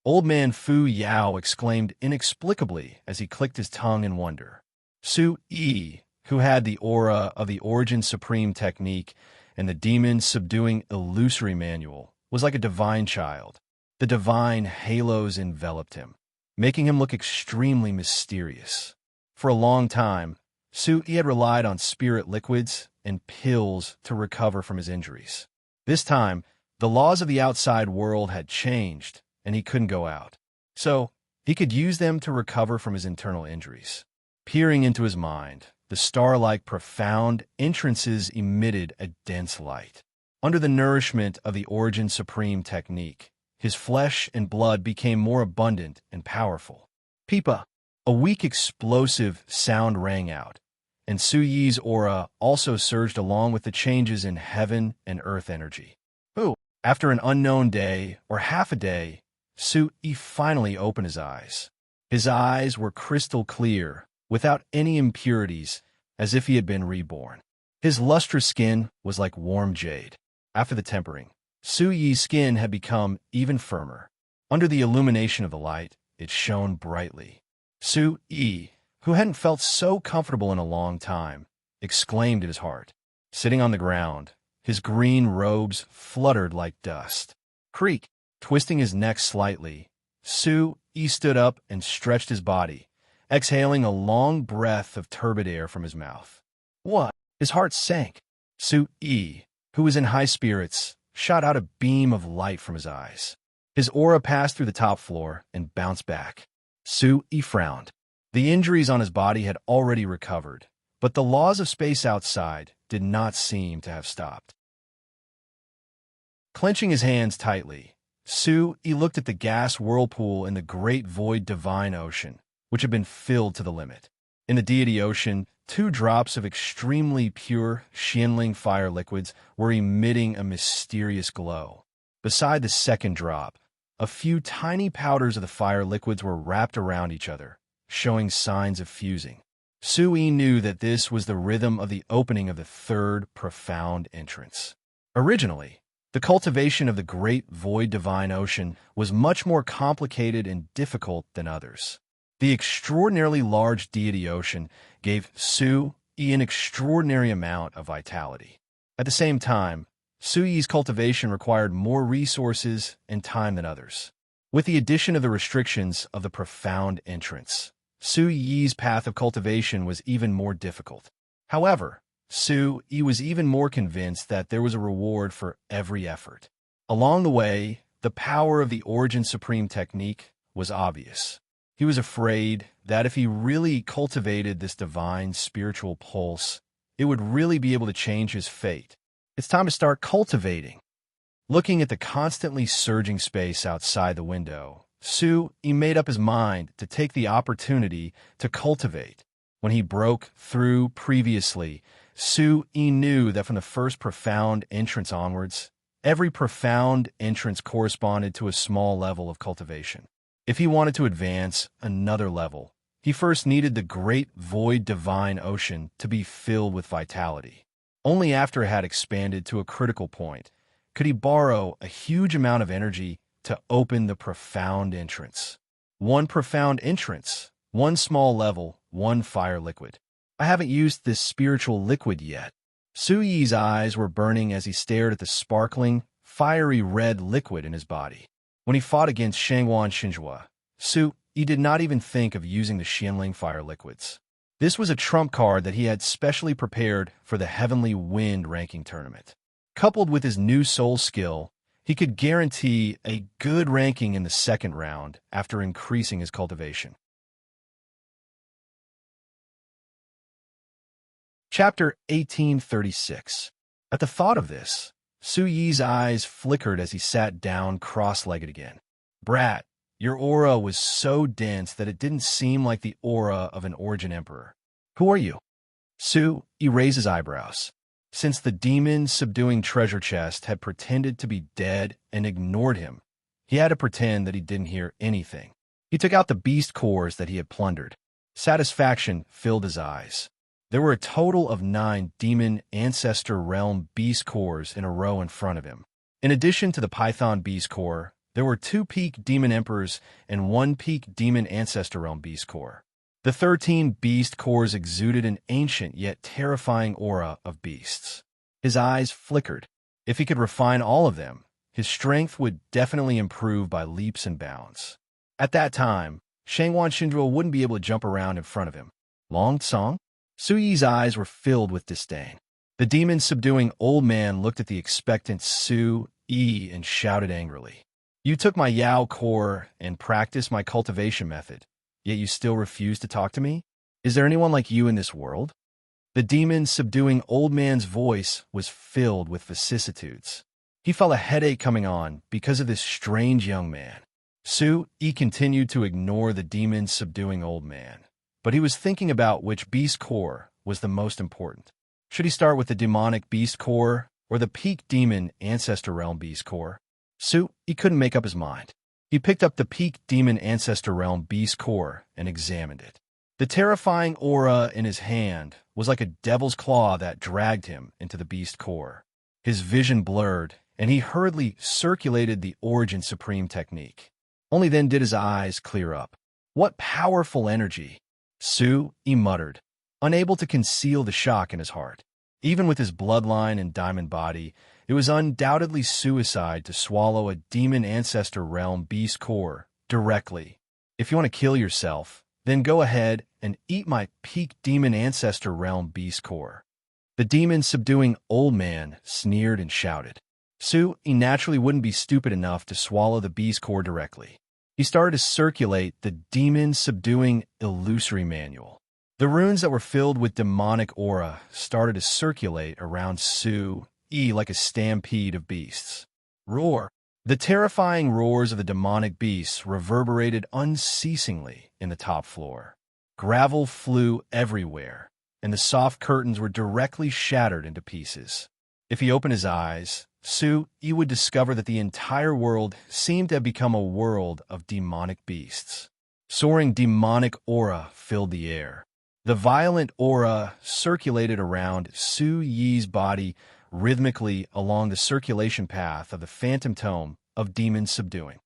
Old man Fu Yao exclaimed inexplicably as he clicked his tongue in wonder. Su-Yi, who had the aura of the Origin Supreme technique and the demon's subduing illusory manual, was like a divine child. The divine halos enveloped him, making him look extremely mysterious. For a long time, Su-Yi had relied on spirit liquids and pills to recover from his injuries. This time, the laws of the outside world had changed, and he couldn't go out. So, he could use them to recover from his internal injuries. Peering into his mind, the star-like profound entrances emitted a dense light. Under the nourishment of the Origin Supreme technique, his flesh and blood became more abundant and powerful. Pipa, a weak explosive sound rang out, and Su-Yi's aura also surged along with the changes in heaven and earth energy. After an unknown day, or half a day, Su-Yi finally opened his eyes. His eyes were crystal clear, without any impurities, as if he had been reborn. His lustrous skin was like warm jade. After the tempering, Su-Yi's skin had become even firmer. Under the illumination of the light, it shone brightly. Su-Yi, who hadn't felt so comfortable in a long time, exclaimed in his heart. Sitting on the ground, his green robes fluttered like dust. Creak! Twisting his neck slightly, Su-Yi stood up and stretched his body, exhaling a long breath of turbid air from his mouth. What? His heart sank. Su-Yi, who was in high spirits, shot out a beam of light from his eyes. His aura passed through the top floor and bounced back. Su-Yi frowned. The injuries on his body had already recovered, but the laws of space outside did not seem to have stopped. Clenching his hands tightly, Su-Yi looked at the gas whirlpool in the great void divine ocean, which had been filled to the limit. In the deity ocean, 2 drops of extremely pure Xianling fire liquids were emitting a mysterious glow. Beside the second drop, a few tiny powders of the fire liquids were wrapped around each other, showing signs of fusing. Su-Yi knew that this was the rhythm of the opening of the third profound entrance. Originally, the cultivation of the great void divine ocean was much more complicated and difficult than others. The extraordinarily large deity ocean gave Su-Yi an extraordinary amount of vitality. At the same time, Su-Yi's cultivation required more resources and time than others. With the addition of the restrictions of the profound entrance, Su-Yi's path of cultivation was even more difficult. However, Su-Yi was even more convinced that there was a reward for every effort. Along the way, the power of the Origin Supreme technique was obvious. He was afraid that if he really cultivated this divine spiritual pulse, it would really be able to change his fate. It's time to start cultivating. Looking at the constantly surging space outside the window, Su-Yi made up his mind to take the opportunity to cultivate. When he broke through previously, Su-Yi knew that from the first profound entrance onwards, Every profound entrance corresponded to a small level of cultivation. If he wanted to advance another level, he first needed the great void divine ocean to be filled with vitality. Only after it had expanded to a critical point could he borrow a huge amount of energy to open the profound entrance. One profound entrance, one small level, one fire liquid. I haven't used this spiritual liquid yet. Su Yi's eyes were burning as he stared at the sparkling, fiery red liquid in his body. When he fought against Shangwan Xinjua, Su Yi did not even think of using the Xianling fire liquids. This was a trump card that he had specially prepared for the Heavenly Wind ranking tournament. Coupled with his new soul skill, he could guarantee a good ranking in the second round after increasing his cultivation. Chapter 1836. At the thought of this, Su Yi's eyes flickered as he sat down cross-legged again. Brat, your aura was so dense that it didn't seem like the aura of an Origin Emperor. Who are you? Su Yi raised his eyebrows. Since the demon-subduing treasure chest had pretended to be dead and ignored him, he had to pretend that he didn't hear anything. He took out the beast cores that he had plundered. Satisfaction filled his eyes. There were a total of 9 demon ancestor realm beast cores in a row in front of him. In addition to the Python beast core, there were 2 peak demon emperors and 1 peak demon ancestor realm beast core. The 13 beast cores exuded an ancient yet terrifying aura of beasts. His eyes flickered. If he could refine all of them, his strength would definitely improve by leaps and bounds. At that time, Shangwan Xinjua wouldn't be able to jump around in front of him. Long Song? Su Yi's eyes were filled with disdain. The demon-subduing old man looked at the expectant Su Yi and shouted angrily. You took my Yao core and practiced my cultivation method, yet you still refuse to talk to me? Is there anyone like you in this world? The demon-subduing old man's voice was filled with vicissitudes. He felt a headache coming on because of this strange young man. Su Yi continued to ignore the demon-subduing old man, but he was thinking about which beast core was the most important. Should he start with the demonic beast core or the peak demon ancestor realm beast core? Su Yi couldn't make up his mind. He picked up the peak demon ancestor realm beast core and examined it. The terrifying aura in his hand was like a devil's claw that dragged him into the beast core. His vision blurred, and he hurriedly circulated the Origin Supreme technique. Only then did his eyes clear up. What powerful energy! Su Yi muttered, unable to conceal the shock in his heart. Even with his bloodline and diamond body, it was undoubtedly suicide to swallow a demon ancestor realm beast core directly. If you want to kill yourself, then go ahead and eat my peak demon ancestor realm beast core. The demon-subduing old man sneered and shouted. Su Yi naturally wouldn't be stupid enough to swallow the beast core directly. He started to circulate the demon-subduing illusory manual. The runes that were filled with demonic aura started to circulate around Su Yi like a stampede of beasts. Roar! The terrifying roars of the demonic beasts reverberated unceasingly in the top floor. Gravel flew everywhere, and the soft curtains were directly shattered into pieces. If he opened his eyes, Su Yi would discover that the entire world seemed to have become a world of demonic beasts. Soaring demonic aura filled the air. The violent aura circulated around Su Yi's body rhythmically along the circulation path of the phantom tome of demon subduing.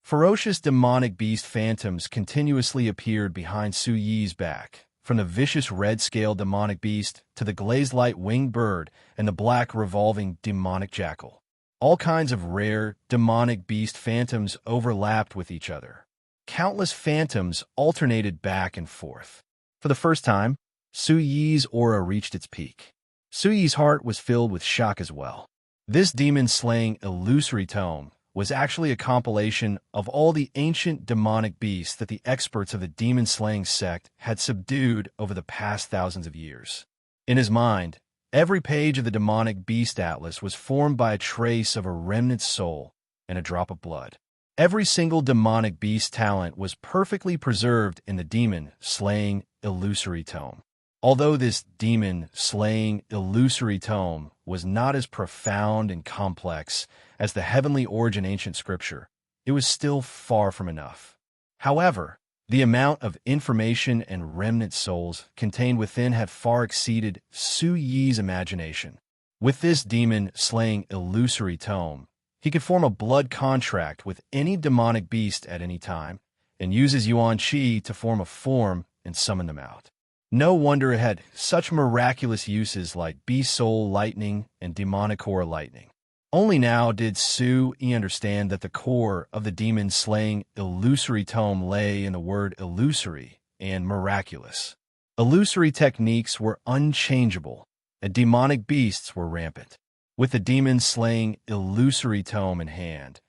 Ferocious demonic beast phantoms continuously appeared behind Su Yi's back, from the vicious red-scaled demonic beast to the glazed light winged bird and the black revolving demonic jackal. All kinds of rare demonic beast phantoms overlapped with each other. Countless phantoms alternated back and forth. For the first time, Su Yi's aura reached its peak. Su Yi's heart was filled with shock as well. This demon-slaying illusory tome was actually a compilation of all the ancient demonic beasts that the experts of the demon-slaying sect had subdued over the past thousands of years. In his mind, every page of the demonic beast atlas was formed by a trace of a remnant soul and a drop of blood. Every single demonic beast talent was perfectly preserved in the demon-slaying illusory tome. Although this demon-slaying illusory tome was not as profound and complex as the heavenly origin ancient scripture, it was still far from enough. However, the amount of information and remnant souls contained within had far exceeded Su Yi's imagination. With this demon-slaying illusory tome, he could form a blood contract with any demonic beast at any time, and use his Yuan Qi to form a form and summon them out. No wonder it had such miraculous uses like beast soul lightning and demonic core lightning. Only now did Su Yi understand that the core of the demon-slaying illusory tome lay in the word illusory and miraculous. Illusory techniques were unchangeable, and demonic beasts were rampant. With the demon-slaying illusory tome in hand,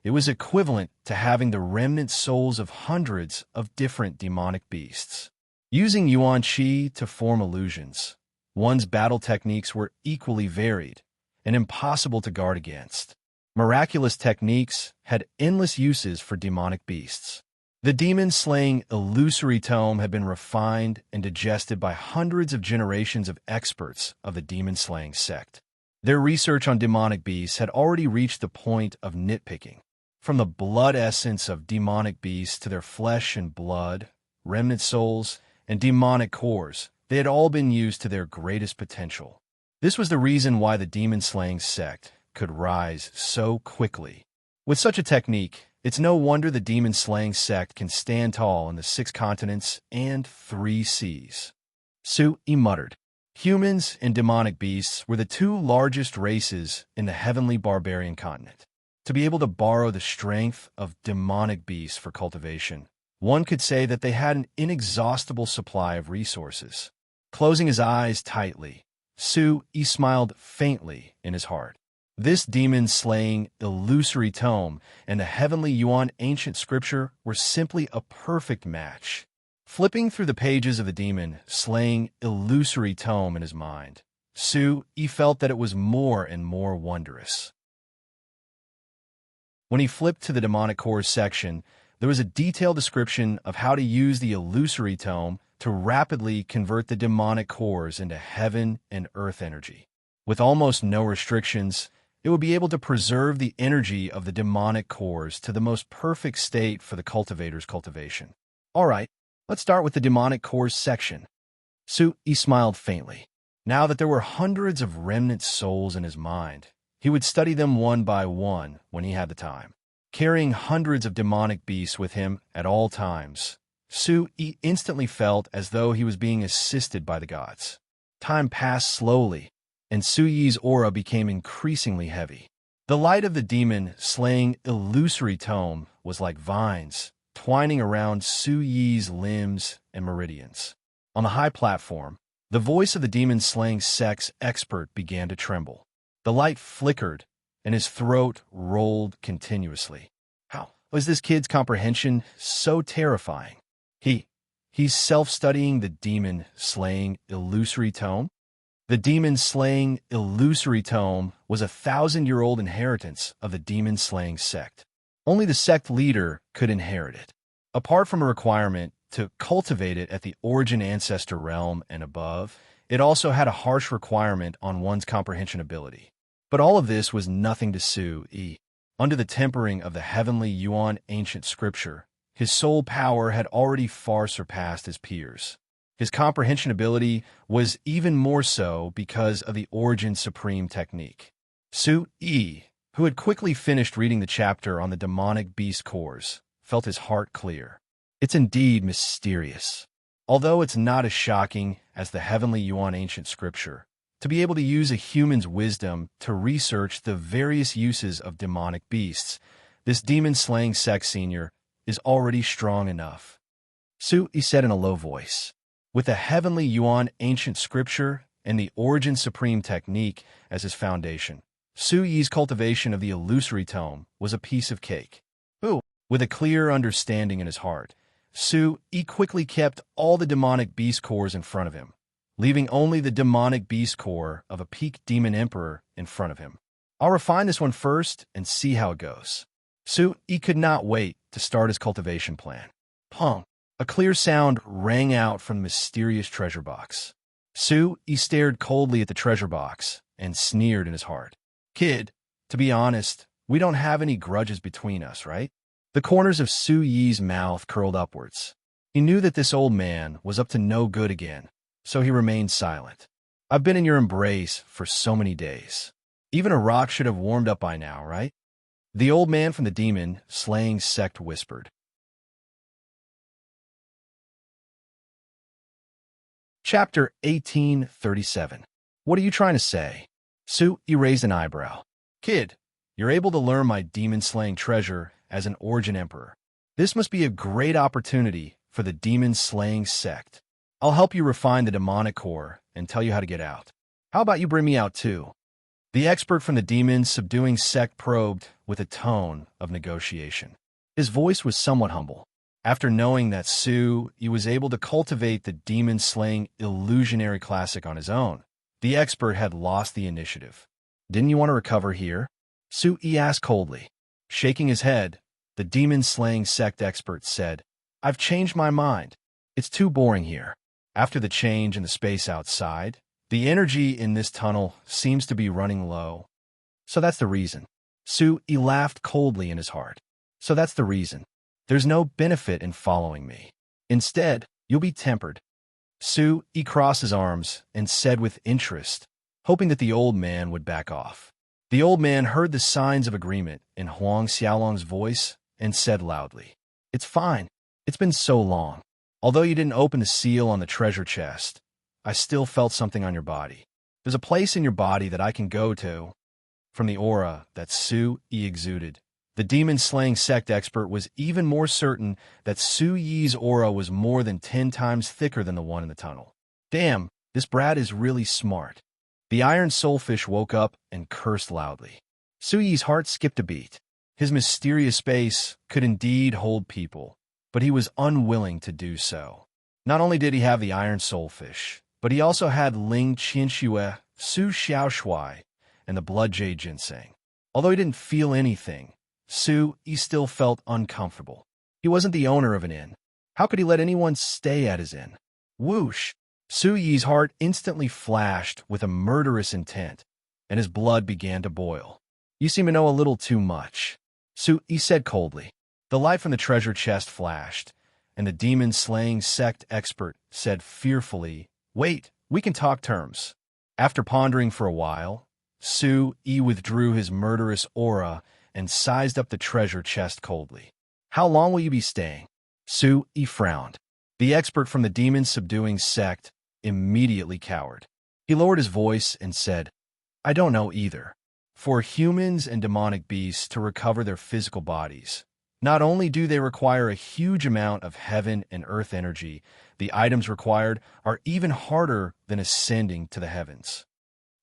it was equivalent to having the remnant souls of hundreds of different demonic beasts. Using Yuan Qi to form illusions, one's battle techniques were equally varied and impossible to guard against. Miraculous techniques had endless uses for demonic beasts. The demon-slaying illusory tome had been refined and digested by hundreds of generations of experts of the demon-slaying sect. Their research on demonic beasts had already reached the point of nitpicking. From the blood essence of demonic beasts to their flesh and blood, remnant souls, and demonic cores, they had all been used to their greatest potential. This was the reason why the demon-slaying sect could rise so quickly. With such a technique, it's no wonder the demon-slaying sect can stand tall in the 6 continents and 3 seas. Su Yi muttered. Humans and demonic beasts were the 2 largest races in the heavenly barbarian continent. To be able to borrow the strength of demonic beasts for cultivation, one could say that they had an inexhaustible supply of resources. Closing his eyes tightly, Su Yi smiled faintly in his heart. This demon-slaying illusory tome and the heavenly Yuan ancient scripture were simply a perfect match. Flipping through the pages of the demon-slaying illusory tome in his mind, Su Yi felt that it was more and more wondrous. When he flipped to the demonic cores section, there was a detailed description of how to use the illusory tome to rapidly convert the demonic cores into heaven and earth energy. With almost no restrictions, it would be able to preserve the energy of the demonic cores to the most perfect state for the cultivator's cultivation. All right, let's start with the demonic cores section. Su Yi smiled faintly. Now that there were hundreds of remnant souls in his mind, he would study them one by one when he had the time. Carrying hundreds of demonic beasts with him at all times, Su Yi instantly felt as though he was being assisted by the gods. Time passed slowly, and Su Yi's aura became increasingly heavy. The light of the demon-slaying illusory tome was like vines, twining around Su Yi's limbs and meridians. On the high platform, the voice of the demon-slaying sect's expert began to tremble. The light flickered, and his throat rolled continuously. How was this kid's comprehension so terrifying? He's self-studying the demon-slaying illusory tome? The demon-slaying illusory tome was a 1,000-year-old inheritance of the demon-slaying sect. Only the sect leader could inherit it. Apart from a requirement to cultivate it at the origin ancestor realm and above, it also had a harsh requirement on one's comprehension ability. But all of this was nothing to Su Yi. Under the tempering of the heavenly Yuan ancient scripture, his soul power had already far surpassed his peers. His comprehension ability was even more so because of the origin supreme technique. Su Yi, who had quickly finished reading the chapter on the demonic beast cores, felt his heart clear. It's indeed mysterious. Although it's not as shocking as the heavenly Yuan ancient scripture, to be able to use a human's wisdom to research the various uses of demonic beasts, this demon-slaying sect senior is already strong enough. Su Yi said in a low voice. With the heavenly Yuan ancient scripture and the origin supreme technique as his foundation, Su Yi's cultivation of the illusory tome was a piece of cake. With a clear understanding in his heart, Su Yi quickly kept all the demonic beast cores in front of him, leaving only the demonic beast core of a peak demon emperor in front of him. I'll refine this one first and see how it goes. Su Yi could not wait to start his cultivation plan. Pong! A clear sound rang out from the mysterious treasure box. Su Yi stared coldly at the treasure box and sneered in his heart. Kid, to be honest, we don't have any grudges between us, right? The corners of Su Yi's mouth curled upwards. He knew that this old man was up to no good again, so he remained silent. I've been in your embrace for so many days. Even a rock should have warmed up by now, right? The old man from the demon-slaying sect whispered. Chapter 1837. What are you trying to say? Su Yi raised an eyebrow. Kid, you're able to learn my demon-slaying treasure as an Origin Emperor. This must be a great opportunity for the demon-slaying sect. I'll help you refine the demonic core and tell you how to get out. How about you bring me out too? The expert from the demon-subduing sect probed with a tone of negotiation. His voice was somewhat humble. After knowing that Su Yi was able to cultivate the demon-slaying illusionary classic on his own, the expert had lost the initiative. Didn't you want to recover here? Su Yi asked coldly. Shaking his head, the demon-slaying sect expert said, I've changed my mind. It's too boring here. After the change in the space outside, the energy in this tunnel seems to be running low. So that's the reason. Su Yi laughed coldly in his heart. So that's the reason. There's no benefit in following me. Instead, you'll be tempered. Su Yi crossed his arms and said with interest, hoping that the old man would back off. The old man heard the signs of agreement in Huang Xiaolong's voice and said loudly, It's fine. It's been so long. Although you didn't open the seal on the treasure chest, I still felt something on your body. There's a place in your body that I can go to. From the aura that Su Yi exuded, the demon-slaying sect expert was even more certain that Su Yi's aura was more than 10 times thicker than the one in the tunnel. Damn, this brat is really smart. The iron soulfish woke up and cursed loudly. Su Yi's heart skipped a beat. His mysterious space could indeed hold people, but he was unwilling to do so. Not only did he have the iron soulfish, but he also had Ling Qianxue, Su Xiaoshui, and the blood jade ginseng. Although he didn't feel anything, Su Yi still felt uncomfortable. He wasn't the owner of an inn. How could he let anyone stay at his inn? Whoosh! Su Yi's heart instantly flashed with a murderous intent, and his blood began to boil. You seem to know a little too much, Su Yi said coldly. The light from the treasure chest flashed, and the demon-slaying sect expert said fearfully, Wait, we can talk terms. After pondering for a while, Su Yi withdrew his murderous aura and sized up the treasure chest coldly. How long will you be staying? Su Yi frowned. The expert from the demon-subduing sect immediately cowered. He lowered his voice and said, I don't know either. For humans and demonic beasts to recover their physical bodies, not only do they require a huge amount of heaven and earth energy, the items required are even harder than ascending to the heavens.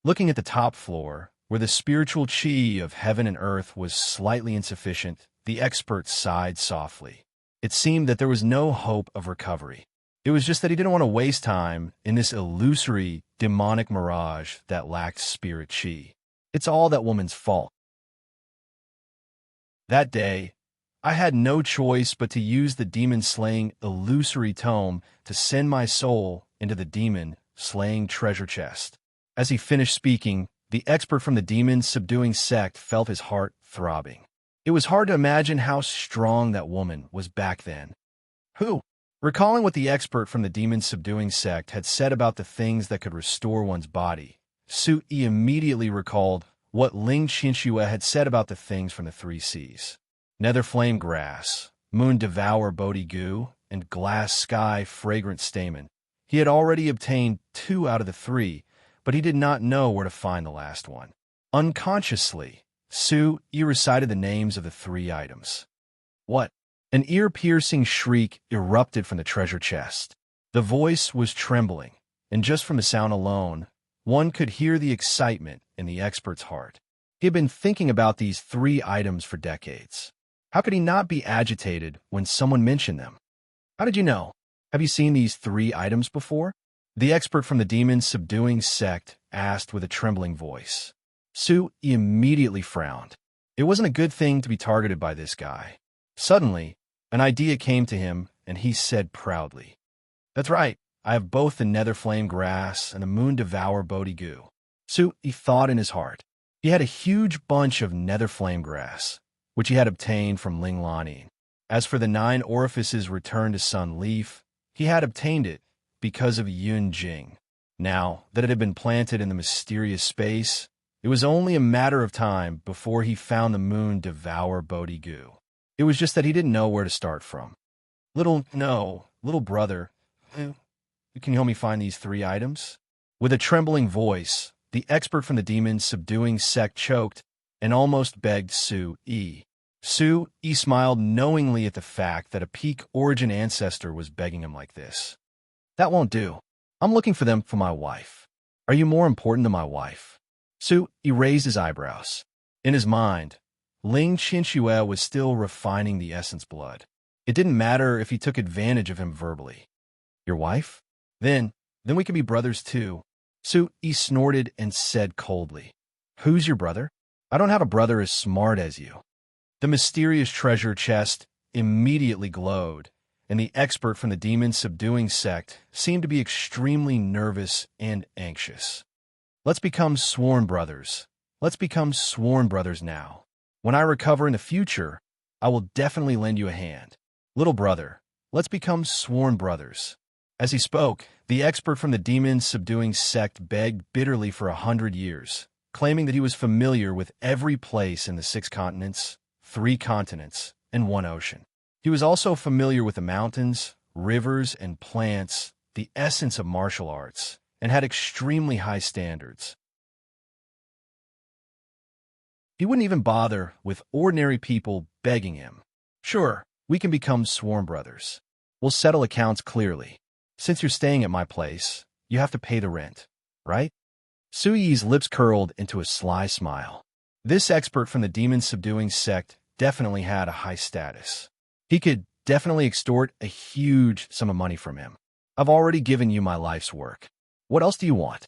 Looking at the top floor, where the spiritual chi of heaven and earth was slightly insufficient, the expert sighed softly. It seemed that there was no hope of recovery. It was just that he didn't want to waste time in this illusory, demonic mirage that lacked spirit chi. It's all that woman's fault. That day, I had no choice but to use the demon-slaying illusory tome to send my soul into the demon-slaying treasure chest. As he finished speaking, the expert from the demon-subduing sect felt his heart throbbing. It was hard to imagine how strong that woman was back then. Who? Recalling what the expert from the demon-subduing sect had said about the things that could restore one's body, Su Yi immediately recalled what Ling Qianxue had said about the things from the 3 Cs. Nether flame grass, moon devour Bodhi goo, and glass sky fragrant stamen. He had already obtained 2 out of the 3, but he did not know where to find the last one. Unconsciously, Su Yi recited the names of the 3 items. What? An ear-piercing shriek erupted from the treasure chest. The voice was trembling, and just from the sound alone, one could hear the excitement in the expert's heart. He had been thinking about these 3 items for decades. How could he not be agitated when someone mentioned them? How did you know? Have you seen these 3 items before? The expert from the demon-subduing sect asked with a trembling voice. Su Yi immediately frowned. It wasn't a good thing to be targeted by this guy. Suddenly, an idea came to him, and he said proudly, That's right, I have both the nether flame grass and the moon devour Bodhi goo. So he thought in his heart. He had a huge bunch of nether flame grass, which he had obtained from Linglani. As for the 9 orifices returned to Sun Leaf, he had obtained it because of Yun Jing. Now that it had been planted in the mysterious space, it was only a matter of time before he found the moon devour Bodhi Gu. It was just that he didn't know where to start from. Little brother, can you help me find these 3 items? With a trembling voice, the expert from the demon subduing sect choked and almost begged Su Yi. Su Yi smiled knowingly at the fact that a peak origin ancestor was begging him like this. That won't do. I'm looking for them for my wife. Are you more important than my wife? Su Yi raised his eyebrows. In his mind, Ling Qinxue was still refining the essence blood. It didn't matter if he took advantage of him verbally. Your wife? Then we can be brothers too. Su Yi snorted and said coldly. Who's your brother? I don't have a brother as smart as you. The mysterious treasure chest immediately glowed, and the expert from the demon subduing sect seemed to be extremely nervous and anxious. Let's become sworn brothers. Let's become sworn brothers now. When I recover in the future, I will definitely lend you a hand. Little brother, let's become sworn brothers. As he spoke, the expert from the demon subduing sect begged bitterly for 100 years, claiming that he was familiar with every place in the 6 continents, 3 continents, and 1 ocean. He was also familiar with the mountains, rivers, and plants, the essence of martial arts, and had extremely high standards. He wouldn't even bother with ordinary people begging him. Sure, we can become sworn brothers. We'll settle accounts clearly. Since you're staying at my place, you have to pay the rent, right? Su Yi's lips curled into a sly smile. This expert from the demon subduing sect definitely had a high status. He could definitely extort a huge sum of money from him. I've already given you my life's work. What else do you want?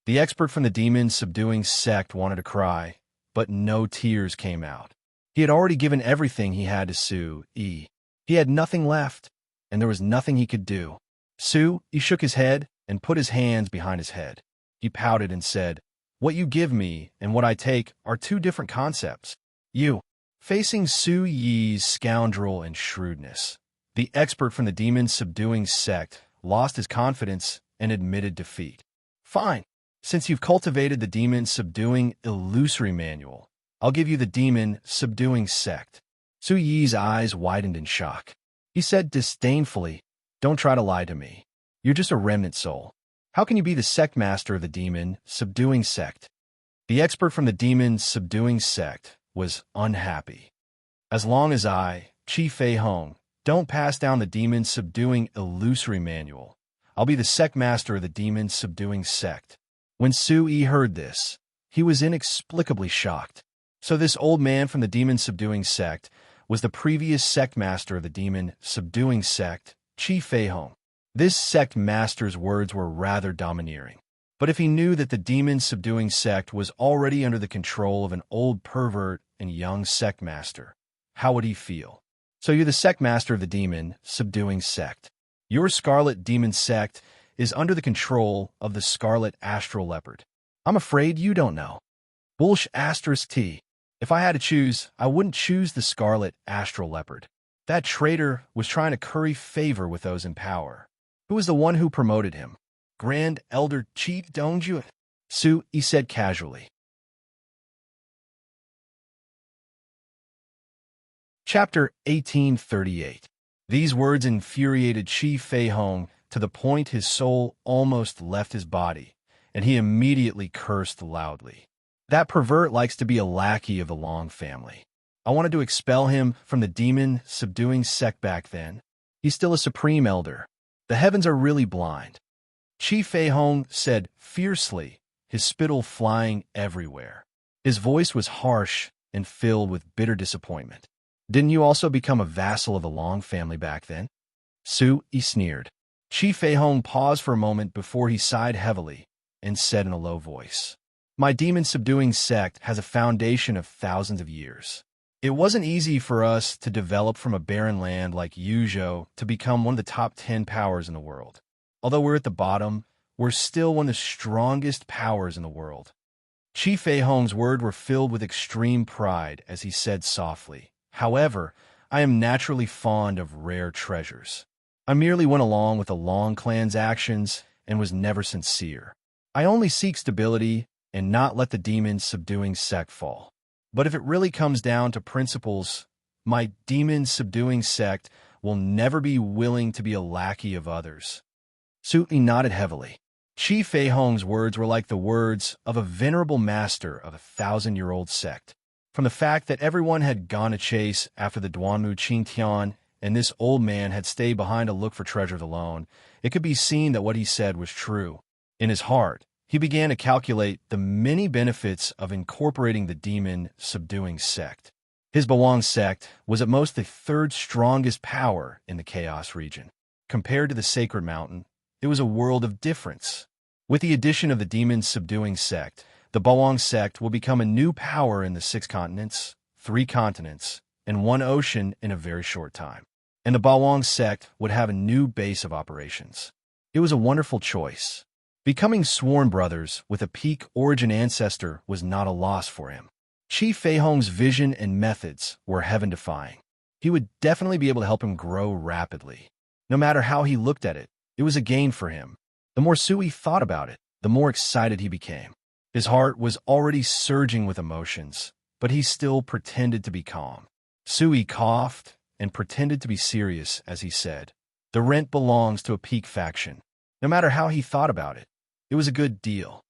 The expert from the demon subduing sect wanted to cry, but no tears came out. He had already given everything he had to Su Yi. He had nothing left, and there was nothing he could do. Su Yi shook his head and put his hands behind his head. He pouted and said, What you give me and what I take are 2 different concepts. You. Facing Su Yi's scoundrel and shrewdness, the expert from the demon subduing sect lost his confidence and admitted defeat. Fine. Since you've cultivated the demon subduing illusory manual, I'll give you the demon subduing sect. Su Yi's eyes widened in shock. He said disdainfully, Don't try to lie to me. You're just a remnant soul. How can you be the sect master of the demon subduing sect? The expert from the demon subduing sect was unhappy. As long as I, Qi Fei Hong, don't pass down the demon subduing illusory manual, I'll be the sect master of the demon subduing sect. When Su Yi heard this, he was inexplicably shocked. So this old man from the demon subduing sect was the previous sect master of the demon subduing sect, Qi Fei Hong. This sect master's words were rather domineering. But if he knew that the demon subduing sect was already under the control of an old pervert and young sect master, how would he feel? So you're the sect master of the demon subduing sect. Your scarlet demon sect is under the control of the scarlet astral leopard. I'm afraid you don't know. Bullsh asterisk T. If I had to choose, I wouldn't choose the scarlet astral leopard. That traitor was trying to curry favor with those in power. Who was the one who promoted him? Grand Elder Chief Dongju? Su Yi said casually. Chapter 1838. These words infuriated Qi Fei Hong to the point his soul almost left his body, and he immediately cursed loudly. That pervert likes to be a lackey of the Long family. I wanted to expel him from the demon subduing sect back then. He's still a supreme elder. The heavens are really blind. Qi Fei Hong said fiercely, his spittle flying everywhere. His voice was harsh and filled with bitter disappointment. Didn't you also become a vassal of the Long family back then? Su Yi sneered. Qi Fei Hong paused for a moment before he sighed heavily and said in a low voice, My demon-subduing sect has a foundation of thousands of years. It wasn't easy for us to develop from a barren land like Yuzhou to become one of the top 10 powers in the world. Although we're at the bottom, were still one of the strongest powers in the world. Qi Fei Hong's words were filled with extreme pride as he said softly, "However, I am naturally fond of rare treasures. I merely went along with the Long clan's actions and was never sincere. I only seek stability and not let the demon's subduing sect fall. But if it really comes down to principles, my demon-subduing sect will never be willing to be a lackey of others." Suti nodded heavily. Qi Fei Hong's words were like the words of a venerable master of a 1,000-year-old sect. From the fact that everyone had gone to chase after the Duanmu Qingtian and this old man had stayed behind to look for treasures alone, it could be seen that what he said was true. In his heart, he began to calculate the many benefits of incorporating the demon-subduing sect. His Bawang sect was at most the third strongest power in the Chaos region. Compared to the Sacred Mountain, it was a world of difference. With the addition of the demon-subduing sect, the Bawang sect will become a new power in the 6 continents, 3 continents, and 1 ocean in a very short time. And the Bawang sect would have a new base of operations. It was a wonderful choice. Becoming sworn brothers with a peak origin ancestor was not a loss for him. Qi Fei Hong's vision and methods were heaven-defying. He would definitely be able to help him grow rapidly. No matter how he looked at it, it was a gain for him. The more Sui thought about it, the more excited he became. His heart was already surging with emotions, but he still pretended to be calm. Sui coughed and pretended to be serious as he said, "The rent belongs to a peak faction." No matter how he thought about it, it was a good deal.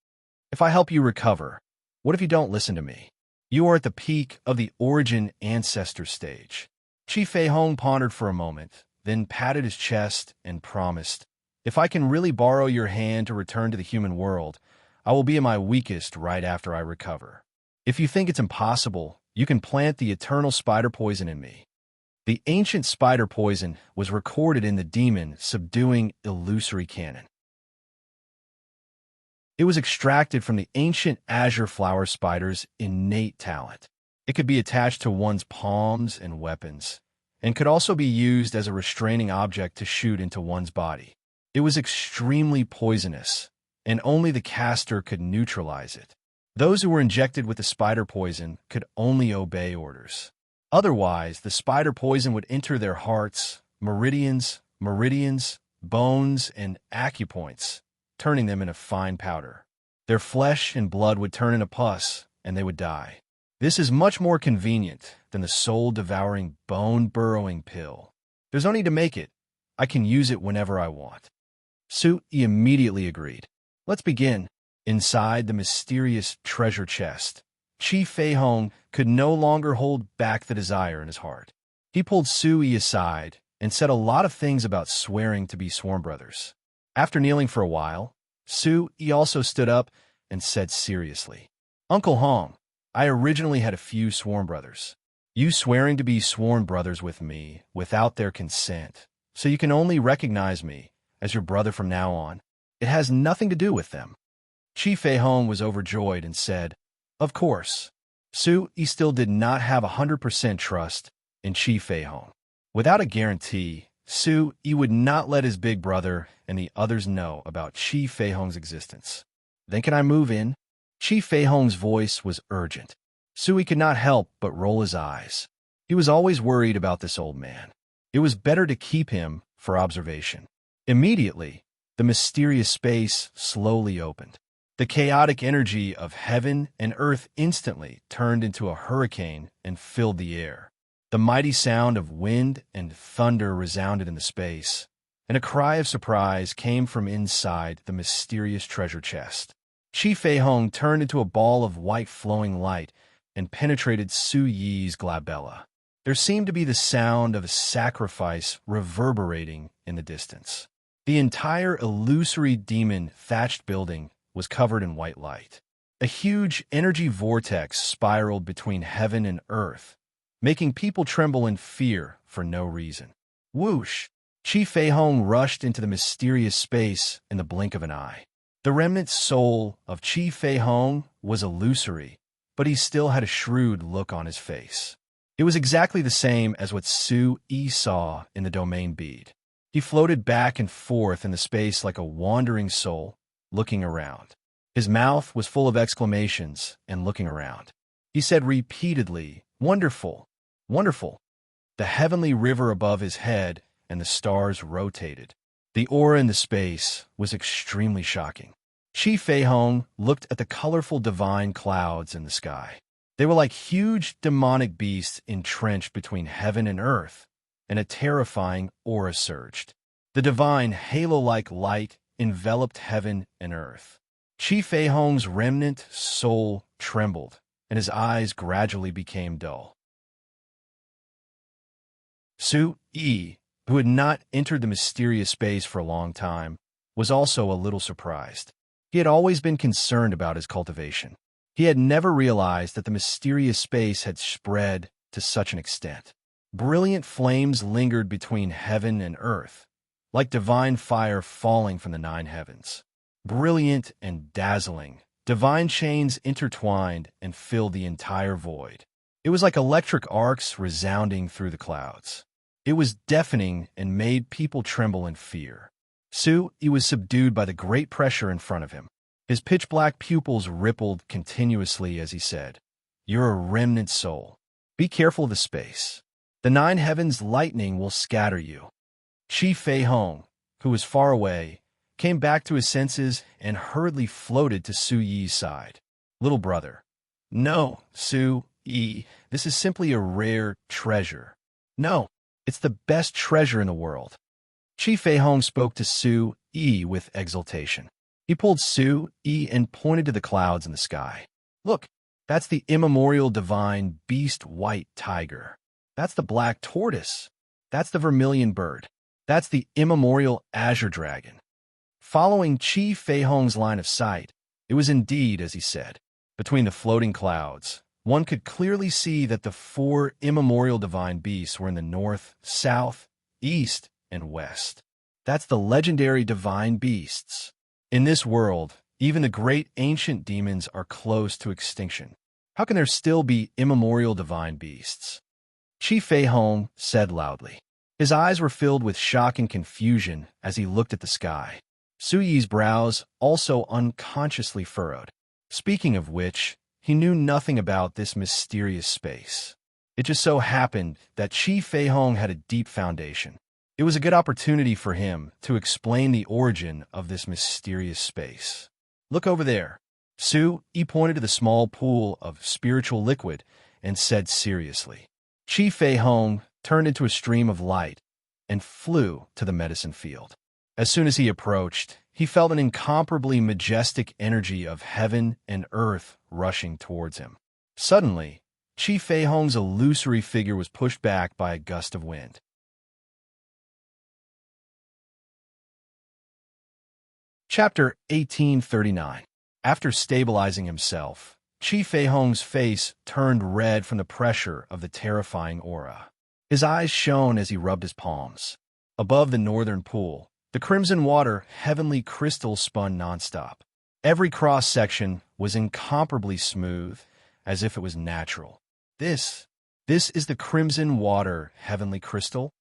"If I help you recover, what if you don't listen to me? You are at the peak of the origin ancestor stage." Qi Fei Hong pondered for a moment, then patted his chest and promised, "If I can really borrow your hand to return to the human world, I will be at my weakest right after I recover. If you think it's impossible, you can plant the eternal spider poison in me." The ancient spider poison was recorded in the demon-subduing illusory canon. It was extracted from the ancient azure flower spider's innate talent. It could be attached to one's palms and weapons, and could also be used as a restraining object to shoot into one's body. It was extremely poisonous, and only the caster could neutralize it. Those who were injected with the spider poison could only obey orders. Otherwise, the spider poison would enter their hearts, meridians, bones, and acupoints, turning them into fine powder. Their flesh and blood would turn into pus, and they would die. This is much more convenient than the soul-devouring, bone-burrowing pill. There's no need to make it. I can use it whenever I want. Sui immediately agreed. Let's begin. Inside the mysterious treasure chest, Qi Fei Hong could no longer hold back the desire in his heart. He pulled Sui aside and said a lot of things about swearing to be sworn brothers. After kneeling for a while, Sui also stood up and said seriously, "Uncle Hong, I originally had a few sworn brothers. You swearing to be sworn brothers with me without their consent, so you can only recognize me as your brother from now on. It has nothing to do with them." Qi Fei Hong was overjoyed and said, "Of course." Sui still did not have 100% trust in Qi Fei Hong. Without a guarantee, Sui would not let his big brother and the others know about Qi Fei Hong's existence. "Then can I move in?" Qi Fei Hong's voice was urgent. Sui could not help but roll his eyes. He was always worried about this old man. It was better to keep him for observation. Immediately, the mysterious space slowly opened. The chaotic energy of heaven and earth instantly turned into a hurricane and filled the air. The mighty sound of wind and thunder resounded in the space, and a cry of surprise came from inside the mysterious treasure chest. Qi Fei Hong turned into a ball of white flowing light and penetrated Sui's glabella. There seemed to be the sound of a sacrifice reverberating in the distance. The entire illusory demon-thatched building was covered in white light. A huge energy vortex spiraled between heaven and earth, making people tremble in fear for no reason. Whoosh! Qi Fei Hong rushed into the mysterious space in the blink of an eye. The remnant soul of Qi Fei Hong was illusory, but he still had a shrewd look on his face. It was exactly the same as what Sui saw in the domain bead. He floated back and forth in the space like a wandering soul, looking around. His mouth was full of exclamations and looking around. He said repeatedly, "Wonderful, wonderful." The heavenly river above his head and the stars rotated. The aura in the space was extremely shocking. Qi Fei Hong looked at the colorful divine clouds in the sky. They were like huge demonic beasts entrenched between heaven and earth, and a terrifying aura surged. The divine halo-like light enveloped heaven and earth. Qi Fei Hong's remnant soul trembled, and his eyes gradually became dull. Su Yi, who had not entered the mysterious space for a long time, was also a little surprised. He had always been concerned about his cultivation. He had never realized that the mysterious space had spread to such an extent. Brilliant flames lingered between heaven and earth, like divine fire falling from the 9 heavens. Brilliant and dazzling, divine chains intertwined and filled the entire void. It was like electric arcs resounding through the clouds. It was deafening and made people tremble in fear. Su Yi was subdued by the great pressure in front of him. His pitch-black pupils rippled continuously as he said, "You're a remnant soul. Be careful of the space. The 9 heavens' lightning will scatter you." Qi Fei Hong, who was far away, came back to his senses and hurriedly floated to Su Yi's side. "Little brother." "No, Su Yi, this is simply a rare treasure." "No, it's the best treasure in the world." Qi Fei Hong spoke to Su Yi with exultation. He pulled Su Yi and pointed to the clouds in the sky. "Look, that's the immemorial divine beast white tiger. That's the black tortoise. That's the vermilion bird. That's the immemorial azure dragon." Following Qi Fei Hong's line of sight, it was indeed as he said. Between the floating clouds, one could clearly see that the 4 immemorial divine beasts were in the north, south, east, and west. That's the legendary divine beasts. In this world, even the great ancient demons are close to extinction. How can there still be immemorial divine beasts? Qi Fei Hong said loudly. His eyes were filled with shock and confusion as he looked at the sky. Su Yi's brows also unconsciously furrowed. Speaking of which, he knew nothing about this mysterious space. It just so happened that Qi Fei Hong had a deep foundation. It was a good opportunity for him to explain the origin of this mysterious space. "Look over there." Su Yi pointed to the small pool of spiritual liquid and said seriously. Qi Fei Hong turned into a stream of light and flew to the medicine field. As soon as he approached, he felt an incomparably majestic energy of heaven and earth rushing towards him. Suddenly, Qi Fei Hong's illusory figure was pushed back by a gust of wind. Chapter 1839. After stabilizing himself, Qi Fei Hong's face turned red from the pressure of the terrifying aura. His eyes shone as he rubbed his palms. Above the northern pool, the crimson water heavenly crystal spun nonstop. Every cross-section was incomparably smooth, as if it was natural. This is the crimson water heavenly crystal?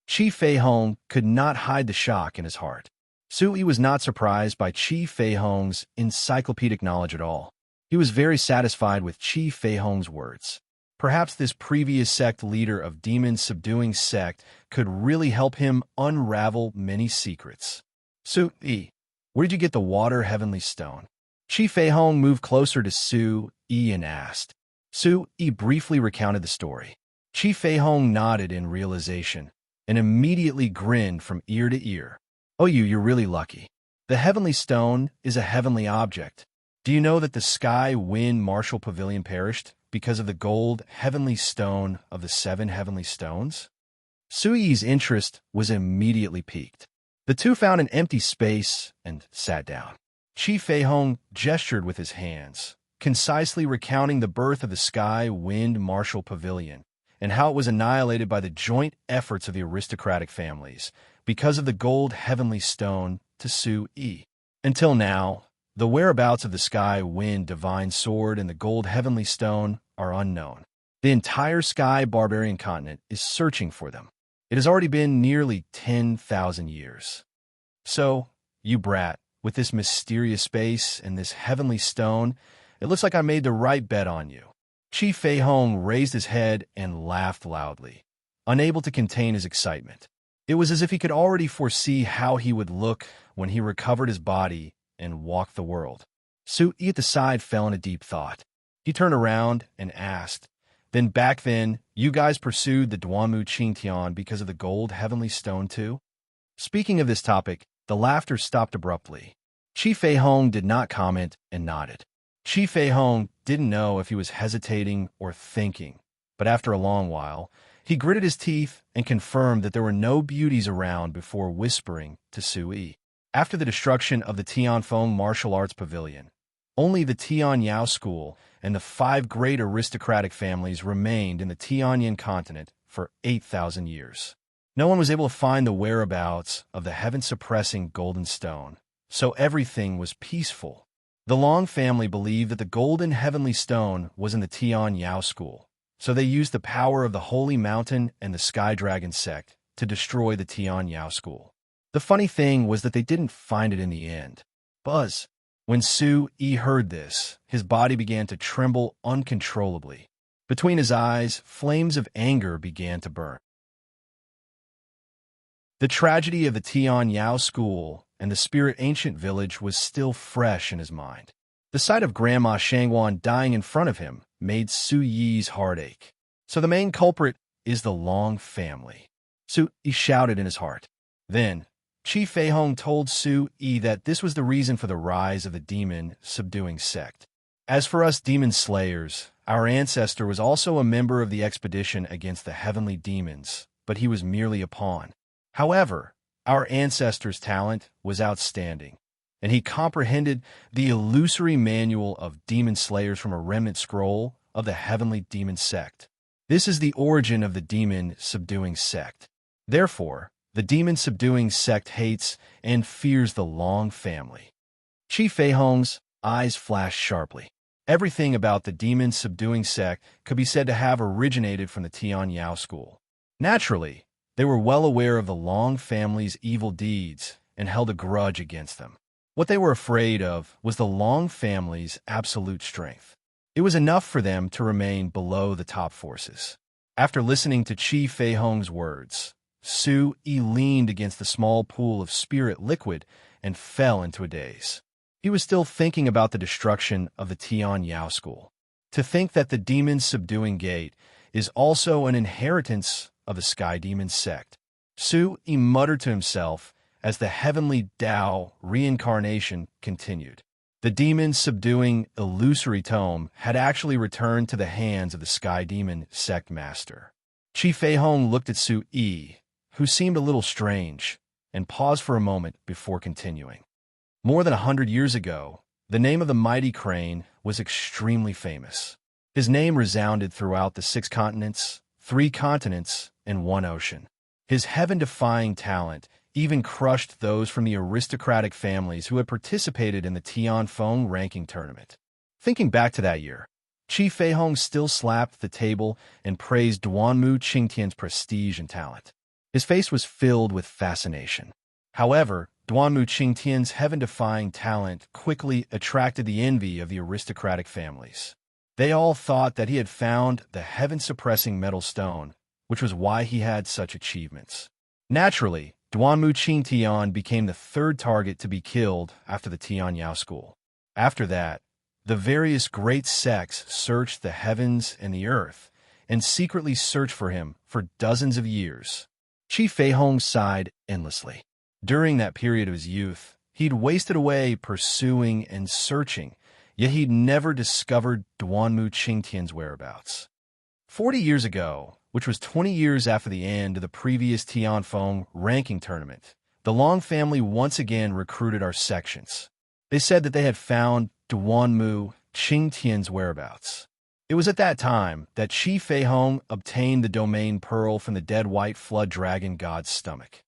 Qi Fei Hong could not hide the shock in his heart. Su Yi was not surprised by Qi Fei Hong's encyclopedic knowledge at all. He was very satisfied with Qi Fei Hong's words. Perhaps this previous sect leader of demon-subduing sect could really help him unravel many secrets. "Su Yi, where did you get the water heavenly stone?" Qi Fei Hong moved closer to Su Yi and asked. Su Yi briefly recounted the story. Qi Fei Hong nodded in realization and immediately grinned from ear to ear. "Oh, you're really lucky. The heavenly stone is a heavenly object. Do you know that the Sky Wind Martial Pavilion perished because of the gold heavenly stone of the 7 heavenly stones?" Su Yi's interest was immediately piqued. The two found an empty space and sat down. Qi Fei Hong gestured with his hands, concisely recounting the birth of the Sky Wind Martial Pavilion and how it was annihilated by the joint efforts of the aristocratic families because of the gold heavenly stone to Su Yi. Until now, the whereabouts of the Sky Wind Divine Sword and the gold heavenly stone are unknown. The entire Sky Barbarian continent is searching for them. It has already been nearly 10,000 years. "So, you brat, with this mysterious space and this heavenly stone, it looks like I made the right bet on you." Chi Fei Hong raised his head and laughed loudly, unable to contain his excitement. It was as if he could already foresee how he would look when he recovered his body and walked the world. Su Yi at the side fell in a deep thought. He turned around and asked, "Then back then, you guys pursued the Duanmu Qingtian because of the gold heavenly stone too?" Speaking of this topic, the laughter stopped abruptly. Chi Fei Hong did not comment and nodded. Chi Fei Hong didn't know if he was hesitating or thinking, but after a long while, he gritted his teeth and confirmed that there were no beauties around before whispering to Su Yi. After the destruction of the Tianfeng Martial Arts Pavilion, only the Tian Yao School and the 5 great aristocratic families remained in the Tianyan continent for 8,000 years. No one was able to find the whereabouts of the heaven-suppressing golden stone, so everything was peaceful. The Long family believed that the golden heavenly stone was in the Tian Yao School, so they used the power of the Holy Mountain and the Sky Dragon sect to destroy the Tian Yao School. The funny thing was that they didn't find it in the end. Buzz. When Su Yi heard this, his body began to tremble uncontrollably. Between his eyes, flames of anger began to burn. The tragedy of the Tian Yao School and the Spirit Ancient Village was still fresh in his mind. The sight of Grandma Shangwan dying in front of him made Su Yi's heart ache. So the main culprit is the Long family. Su Yi shouted in his heart. Then, Chi Fei Hong told Su Yi that this was the reason for the rise of the demon-subduing sect. As for us demon slayers, our ancestor was also a member of the expedition against the heavenly demons, but he was merely a pawn. However, our ancestor's talent was outstanding, and he comprehended the illusory manual of demon slayers from a remnant scroll of the heavenly demon sect. This is the origin of the demon-subduing sect. Therefore, the demon-subduing sect hates and fears the Long family. Chi Fei Hong's eyes flashed sharply. Everything about the demon-subduing sect could be said to have originated from the Tian Yao School. Naturally, they were well aware of the Long family's evil deeds and held a grudge against them. What they were afraid of was the Long family's absolute strength. It was enough for them to remain below the top forces. After listening to Chi Fei Hong's words, Su Yi leaned against the small pool of spirit liquid and fell into a daze. He was still thinking about the destruction of the Tian Yao School. To think that the demon-subduing gate is also an inheritance of the Sky Demon sect. Su Yi muttered to himself as the heavenly Tao reincarnation continued. The demon-subduing illusory tome had actually returned to the hands of the Sky Demon sect master. Chi Fei Hong looked at Su Yi, who seemed a little strange, and paused for a moment before continuing. More than 100 years ago, the name of the mighty crane was extremely famous. His name resounded throughout the 6 continents, 3 continents, and 1 ocean. His heaven-defying talent even crushed those from the aristocratic families who had participated in the Tianfeng ranking tournament. Thinking back to that year, Chi Fei Hong still slapped the table and praised Duanmu Qingtian's prestige and talent. His face was filled with fascination. However, Duanmu Qingtian's heaven-defying talent quickly attracted the envy of the aristocratic families. They all thought that he had found the heaven-suppressing metal stone, which was why he had such achievements. Naturally, Duanmu Qingtian became the 3rd target to be killed after the Tian Yao School. After that, the various great sects searched the heavens and the earth, and secretly searched for him for dozens of years. Chi Fei Hong sighed endlessly. During that period of his youth, he'd wasted away pursuing and searching, yet he'd never discovered Duanmu Qingtian's whereabouts. 40 years ago, which was 20 years after the end of the previous Tianfeng ranking tournament, the Long family once again recruited our sections. They said that they had found Duanmu Qingtian's whereabouts. It was at that time that Chi Fei Hong obtained the domain pearl from the dead white flood dragon god's stomach.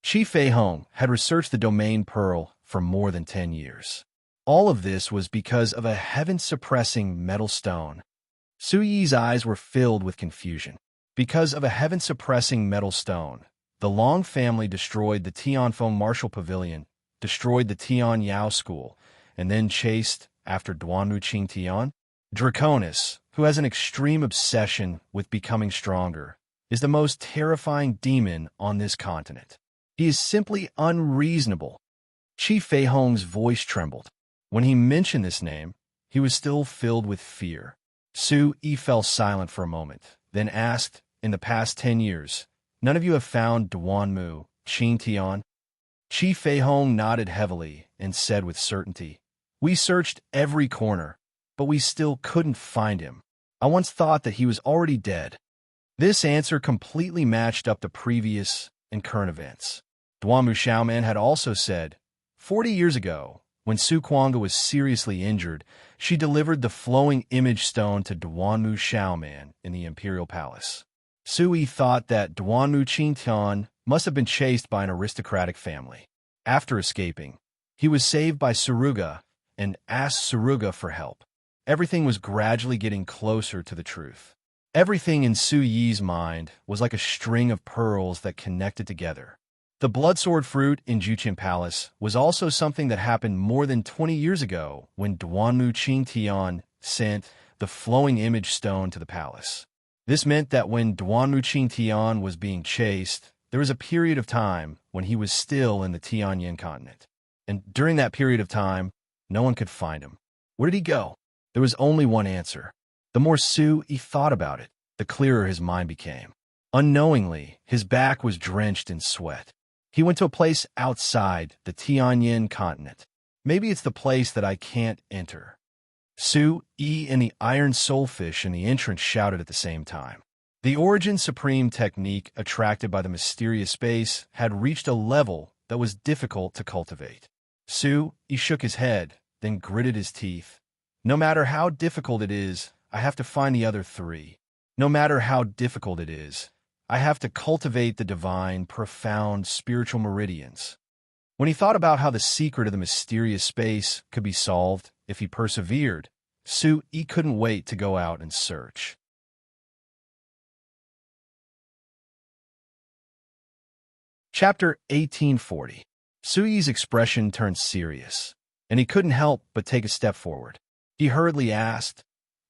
Chi Fei Hong had researched the domain pearl for more than 10 years. All of this was because of a heaven-suppressing metal stone. Su Yi's eyes were filled with confusion. Because of a heaven-suppressing metal stone, The Long family destroyed the Tianfeng Martial Pavilion, destroyed the Tian Yao School, and then chased after Duanmu Qingtian. Draconis, who has an extreme obsession with becoming stronger, is the most terrifying demon on this continent. He is simply unreasonable. Qi Feihong's voice trembled. When he mentioned this name, he was still filled with fear. Su Yi fell silent for a moment, then asked, "In the past 10 years, none of you have found Duanmu Qingtian?" Qi Feihong nodded heavily and said with certainty, "We searched every corner, but we still couldn't find him. I once thought that he was already dead." This answer completely matched up to previous and current events. Duanmu Xiaoman had also said, 40 years ago, when Su Kuanga was seriously injured, she delivered the flowing image stone to Duanmu Xiaoman in the imperial palace. Su Yi thought that Duanmu Qingtian must have been chased by an aristocratic family. After escaping, he was saved by Suruga and asked Suruga for help. Everything was gradually getting closer to the truth. Everything in Su Yi's mind was like a string of pearls that connected together. The bloodsword fruit in Juqian Palace was also something that happened more than 20 years ago when Duanmu Qingtian sent the flowing image stone to the palace. This meant that when Duanmu Qingtian was being chased, there was a period of time when he was still in the Tianyin continent. And during that period of time, no one could find him. Where did he go? There was only one answer. The more Su Yi thought about it, the clearer his mind became. Unknowingly, his back was drenched in sweat. He went to a place outside the Tianyin continent. Maybe it's the place that I can't enter. Su Yi and the iron soulfish in the entrance shouted at the same time. The Origin Supreme technique attracted by the mysterious space had reached a level that was difficult to cultivate. Su Yi shook his head, then gritted his teeth. No matter how difficult it is, I have to find the other three. No matter how difficult it is, I have to cultivate the divine, profound spiritual meridians. When he thought about how the secret of the mysterious space could be solved if he persevered, Su Yi couldn't wait to go out and search. Chapter 1840. Su Yi's expression turned serious, and he couldn't help but take a step forward. He hurriedly asked,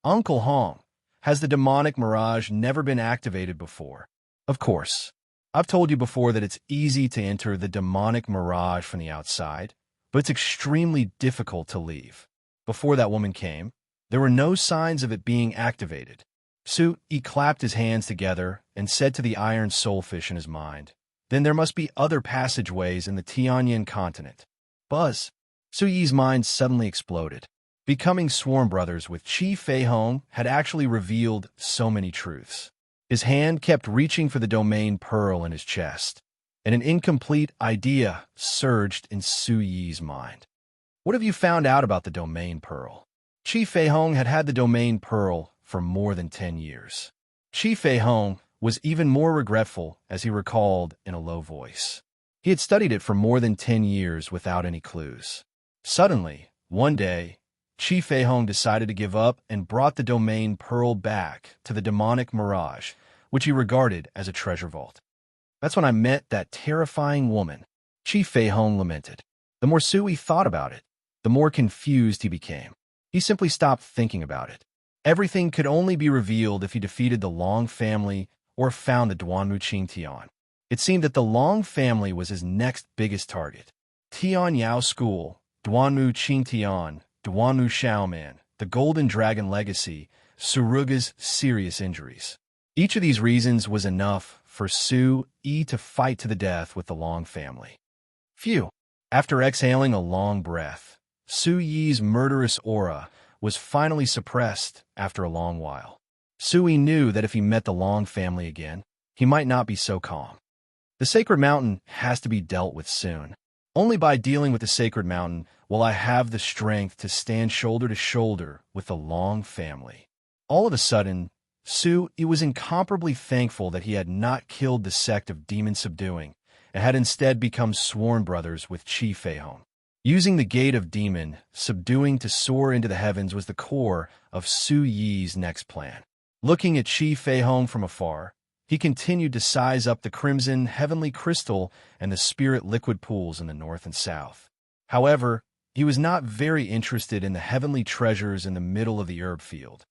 "Uncle Hong, has the demonic mirage never been activated before?" "Of course. I've told you before that it's easy to enter the demonic mirage from the outside, but it's extremely difficult to leave. Before that woman came, there were no signs of it being activated." Su Yi clapped his hands together and said to the iron soulfish in his mind, "Then there must be other passageways in the Tianyin continent." Buzz! Su Yi's mind suddenly exploded. Becoming sworn brothers with Qi Feihong had actually revealed so many truths. His hand kept reaching for the domain pearl in his chest, and an incomplete idea surged in Su Yi's mind. "What have you found out about the domain pearl?" Qi Feihong had had the domain pearl for more than 10 years. Qi Feihong was even more regretful as he recalled in a low voice. He had studied it for more than 10 years without any clues. Suddenly, one day, Qi Feihong decided to give up and brought the domain pearl back to the demonic mirage, which he regarded as a treasure vault. "That's when I met that terrifying woman," Qi Feihong lamented. The more Su Yi thought about it, the more confused he became. He simply stopped thinking about it. Everything could only be revealed if he defeated the Long family or found the Duanmu Qingtian. It seemed that the Long family was his next biggest target. Tian Yao School, Duanmu Qingtian, Duanmu Xiaoman, the Golden Dragon Legacy, Suruga's serious injuries. Each of these reasons was enough for Su Yi to fight to the death with the Long family. Phew! After exhaling a long breath, Su Yi's murderous aura was finally suppressed after a long while. Su Yi knew that if he met the Long family again, he might not be so calm. The Sacred Mountain has to be dealt with soon. Only by dealing with the Sacred Mountain will I have the strength to stand shoulder to shoulder with the Long family. All of a sudden, Su Yi was incomparably thankful that he had not killed the sect of demon subduing and had instead become sworn brothers with Qi Feihong. Using the gate of demon subduing to soar into the heavens was the core of Su Yi's next plan. Looking at Qi Feihong from afar, He continued to size up the crimson, heavenly crystal and the spirit liquid pools in the north and south. However, he was not very interested in the heavenly treasures in the middle of the herb field.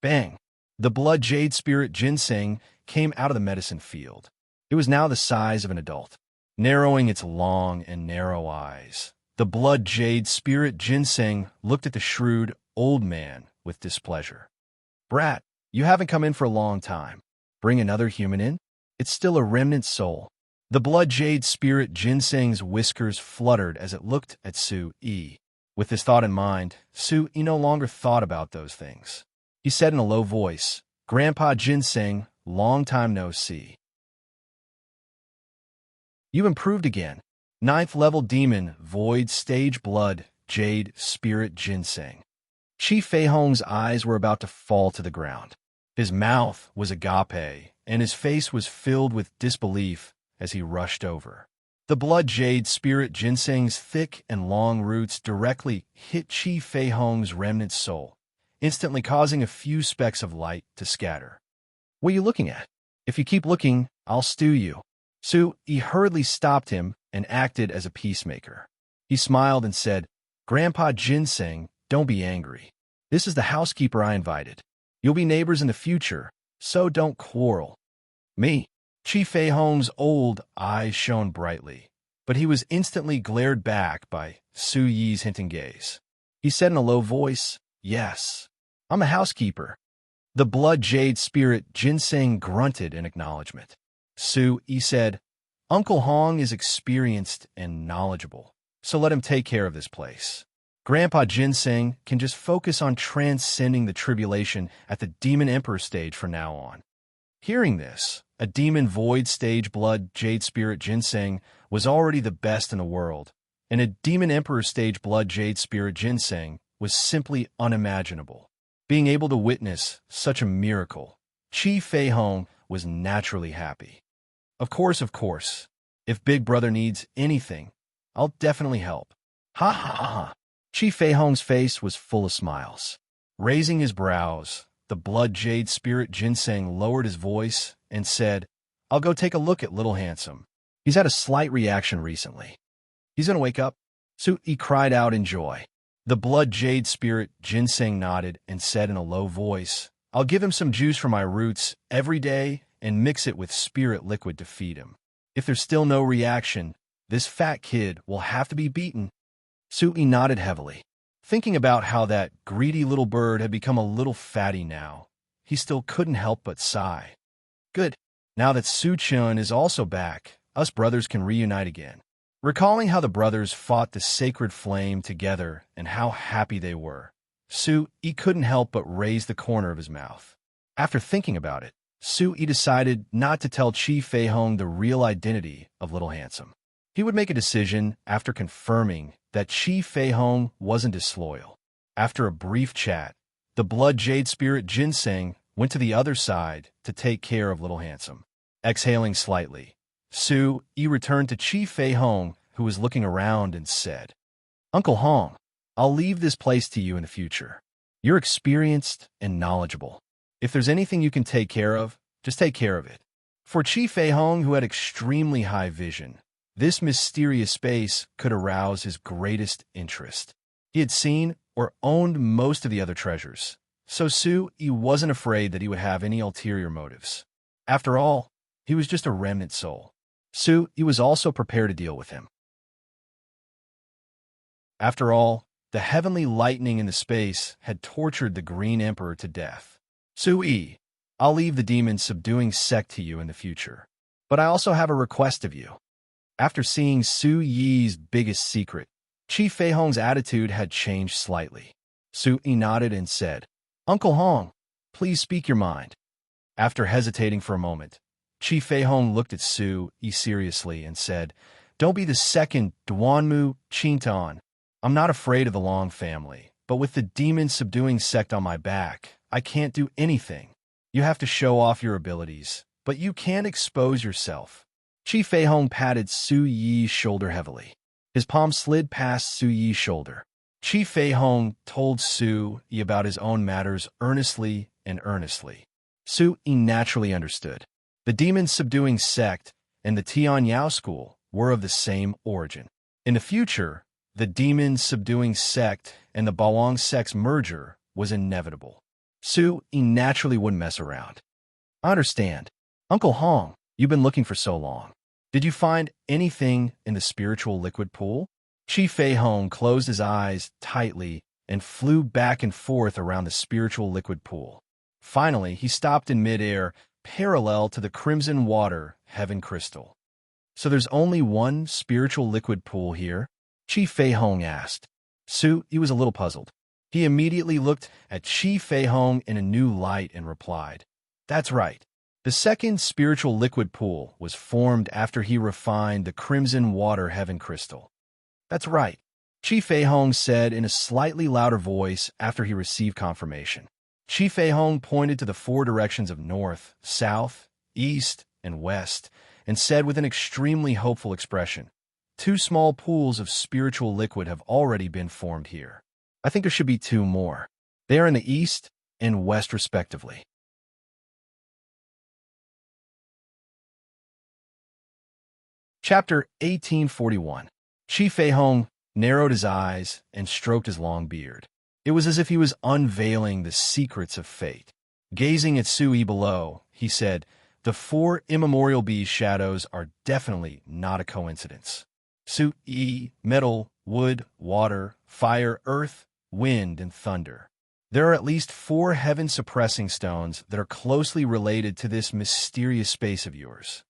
Bang! The blood jade spirit ginseng came out of the medicine field. It was now the size of an adult. Narrowing its long and narrow eyes, the blood jade spirit ginseng looked at the shrewd old man with displeasure. "Brat, you haven't come in for a long time. Bring another human in? It's still a remnant soul." The blood jade spirit ginseng's whiskers fluttered as it looked at Su-yi. With this thought in mind, Su-yi no longer thought about those things. He said in a low voice, "Grandpa Ginseng, long time no see. You improved again. 9th level demon, void stage blood, jade spirit ginseng." Chi Feihong's eyes were about to fall to the ground. His mouth was agape, and his face was filled with disbelief as he rushed over. The blood jade spirit ginseng's thick and long roots directly hit Chi Feihong's remnant soul, instantly causing a few specks of light to scatter. "What are you looking at? If you keep looking, I'll stew you." Su-yi hurriedly stopped him and acted as a peacemaker. He smiled and said, "Grandpa Ginseng, don't be angry. This is the housekeeper I invited. You'll be neighbors in the future, so don't quarrel." "Me?" Chi Feihong's old eyes shone brightly, but he was instantly glared back by Su-yi's hinting gaze. He said in a low voice, "Yes, I'm a housekeeper." The blood jade spirit ginseng grunted in acknowledgement. Su-yi said, "Uncle Hong is experienced and knowledgeable, so let him take care of this place. Grandpa Ginseng can just focus on transcending the tribulation at the Demon Emperor stage from now on." Hearing this, a demon void stage blood jade spirit ginseng was already the best in the world, and a demon emperor stage blood jade spirit ginseng was simply unimaginable. Being able to witness such a miracle, Chi Feihong was naturally happy. Of course. If Big Brother needs anything, I'll definitely help." Ha ha ha. Chi Feihong's face was full of smiles. Raising his brows, the blood jade spirit ginseng lowered his voice and said, "I'll go take a look at Little Handsome. He's had a slight reaction recently. He's gonna wake up." Su-yi cried out in joy. The blood jade spirit ginseng nodded and said in a low voice, "I'll give him some juice from my roots every day and mix it with spirit liquid to feed him. If there's still no reaction, this fat kid will have to be beaten." Su-yi nodded heavily. Thinking about how that greedy little bird had become a little fatty now, he still couldn't help but sigh. Good. Now that Su-chun is also back, us brothers can reunite again. Recalling how the brothers fought the sacred flame together and how happy they were, Su-yi couldn't help but raise the corner of his mouth. After thinking about it, Su-yi decided not to tell Chi Feihong the real identity of Little Handsome. He would make a decision after confirming that Chi Feihong wasn't disloyal. After a brief chat, the blood jade spirit ginseng went to the other side to take care of Little Handsome. Exhaling slightly, Su-yi returned to Chi Feihong, who was looking around, and said, "Uncle Hong, I'll leave this place to you in the future. You're experienced and knowledgeable. If there's anything you can take care of, just take care of it." For Chi Feihong, who had extremely high vision, this mysterious space could arouse his greatest interest. He had seen or owned most of the other treasures, so Su-yi wasn't afraid that he would have any ulterior motives. After all, he was just a remnant soul. Su-yi was also prepared to deal with him. After all, the heavenly lightning in the space had tortured the Green Emperor to death. Su-yi, I'll leave the demon subduing sect to you in the future, but I also have a request of you. After seeing Su-yi's biggest secret, Chi Feihong's attitude had changed slightly. Su-yi nodded and said, "Uncle Hong, please speak your mind." After hesitating for a moment, Chi Feihong looked at Su-yi seriously and said, "Don't be the second Duanmu Chintan. I'm not afraid of the Long family, but with the demon subduing sect on my back, I can't do anything. You have to show off your abilities, but you can't expose yourself." Chi Feihong patted Su-yi's shoulder heavily. His palm slid past Su-yi's shoulder. Chi Feihong told Su-yi about his own matters earnestly and earnestly. Su-yi naturally understood. The demon-subduing sect and the Tian Yao school were of the same origin. In the future, the demon-subduing sect and the Bawang sect's merger was inevitable. Su Yi naturally wouldn't mess around. I understand. Uncle Hong, you've been looking for so long. Did you find anything in the spiritual liquid pool? Chi Fei Hong closed his eyes tightly and flew back and forth around the spiritual liquid pool. Finally, he stopped in midair, parallel to the crimson water heaven crystal. So there's only one spiritual liquid pool here? Chi Fei Hong asked. Su Yi was a little puzzled. He immediately looked at Chi Fei Hong in a new light and replied, "That's right. The second spiritual liquid pool was formed after he refined the crimson water heaven crystal." "That's right," Chi Fei Hong said in a slightly louder voice after he received confirmation. Chi Fei Hong pointed to the four directions of north, south, east, and west, and said with an extremely hopeful expression, "Two small pools of spiritual liquid have already been formed here. I think there should be two more. They are in the east and west respectively." Chapter 1841. Chi Fei Hong narrowed his eyes and stroked his long beard. It was as if he was unveiling the secrets of fate. Gazing at Su Yi below, he said, "The four immemorial bees' shadows are definitely not a coincidence. Su Yi, metal, wood, water, fire, earth, wind, and thunder. There are at least four heaven-suppressing stones that are closely related to this mysterious space of yours."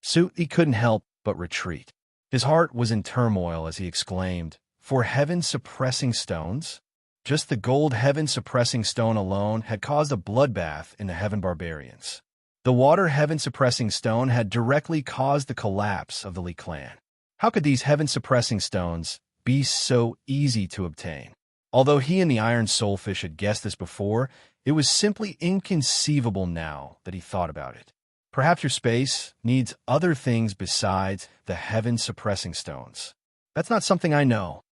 Su Yi couldn't help but retreat. His heart was in turmoil as he exclaimed, "For heaven-suppressing stones?" Just the gold heaven-suppressing stone alone had caused a bloodbath in the heaven barbarians. The water heaven-suppressing stone had directly caused the collapse of the Li clan. How could these heaven-suppressing stones be so easy to obtain? Although he and the Iron Soulfish had guessed this before, it was simply inconceivable now that he thought about it. Perhaps your space needs other things besides the heaven-suppressing stones. That's not something I know.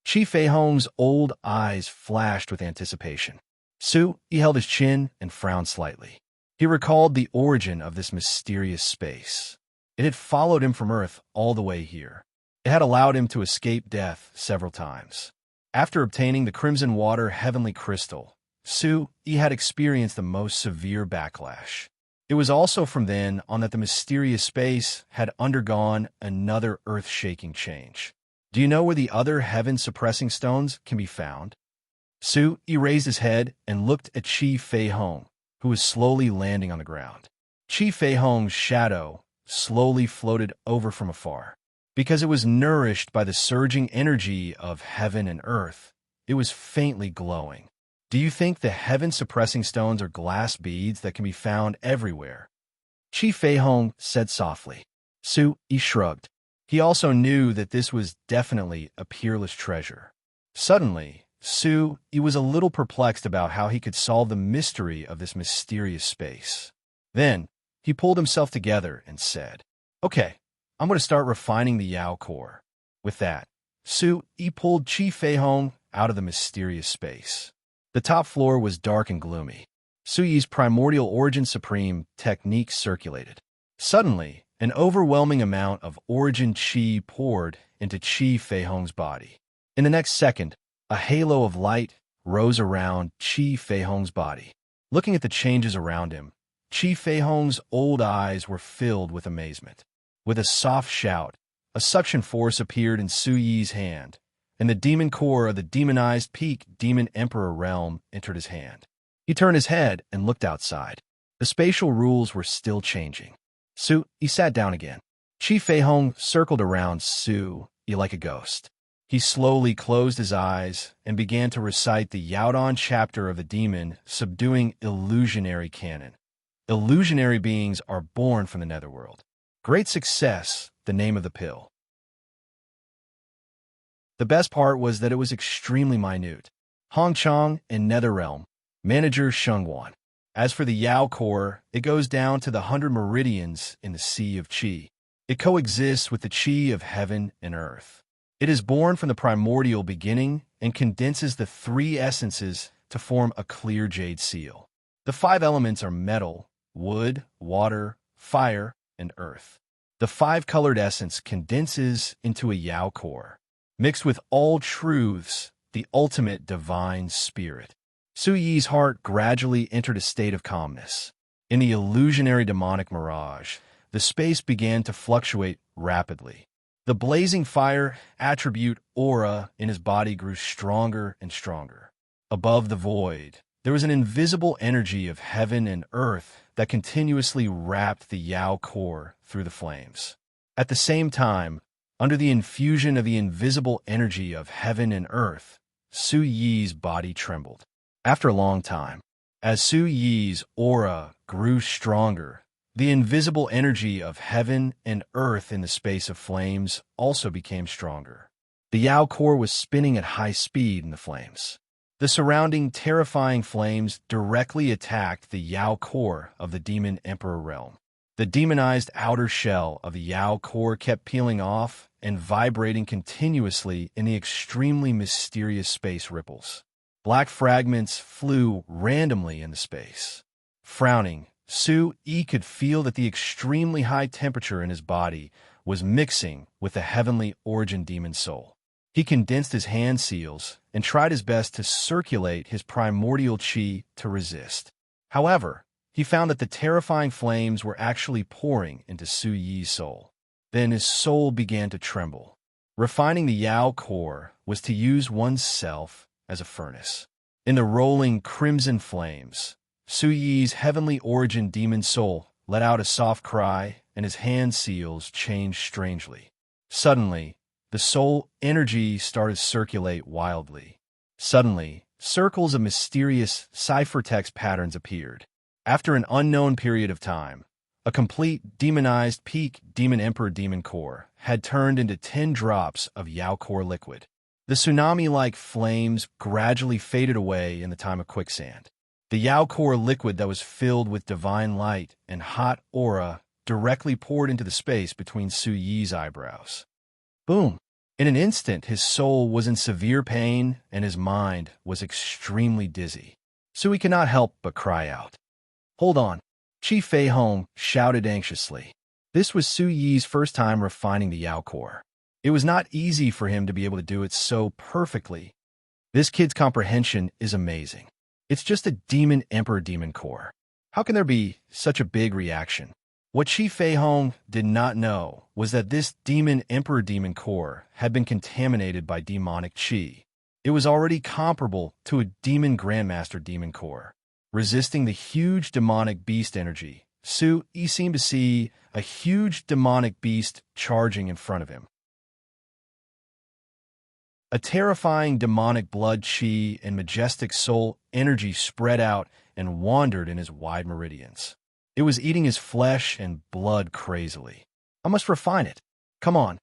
Chi Fei Hong's old eyes flashed with anticipation. Su Yi held his chin and frowned slightly. He recalled the origin of this mysterious space. It had followed him from Earth all the way here. It had allowed him to escape death several times. After obtaining the Crimson Water Heavenly Crystal, Su Yi had experienced the most severe backlash. It was also from then on that the mysterious space had undergone another earth-shaking change. Do you know where the other heaven-suppressing stones can be found? Su Yi raised his head and looked at Chi Fei Hong, who was slowly landing on the ground. Chi Fei Hong's shadow slowly floated over from afar. Because it was nourished by the surging energy of heaven and earth, it was faintly glowing. Do you think the heaven-suppressing stones are glass beads that can be found everywhere? Chi Fei Hong said softly. Su Yi shrugged. He also knew that this was definitely a peerless treasure. Suddenly, Su Yi was a little perplexed about how he could solve the mystery of this mysterious space. Then, he pulled himself together and said, "Okay, I'm going to start refining the Yao core." With that, Su Yi pulled Chi Fei Hong out of the mysterious space. The top floor was dark and gloomy. Su Yi's primordial origin supreme technique circulated. Suddenly, an overwhelming amount of origin chi poured into Chi Fei Hong's body. In the next second, a halo of light rose around Chi Fei Hong's body. Looking at the changes around him, Chi Fei Hong's old eyes were filled with amazement. With a soft shout, a suction force appeared in Su Yi's hand, and the demon core of the demonized peak demon emperor realm entered his hand. He turned his head and looked outside. The spatial rules were still changing. Su Yi sat down again. Chi Fei Hong circled around Su Yi like a ghost. He slowly closed his eyes and began to recite the Yaodon chapter of the demon subduing illusionary canon. Illusionary beings are born from the netherworld. Great success, the name of the pill. The best part was that it was extremely minute. Hong Chong in Netherrealm, Manager Shengwan. As for the Yao core, it goes down to the 100 meridians in the Sea of Qi. It coexists with the Qi of heaven and earth. It is born from the primordial beginning and condenses the three essences to form a clear jade seal. The five elements are metal, wood, water, fire, and earth. The five-colored essence condenses into a Yao core, mixed with all truths, the ultimate divine spirit. Su Yi's heart gradually entered a state of calmness. In the illusionary demonic mirage, the space began to fluctuate rapidly. The blazing fire attribute aura in his body grew stronger and stronger. Above the void, there was an invisible energy of heaven and earth that continuously wrapped the Yao core through the flames. At the same time, under the infusion of the invisible energy of heaven and earth, Su Yi's body trembled. After a long time, as Su Yi's aura grew stronger, the invisible energy of heaven and earth in the space of flames also became stronger. The Yao core was spinning at high speed in the flames. The surrounding terrifying flames directly attacked the Yao core of the Demon Emperor realm. The demonized outer shell of the Yao core kept peeling off and vibrating continuously in the extremely mysterious space ripples. Black fragments flew randomly in the space. Frowning, Su Yi could feel that the extremely high temperature in his body was mixing with the heavenly origin demon soul. He condensed his hand seals and tried his best to circulate his primordial qi to resist. However, he found that the terrifying flames were actually pouring into Su Yi's soul. Then his soul began to tremble. Refining the Yao core was to use one's self as a furnace. In the rolling crimson flames, Su Yi's heavenly origin demon soul let out a soft cry, and his hand seals changed strangely. Suddenly, the soul energy started to circulate wildly. Suddenly, circles of mysterious ciphertext patterns appeared. After an unknown period of time, a complete demonized peak Demon Emperor demon core had turned into 10 drops of Yao core liquid. The tsunami-like flames gradually faded away in the time of quicksand. The Yao core liquid that was filled with divine light and hot aura directly poured into the space between Su Yi's eyebrows. Boom! In an instant, his soul was in severe pain and his mind was extremely dizzy. Sui could not help but cry out. "Hold on!" Chi Fei Hong shouted anxiously. This was Su Yi's first time refining the Yao core. It was not easy for him to be able to do it so perfectly. This kid's comprehension is amazing. It's just a Demon Emperor demon core. How can there be such a big reaction? What Chi Fei Hong did not know was that this Demon Emperor demon core had been contaminated by demonic qi. It was already comparable to a Demon Grandmaster demon core. Resisting the huge demonic beast energy, Su Yi seemed to see a huge demonic beast charging in front of him. A terrifying demonic blood qi and majestic soul energy spread out and wandered in his wide meridians. It was eating his flesh and blood crazily. I must refine it. Come on.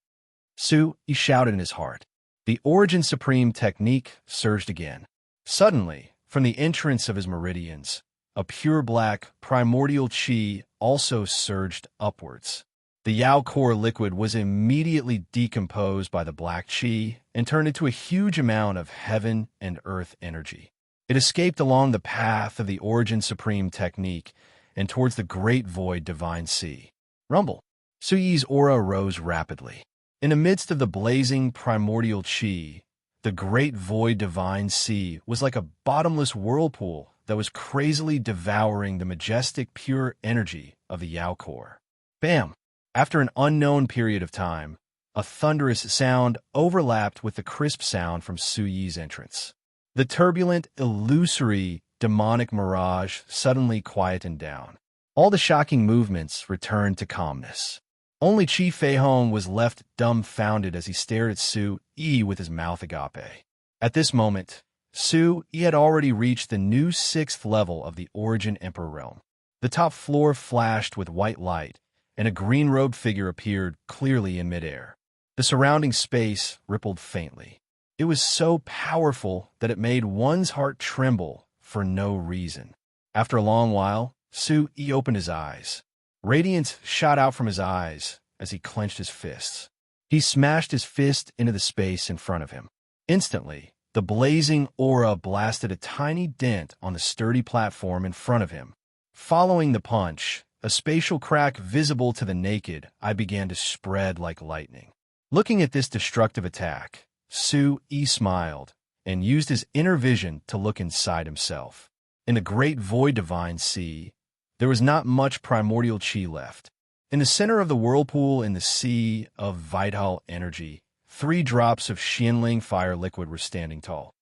Su Yi shouted in his heart. The Origin Supreme technique surged again. Suddenly, from the entrance of his meridians, a pure black primordial qi also surged upwards. The Yao core liquid was immediately decomposed by the black qi and turned into a huge amount of heaven and earth energy. It escaped along the path of the Origin Supreme technique and towards the great void divine sea. Rumble. Su Yi's aura rose rapidly. In the midst of the blazing primordial qi, the great void divine sea was like a bottomless whirlpool that was crazily devouring the majestic pure energy of the Yao core. Bam! After an unknown period of time, a thunderous sound overlapped with the crisp sound from Su Yi's entrance. The turbulent, illusory, demonic mirage suddenly quietened down. All the shocking movements returned to calmness. Only Chi Fei Hong was left dumbfounded as he stared at Su Yi with his mouth agape. At this moment, Su Yi had already reached the new 6th level of the Origin Emperor realm. The top floor flashed with white light, and a green-robed figure appeared clearly in midair. The surrounding space rippled faintly. It was so powerful that it made one's heart tremble for no reason. After a long while, Su Yi opened his eyes. Radiance shot out from his eyes as he clenched his fists. He smashed his fist into the space in front of him. Instantly, the blazing aura blasted a tiny dent on the sturdy platform in front of him. Following the punch, a spatial crack visible to the naked eye began to spread like lightning. Looking at this destructive attack, Su-Yi smiled and used his inner vision to look inside himself. In the great void divine sea, there was not much primordial chi left. In the center of the whirlpool in the sea of vital energy, 3 drops of Xianling fire liquid were standing tall.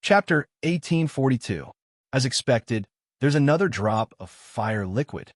Chapter 1842. As expected, there's another drop of fire liquid.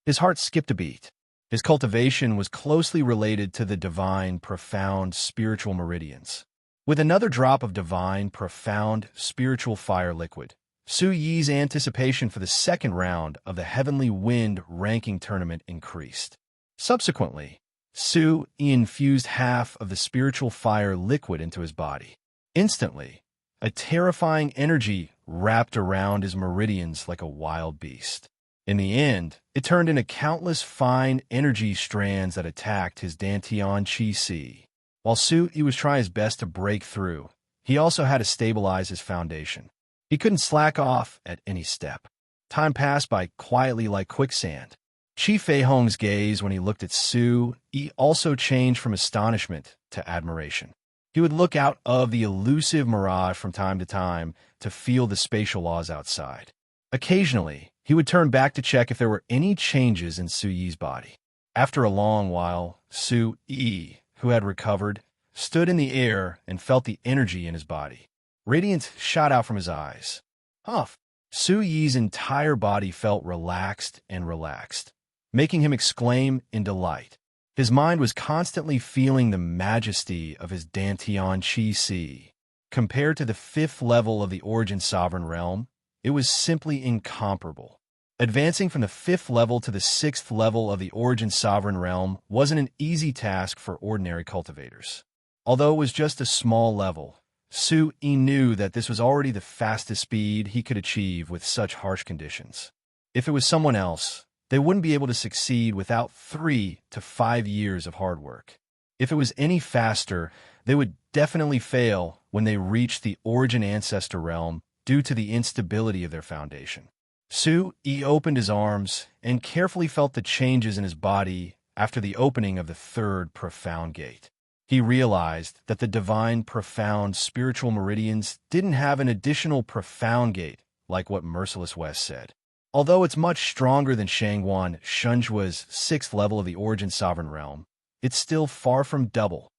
His heart skipped a beat. His cultivation was closely related to the divine, profound spiritual meridians. With another drop of divine, profound spiritual fire liquid, Su-Yi's anticipation for the second round of the Heavenly Wind ranking tournament increased. Subsequently, Su-Yi infused half of the spiritual fire liquid into his body. Instantly, a terrifying energy wrapped around his meridians like a wild beast. In the end, it turned into countless fine energy strands that attacked his Dantian Chi Si. While Su-Yi was trying his best to break through, he also had to stabilize his foundation. He couldn't slack off at any step. Time passed by quietly like quicksand. Qi Feihong's gaze when he looked at Su-Yi also changed from astonishment to admiration. He would look out of the elusive mirage from time to time to feel the spatial laws outside. Occasionally, he would turn back to check if there were any changes in Su-Yi's body. After a long while, Su-Yi, who had recovered, stood in the air and felt the energy in his body. Radiance shot out from his eyes. Huff! Su-Yi's entire body felt relaxed and relaxed, making him exclaim in delight. His mind was constantly feeling the majesty of his Dantian Chi Si. Compared to the 5th level of the Origin Sovereign Realm, it was simply incomparable. Advancing from the 5th level to the 6th level of the Origin Sovereign Realm wasn't an easy task for ordinary cultivators. Although it was just a small level, Su-Yi knew that this was already the fastest speed he could achieve with such harsh conditions. If it was someone else, they wouldn't be able to succeed without 3 to 5 years of hard work. If it was any faster, they would definitely fail when they reached the Origin Ancestor Realm due to the instability of their foundation. Su-Yi opened his arms and carefully felt the changes in his body after the opening of the 3rd profound gate. He realized that the divine profound spiritual meridians didn't have an additional profound gate like what Merciless West said. Although it's much stronger than Shangguan Shunjua's 6th level of the Origin Sovereign Realm, it's still far from double.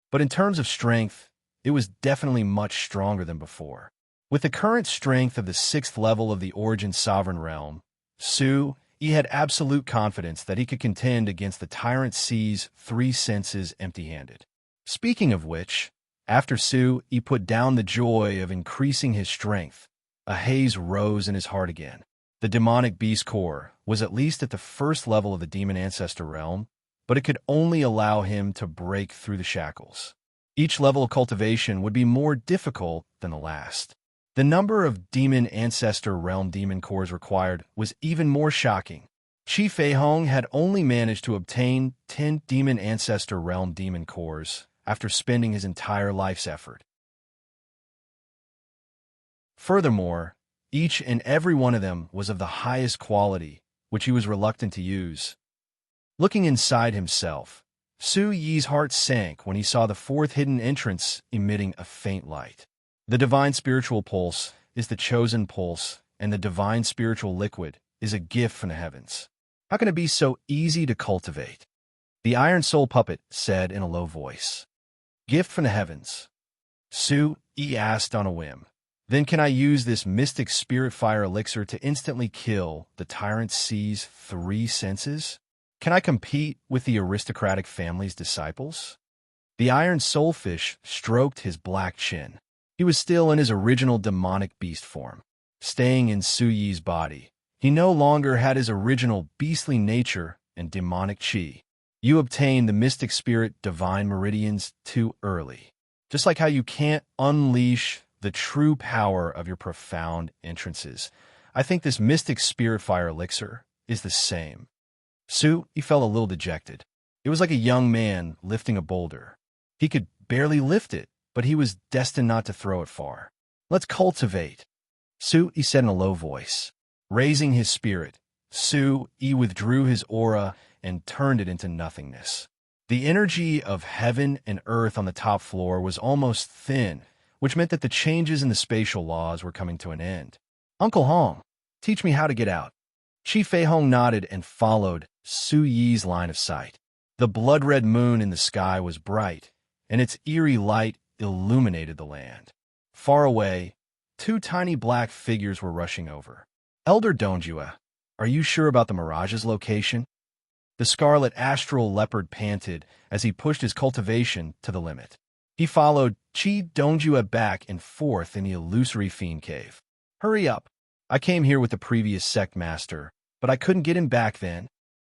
But in terms of strength, it was definitely much stronger than before. With the current strength of the 6th level of the Origin Sovereign Realm, Su-Yi had absolute confidence that he could contend against the Tyrant Sea's 3 senses empty-handed. Speaking of which, after Su-Yi put down the joy of increasing his strength, a haze rose in his heart again. The demonic beast core was at least at the 1st level of the Demon Ancestor Realm, but it could only allow him to break through the shackles. Each level of cultivation would be more difficult than the last. The number of Demon Ancestor Realm demon cores required was even more shocking. Qi Feihong had only managed to obtain 10 Demon Ancestor Realm demon cores after spending his entire life's effort. Furthermore, each and every one of them was of the highest quality, which he was reluctant to use. Looking inside himself, Su-Yi's heart sank when he saw the 4th hidden entrance emitting a faint light. The divine spiritual pulse is the chosen pulse, and the divine spiritual liquid is a gift from the heavens. How can it be so easy to cultivate? The Iron Soul Puppet said in a low voice. Gift from the heavens. Su-Yi asked on a whim. Then can I use this mystic spirit fire elixir to instantly kill the Tyrant Sea's 3 senses? Can I compete with the aristocratic family's disciples? The Iron Soulfish stroked his black chin. He was still in his original demonic beast form. Staying in Su-Yi's body, he no longer had his original beastly nature and demonic chi. You obtained the mystic spirit divine meridians too early. Just like how you can't unleash the true power of your profound entrances, I think this mystic spirit fire elixir is the same. Su-Yi felt a little dejected. It was like a young man lifting a boulder. He could barely lift it, but he was destined not to throw it far. Let's cultivate. Su-yi said in a low voice. Raising his spirit, Su-yi withdrew his aura and turned it into nothingness. The energy of heaven and earth on the top floor was almost thin, which meant that the changes in the spatial laws were coming to an end. Uncle Hong, teach me how to get out. Chi Fei Hong nodded and followed Su-yi's line of sight. The blood-red moon in the sky was bright, and its eerie light illuminated the land. Far away, two tiny black figures were rushing over. Elder Dongjue, are you sure about the Mirage's location? The scarlet astral leopard panted as he pushed his cultivation to the limit. He followed Chi Dongjue back and forth in the illusory fiend cave. Hurry up. I came here with the previous sect master, but I couldn't get him back then.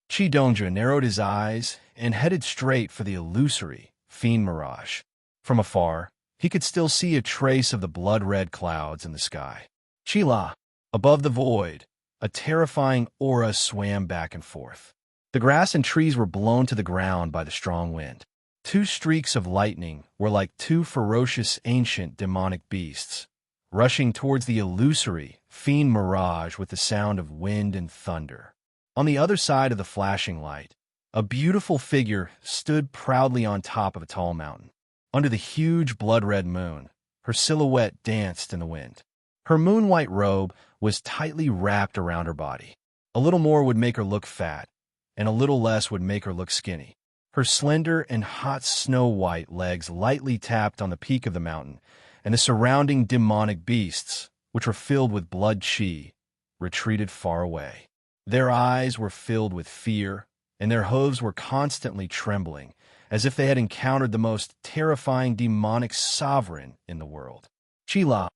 Chi Dongjue narrowed his eyes and headed straight for the illusory fiend mirage. From afar, he could still see a trace of the blood-red clouds in the sky. Chila, above the void, a terrifying aura swam back and forth. The grass and trees were blown to the ground by the strong wind. Two streaks of lightning were like two ferocious ancient demonic beasts, rushing towards the illusory fiend mirage with the sound of wind and thunder. On the other side of the flashing light, a beautiful figure stood proudly on top of a tall mountain. Under the huge blood-red moon, her silhouette danced in the wind. Her moon-white robe was tightly wrapped around her body. A little more would make her look fat, and a little less would make her look skinny. Her slender and hot snow-white legs lightly tapped on the peak of the mountain, and the surrounding demonic beasts, which were filled with blood chi, retreated far away. Their eyes were filled with fear, and their hooves were constantly trembling, as if they had encountered the most terrifying demonic sovereign in the world. Chila.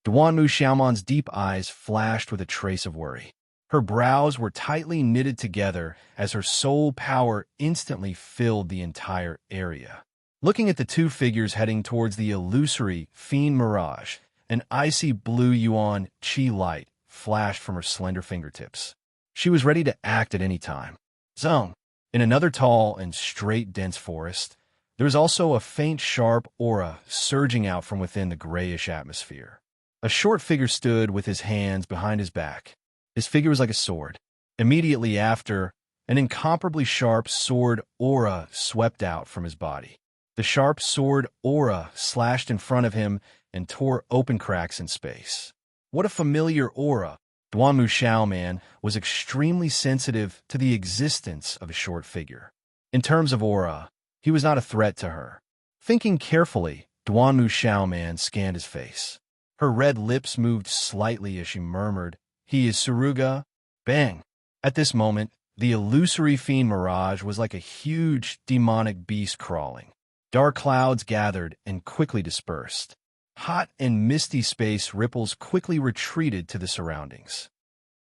Duanmu Xiaoman's deep eyes flashed with a trace of worry. Her brows were tightly knitted together as her soul power instantly filled the entire area. Looking at the two figures heading towards the illusory fiend mirage, an icy blue yuan chi light flashed from her slender fingertips. She was ready to act at any time. Zone. In another tall and straight dense forest, there was also a faint sharp aura surging out from within the grayish atmosphere. A short figure stood with his hands behind his back. His figure was like a sword. Immediately after, an incomparably sharp sword aura swept out from his body. The sharp sword aura slashed in front of him and tore open cracks in space. What a familiar aura! Duanmu Xiaoman was extremely sensitive to the existence of a short figure. In terms of aura, he was not a threat to her. Thinking carefully, Duanmu Xiaoman scanned his face. Her red lips moved slightly as she murmured, "He is Suruga." Bang! At this moment, the illusory fiend mirage was like a huge demonic beast crawling. Dark clouds gathered and quickly dispersed. Hot and misty space ripples quickly retreated to the surroundings.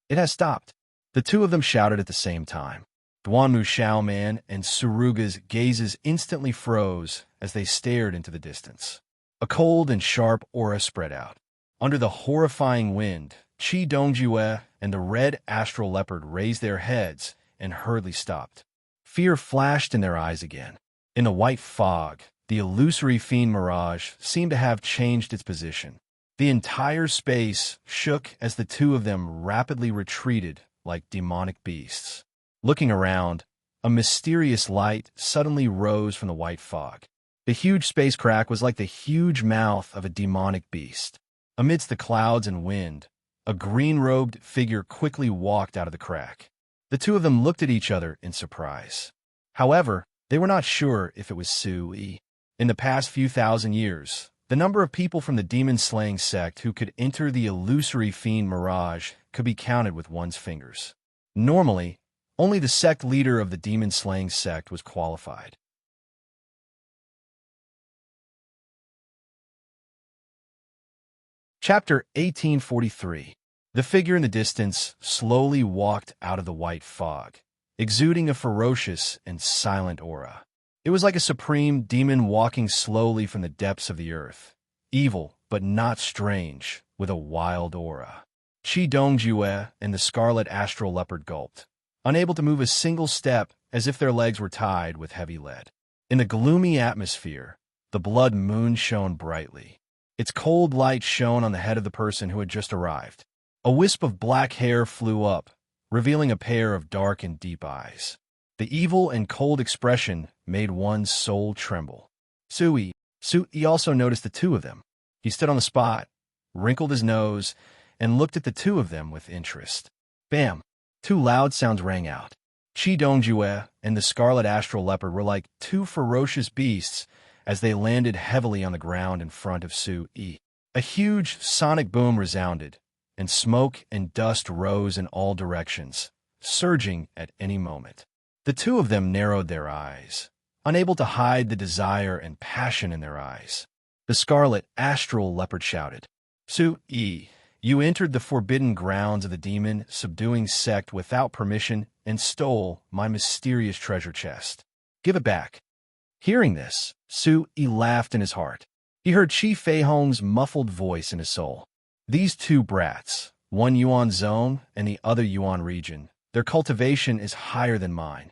It has stopped. The two of them shouted at the same time. Duanmu Xiaoman and Suruga's gazes instantly froze as they stared into the distance. A cold and sharp aura spread out. Under the horrifying wind, Chi Dongjue and the red astral leopard raised their heads and hurriedly stopped. Fear flashed in their eyes again. In the white fog, the illusory fiend mirage seemed to have changed its position. The entire space shook as the two of them rapidly retreated like demonic beasts. Looking around, a mysterious light suddenly rose from the white fog. The huge space crack was like the huge mouth of a demonic beast. Amidst the clouds and wind, a green-robed figure quickly walked out of the crack. The two of them looked at each other in surprise. However, they were not sure if it was Su-yi. In the past few thousand years, the number of people from the demon-slaying sect who could enter the illusory fiend mirage could be counted with one's fingers. Normally, only the sect leader of the demon-slaying sect was qualified. Chapter 1843. The figure in the distance slowly walked out of the white fog, exuding a ferocious and silent aura. It was like a supreme demon walking slowly from the depths of the earth, evil but not strange, with a wild aura. Chi Dongjue and the scarlet astral leopard gulped, unable to move a single step as if their legs were tied with heavy lead. In the gloomy atmosphere, the blood moon shone brightly. Its cold light shone on the head of the person who had just arrived. A wisp of black hair flew up, revealing a pair of dark and deep eyes. The evil and cold expression made one's soul tremble. Sui also noticed the two of them. He stood on the spot, wrinkled his nose, and looked at the two of them with interest. Bam! Two loud sounds rang out. Chi Dongjue and the scarlet astral leopard were like two ferocious beasts as they landed heavily on the ground in front of Sui. A huge sonic boom resounded, and smoke and dust rose in all directions, surging at any moment. The two of them narrowed their eyes, unable to hide the desire and passion in their eyes. The scarlet astral leopard shouted, Sui, you entered the forbidden grounds of the demon-subduing sect without permission and stole my mysterious treasure chest. Give it back. Hearing this, Sui laughed in his heart. He heard Chi Feihong's muffled voice in his soul. These two brats, one Yuan zone and the other Yuan region, their cultivation is higher than mine.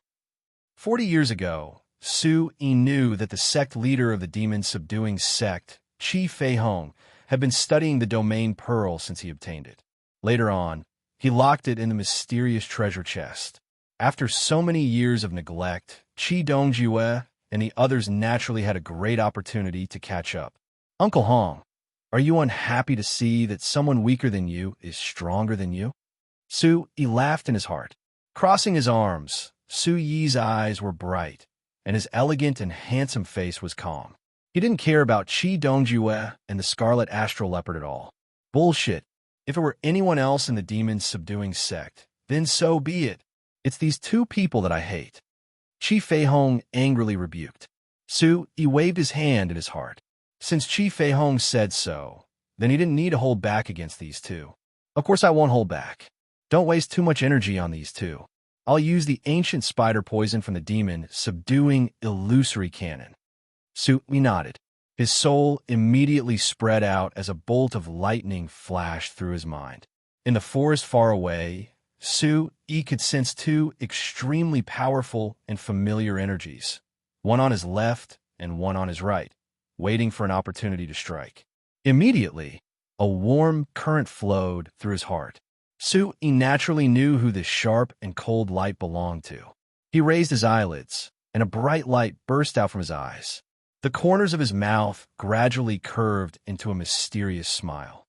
40 years ago, Sui knew that the sect leader of the demon-subduing sect, Chi Feihong, had been studying the domain pearl since he obtained it. Later on, he locked it in the mysterious treasure chest. After so many years of neglect, Chi Dongjue and the others naturally had a great opportunity to catch up. Uncle Hong, are you unhappy to see that someone weaker than you is stronger than you? Sui laughed in his heart. Crossing his arms, Sui's eyes were bright, and his elegant and handsome face was calm. He didn't care about Chi Dongjue and the scarlet astral leopard at all. Bullshit. If it were anyone else in the demon-subduing sect, then so be it. It's these two people that I hate. Chi Feihong angrily rebuked. Sui waved his hand at his heart. Since Chi Feihong said so, then he didn't need to hold back against these two. Of course I won't hold back. Don't waste too much energy on these two. I'll use the ancient spider poison from the demon-subduing illusory cannon. Sui nodded. His soul immediately spread out as a bolt of lightning flashed through his mind. In the forest far away, Sui could sense two extremely powerful and familiar energies, one on his left and one on his right, waiting for an opportunity to strike. Immediately, a warm current flowed through his heart. Sui naturally knew who this sharp and cold light belonged to. He raised his eyelids, and a bright light burst out from his eyes. The corners of his mouth gradually curved into a mysterious smile.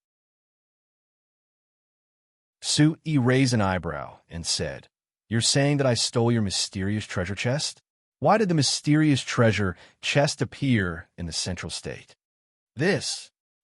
Sui raised an eyebrow and said, You're saying that I stole your mysterious treasure chest? Why did the mysterious treasure chest appear in the central state? The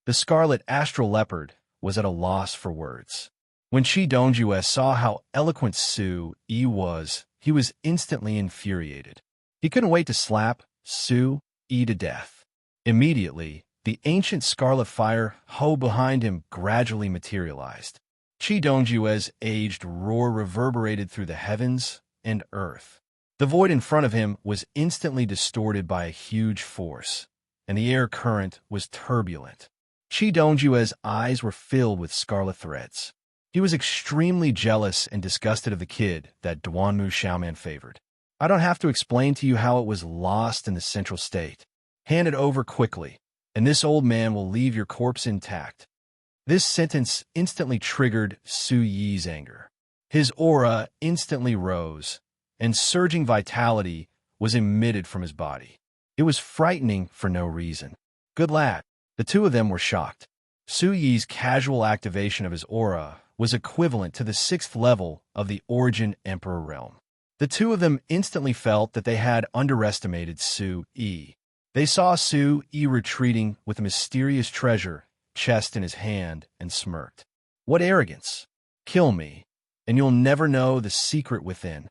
scarlet astral leopard, was at a loss for words. When Chi Dongjue saw how eloquent Sui was, he was instantly infuriated. He couldn't wait to slap Sui to death. Immediately, the ancient scarlet fire behind him gradually materialized. Chi Dongjue's aged roar reverberated through the heavens and earth. The void in front of him was instantly distorted by a huge force, and the air current was turbulent. Chi Dongjue's eyes were filled with scarlet threads. He was extremely jealous and disgusted of the kid that Duanmu Xiaoman favored. I don't have to explain to you how it was lost in the central state. Hand it over quickly, and this old man will leave your corpse intact. This sentence instantly triggered Sui's anger. His aura instantly rose, and surging vitality was emitted from his body. It was frightening for no reason. Good lad. The two of them were shocked. Sui's casual activation of his aura was equivalent to the 6th level of the Origin Emperor realm. The two of them instantly felt that they had underestimated Sui. They saw Sui retreating with a mysterious treasure chest in his hand and smirked. What arrogance! Kill me, and you'll never know the secret within.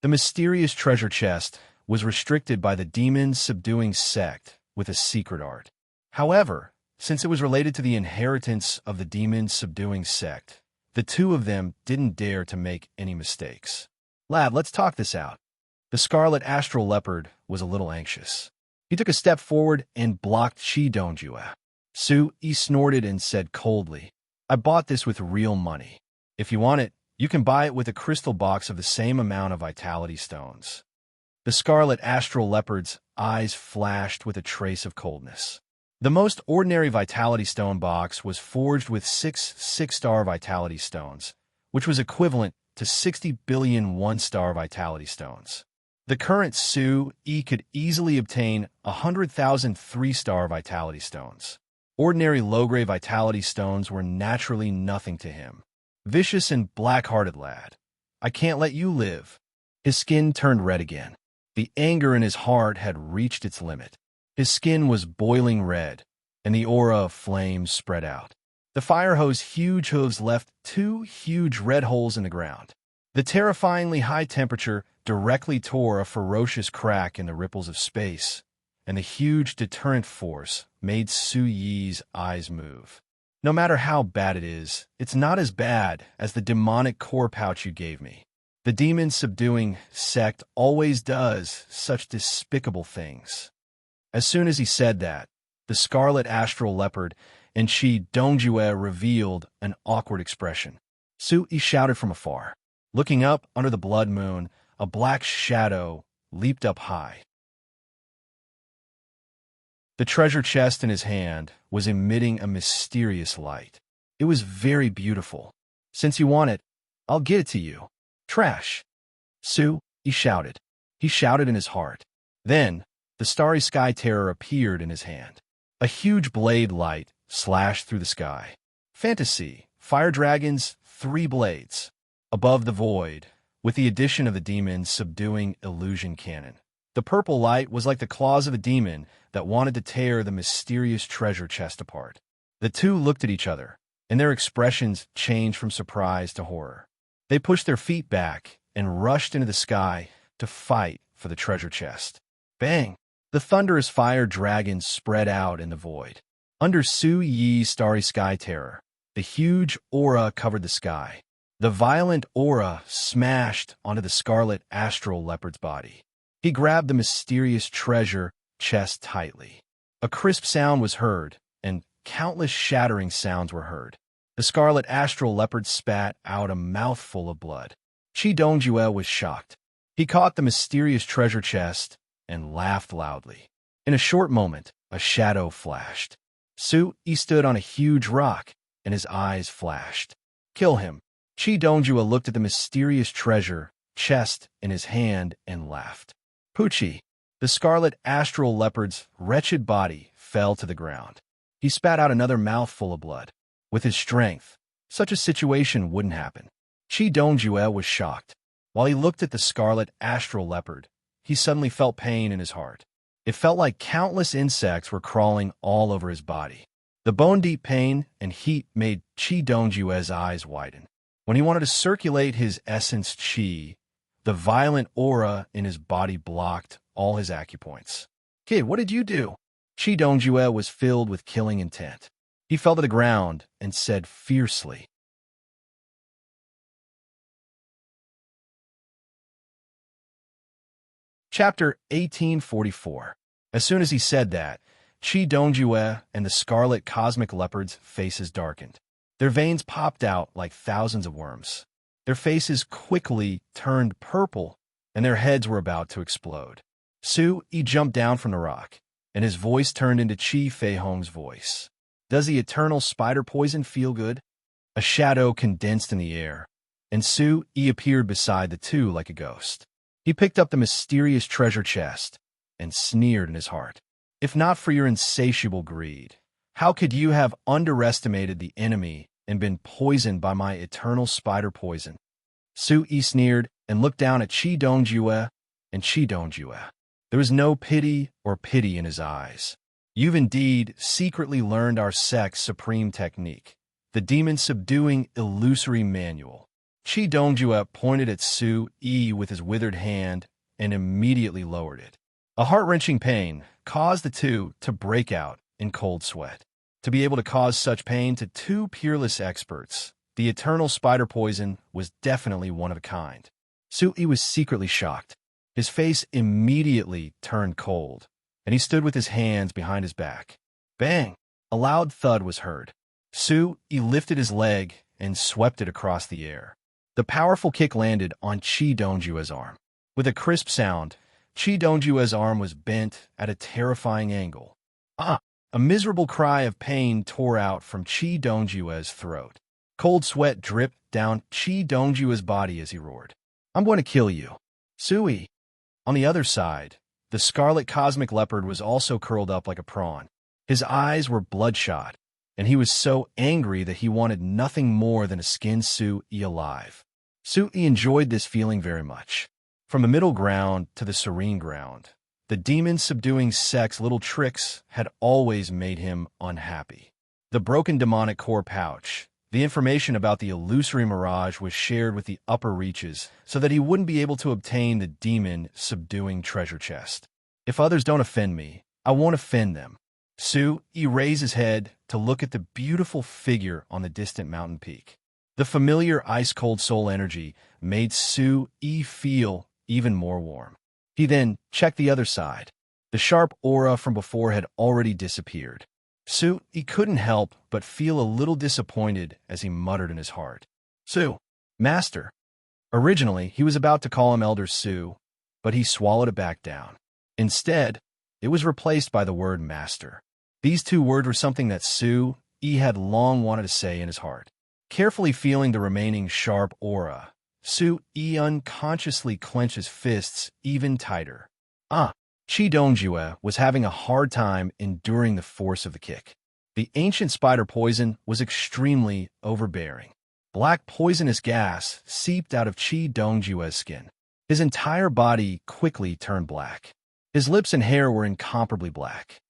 The mysterious treasure chest was restricted by the demon-subduing sect with a secret art. However, since it was related to the inheritance of the demon-subduing sect, the two of them didn't dare to make any mistakes. Lad, let's talk this out. The scarlet astral leopard was a little anxious. He took a step forward and blocked Chi Dongjue. Sui snorted and said coldly, I bought this with real money. If you want it, you can buy it with a crystal box of the same amount of vitality stones. The scarlet astral leopard's eyes flashed with a trace of coldness. The most ordinary Vitality Stone box was forged with 6 star Vitality Stones, which was equivalent to 60 billion 1-star Vitality Stones. The current Su-E could easily obtain 100,000 3-star Vitality Stones. Ordinary low-grade Vitality Stones were naturally nothing to him. Vicious and black-hearted lad. I can't let you live. His skin turned red again. The anger in his heart had reached its limit. His skin was boiling red, and the aura of flames spread out. The fire hose's huge hooves left 2 huge red holes in the ground. The terrifyingly high temperature directly tore a ferocious crack in the ripples of space, and the huge deterrent force made Su-Yi's eyes move. No matter how bad it is, it's not as bad as the demonic core pouch you gave me. The demon-subduing sect always does such despicable things. As soon as he said that, the scarlet astral leopard and Chi Dongjue revealed an awkward expression. Su-Yi shouted from afar. Looking up under the blood moon, a black shadow leaped up high. The treasure chest in his hand was emitting a mysterious light. It was very beautiful. Since you want it, I'll get it to you. Trash. Su-Yi shouted. He shouted in his heart. Then, the starry sky terror appeared in his hand. A huge blade light slashed through the sky. Fantasy, fire dragons, 3 blades. Above the void, with the addition of the demon subduing illusion cannon. The purple light was like the claws of a demon that wanted to tear the mysterious treasure chest apart. The two looked at each other, and their expressions changed from surprise to horror. They pushed their feet back and rushed into the sky to fight for the treasure chest. Bang! The thunderous fire dragons spread out in the void. Under Su-Yi's starry sky terror, the huge aura covered the sky. The violent aura smashed onto the scarlet astral leopard's body. He grabbed the mysterious treasure chest tightly. A crisp sound was heard, and countless shattering sounds were heard. The scarlet astral leopard spat out a mouthful of blood. Chi Dongjue was shocked. He caught the mysterious treasure chest and laughed loudly. In a short moment, a shadow flashed. Su-Yi stood on a huge rock, and his eyes flashed. Kill him. Chi Dongjue looked at the mysterious treasure chest in his hand and laughed. Poochie. The scarlet astral leopard's wretched body fell to the ground. He spat out another mouthful of blood. With his strength, such a situation wouldn't happen. Chi Dongjue was shocked. While he looked at the scarlet astral leopard, he suddenly felt pain in his heart. It felt like countless insects were crawling all over his body. The bone-deep pain and heat made Chi Dongjue's eyes widen. When he wanted to circulate his essence Qi, the violent aura in his body blocked all his acupoints. Kid, what did you do? Chi Dongjue was filled with killing intent. He fell to the ground and said fiercely. Chapter 1844. As soon as he said that, Chi Dongjue and the scarlet cosmic leopard's faces darkened. Their veins popped out like thousands of worms. Their faces quickly turned purple, and their heads were about to explode. Su-Yi jumped down from the rock, and his voice turned into Chi Feihong's voice. Does the eternal spider poison feel good? A shadow condensed in the air, and Su-Yi appeared beside the two like a ghost. He picked up the mysterious treasure chest and sneered in his heart. If not for your insatiable greed, how could you have underestimated the enemy and been poisoned by my eternal spider poison? Su-Yi sneered and looked down at Chi Dongjue and Chi Dongjue. There was no pity in his eyes. You've indeed secretly learned our sect's supreme technique, the demon-subduing illusory manual. Chi Dongjue pointed at Su-Yi with his withered hand and immediately lowered it. A heart-wrenching pain caused the two to break out in cold sweat. To be able to cause such pain to two peerless experts, the eternal spider poison was definitely one of a kind. Su-Yi was secretly shocked. His face immediately turned cold, and he stood with his hands behind his back. Bang! A loud thud was heard. Su-Yi lifted his leg and swept it across the air. The powerful kick landed on Chi Dongjue's arm. With a crisp sound, Chi Dongjue's arm was bent at a terrifying angle. Ah! A miserable cry of pain tore out from Chi Dongjue's throat. Cold sweat dripped down Chi Dongjue's body as he roared. I'm going to kill you. Sui. On the other side, the scarlet cosmic leopard was also curled up like a prawn. His eyes were bloodshot, and he was so angry that he wanted nothing more than to skin Sui alive. Sui enjoyed this feeling very much. From the middle ground to the serene ground, the demon-subduing sect's little tricks had always made him unhappy. The broken demonic core pouch, the information about the illusory mirage was shared with the upper reaches so that he wouldn't be able to obtain the demon-subduing treasure chest. If others don't offend me, I won't offend them. Sui raised his head to look at the beautiful figure on the distant mountain peak. The familiar ice-cold soul energy made Sui feel even more warm. He then checked the other side. The sharp aura from before had already disappeared. Sui couldn't help but feel a little disappointed as he muttered in his heart. Sui, Master. Originally, he was about to call him Elder Sui, but he swallowed it back down. Instead, it was replaced by the word Master. These two words were something that Sui had long wanted to say in his heart. Carefully feeling the remaining sharp aura, Sui unconsciously clenched his fists even tighter. Chi Dongjue was having a hard time enduring the force of the kick. The ancient spider poison was extremely overbearing. Black poisonous gas seeped out of Chi Dongjue's skin. His entire body quickly turned black. His lips and hair were incomparably black.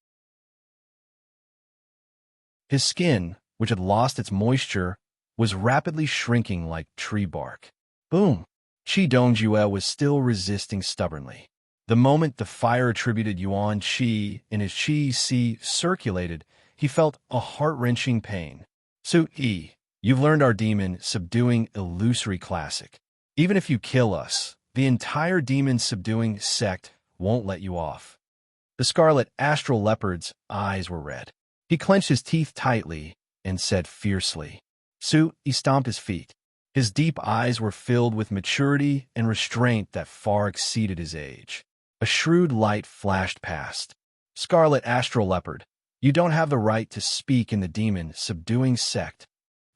His skin, which had lost its moisture, was rapidly shrinking like tree bark. Boom! Chi Dongjue was still resisting stubbornly. The moment the fire-attributed Yuan Qi in his Qi circulated, he felt a heart-wrenching pain. Sui, you've learned our demon-subduing illusory classic. Even if you kill us, the entire demon-subduing sect won't let you off. The scarlet astral leopard's eyes were red. He clenched his teeth tightly and said fiercely. Sui stomped his feet. His deep eyes were filled with maturity and restraint that far exceeded his age. A shrewd light flashed past. Scarlet astral leopard, you don't have the right to speak in the demon-subduing sect.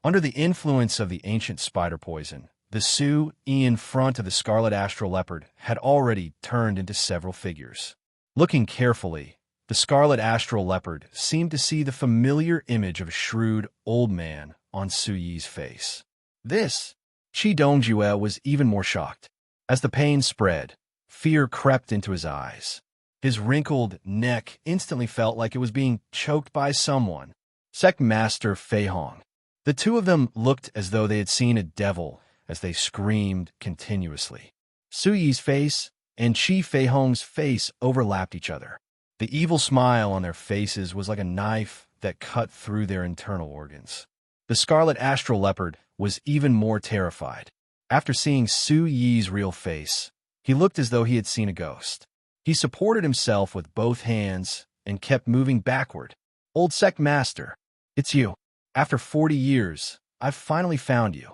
Under the influence of the ancient spider poison, the Sui in front of the scarlet astral leopard had already turned into several figures. Looking carefully, the scarlet astral leopard seemed to see the familiar image of a shrewd old man on Sui's face. This, Chi Dongjue was even more shocked. As the pain spread, fear crept into his eyes. His wrinkled neck instantly felt like it was being choked by someone. Sect Master Fei Hong. The two of them looked as though they had seen a devil as they screamed continuously. Sui's face and Chi Fei Hong's face overlapped each other. The evil smile on their faces was like a knife that cut through their internal organs. The scarlet astral leopard was even more terrified. After seeing Sui's real face, he looked as though he had seen a ghost. He supported himself with both hands and kept moving backward. Old Sect Master, it's you. After 40 years, I've finally found you.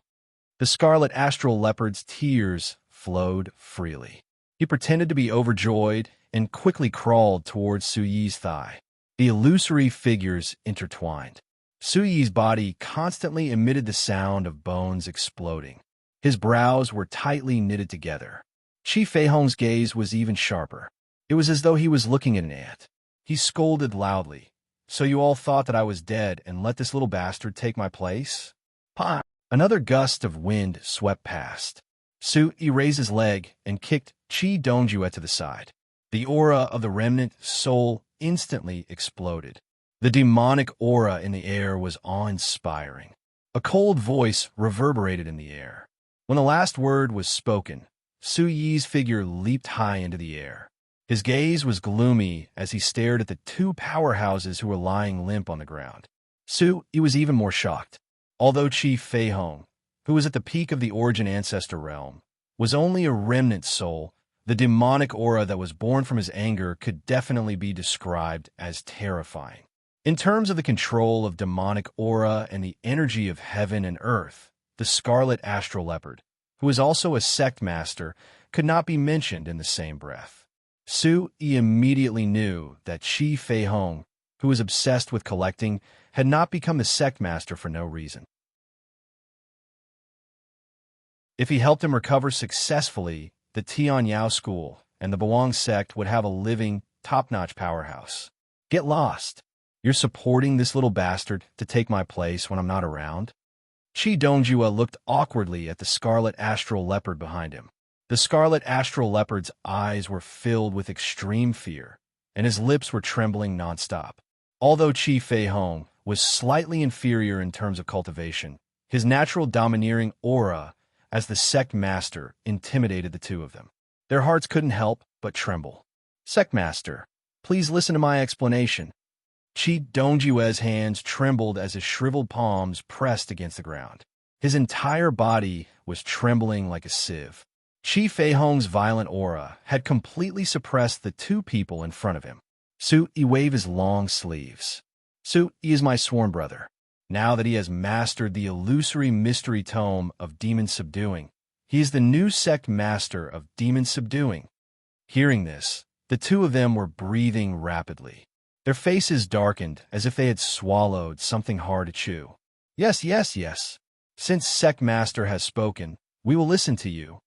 The scarlet astral leopard's tears flowed freely. He pretended to be overjoyed and quickly crawled towards Sui's thigh. The illusory figures intertwined. Sui's body constantly emitted the sound of bones exploding. His brows were tightly knitted together. Chi Fei Hong's gaze was even sharper. It was as though he was looking at an ant. He scolded loudly. So you all thought that I was dead and let this little bastard take my place? Pa! Another gust of wind swept past. Sui raised his leg and kicked Chi Dongjue to the side. The aura of the remnant soul instantly exploded. The demonic aura in the air was awe-inspiring. A cold voice reverberated in the air. When the last word was spoken, Sui's figure leaped high into the air. His gaze was gloomy as he stared at the two powerhouses who were lying limp on the ground. Sui was even more shocked. Although Chi Fei Hong, who was at the peak of the origin ancestor realm, was only a remnant soul, the demonic aura that was born from his anger could definitely be described as terrifying. In terms of the control of demonic aura and the energy of heaven and earth, the scarlet astral leopard, who was also a sect master, could not be mentioned in the same breath. Sui immediately knew that Chi Fei Hong, who was obsessed with collecting, had not become the sect master for no reason. If he helped him recover successfully, the Tian Yao school and the Bawang sect would have a living, top-notch powerhouse. Get lost. You're supporting this little bastard to take my place when I'm not around? Qi Dongjue looked awkwardly at the scarlet astral leopard behind him. The scarlet astral leopard's eyes were filled with extreme fear, and his lips were trembling nonstop. Although Qi Feihong was slightly inferior in terms of cultivation, his natural domineering aura as the sect master intimidated the two of them. Their hearts couldn't help but tremble. "Sect master, please listen to my explanation." Qi Dongjue's hands trembled as his shriveled palms pressed against the ground. His entire body was trembling like a sieve. Qi Feihong's violent aura had completely suppressed the two people in front of him. Su Yi waved his long sleeves. Su Yi is my sworn brother. Now that he has mastered the illusory mystery tome of demon subduing, he is the new sect master of demon subduing. Hearing this, the two of them were breathing rapidly. Their faces darkened as if they had swallowed something hard to chew. Yes, yes, yes. Since sect master has spoken, we will listen to you."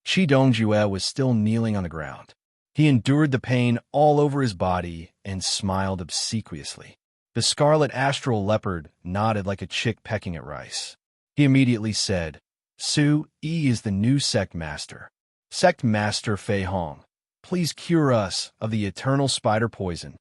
Qi Dongjue was still kneeling on the ground. He endured the pain all over his body and smiled obsequiously. The scarlet astral leopard nodded like a chick pecking at rice. He immediately said, "Su Yi is the new sect master. Sect master Fei Hong, please cure us of the eternal spider poison."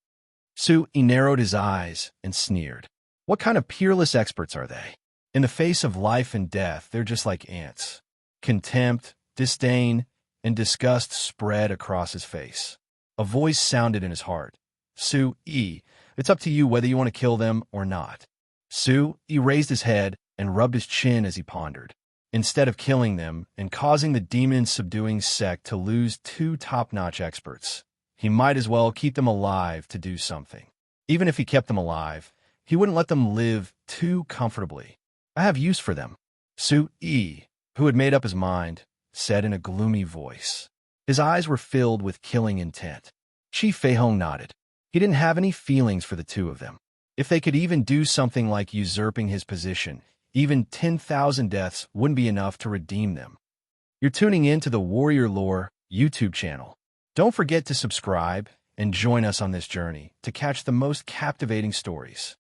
Su Yi narrowed his eyes and sneered. What kind of peerless experts are they? In the face of life and death, they're just like ants. Contempt, disdain, and disgust spread across his face. A voice sounded in his heart. "Su Yi, it's up to you whether you want to kill them or not." Su Yi raised his head and rubbed his chin as he pondered. Instead of killing them and causing the demon-subduing sect to lose two top-notch experts, he might as well keep them alive to do something. Even if he kept them alive, he wouldn't let them live too comfortably. "I have use for them," Su Yi, who had made up his mind, said in a gloomy voice. His eyes were filled with killing intent. Qi Feihong nodded. He didn't have any feelings for the two of them. If they could even do something like usurping his position, even 10,000 deaths wouldn't be enough to redeem them. You're tuning in to the Warrior Lore YouTube channel. Don't forget to subscribe and join us on this journey to catch the most captivating stories.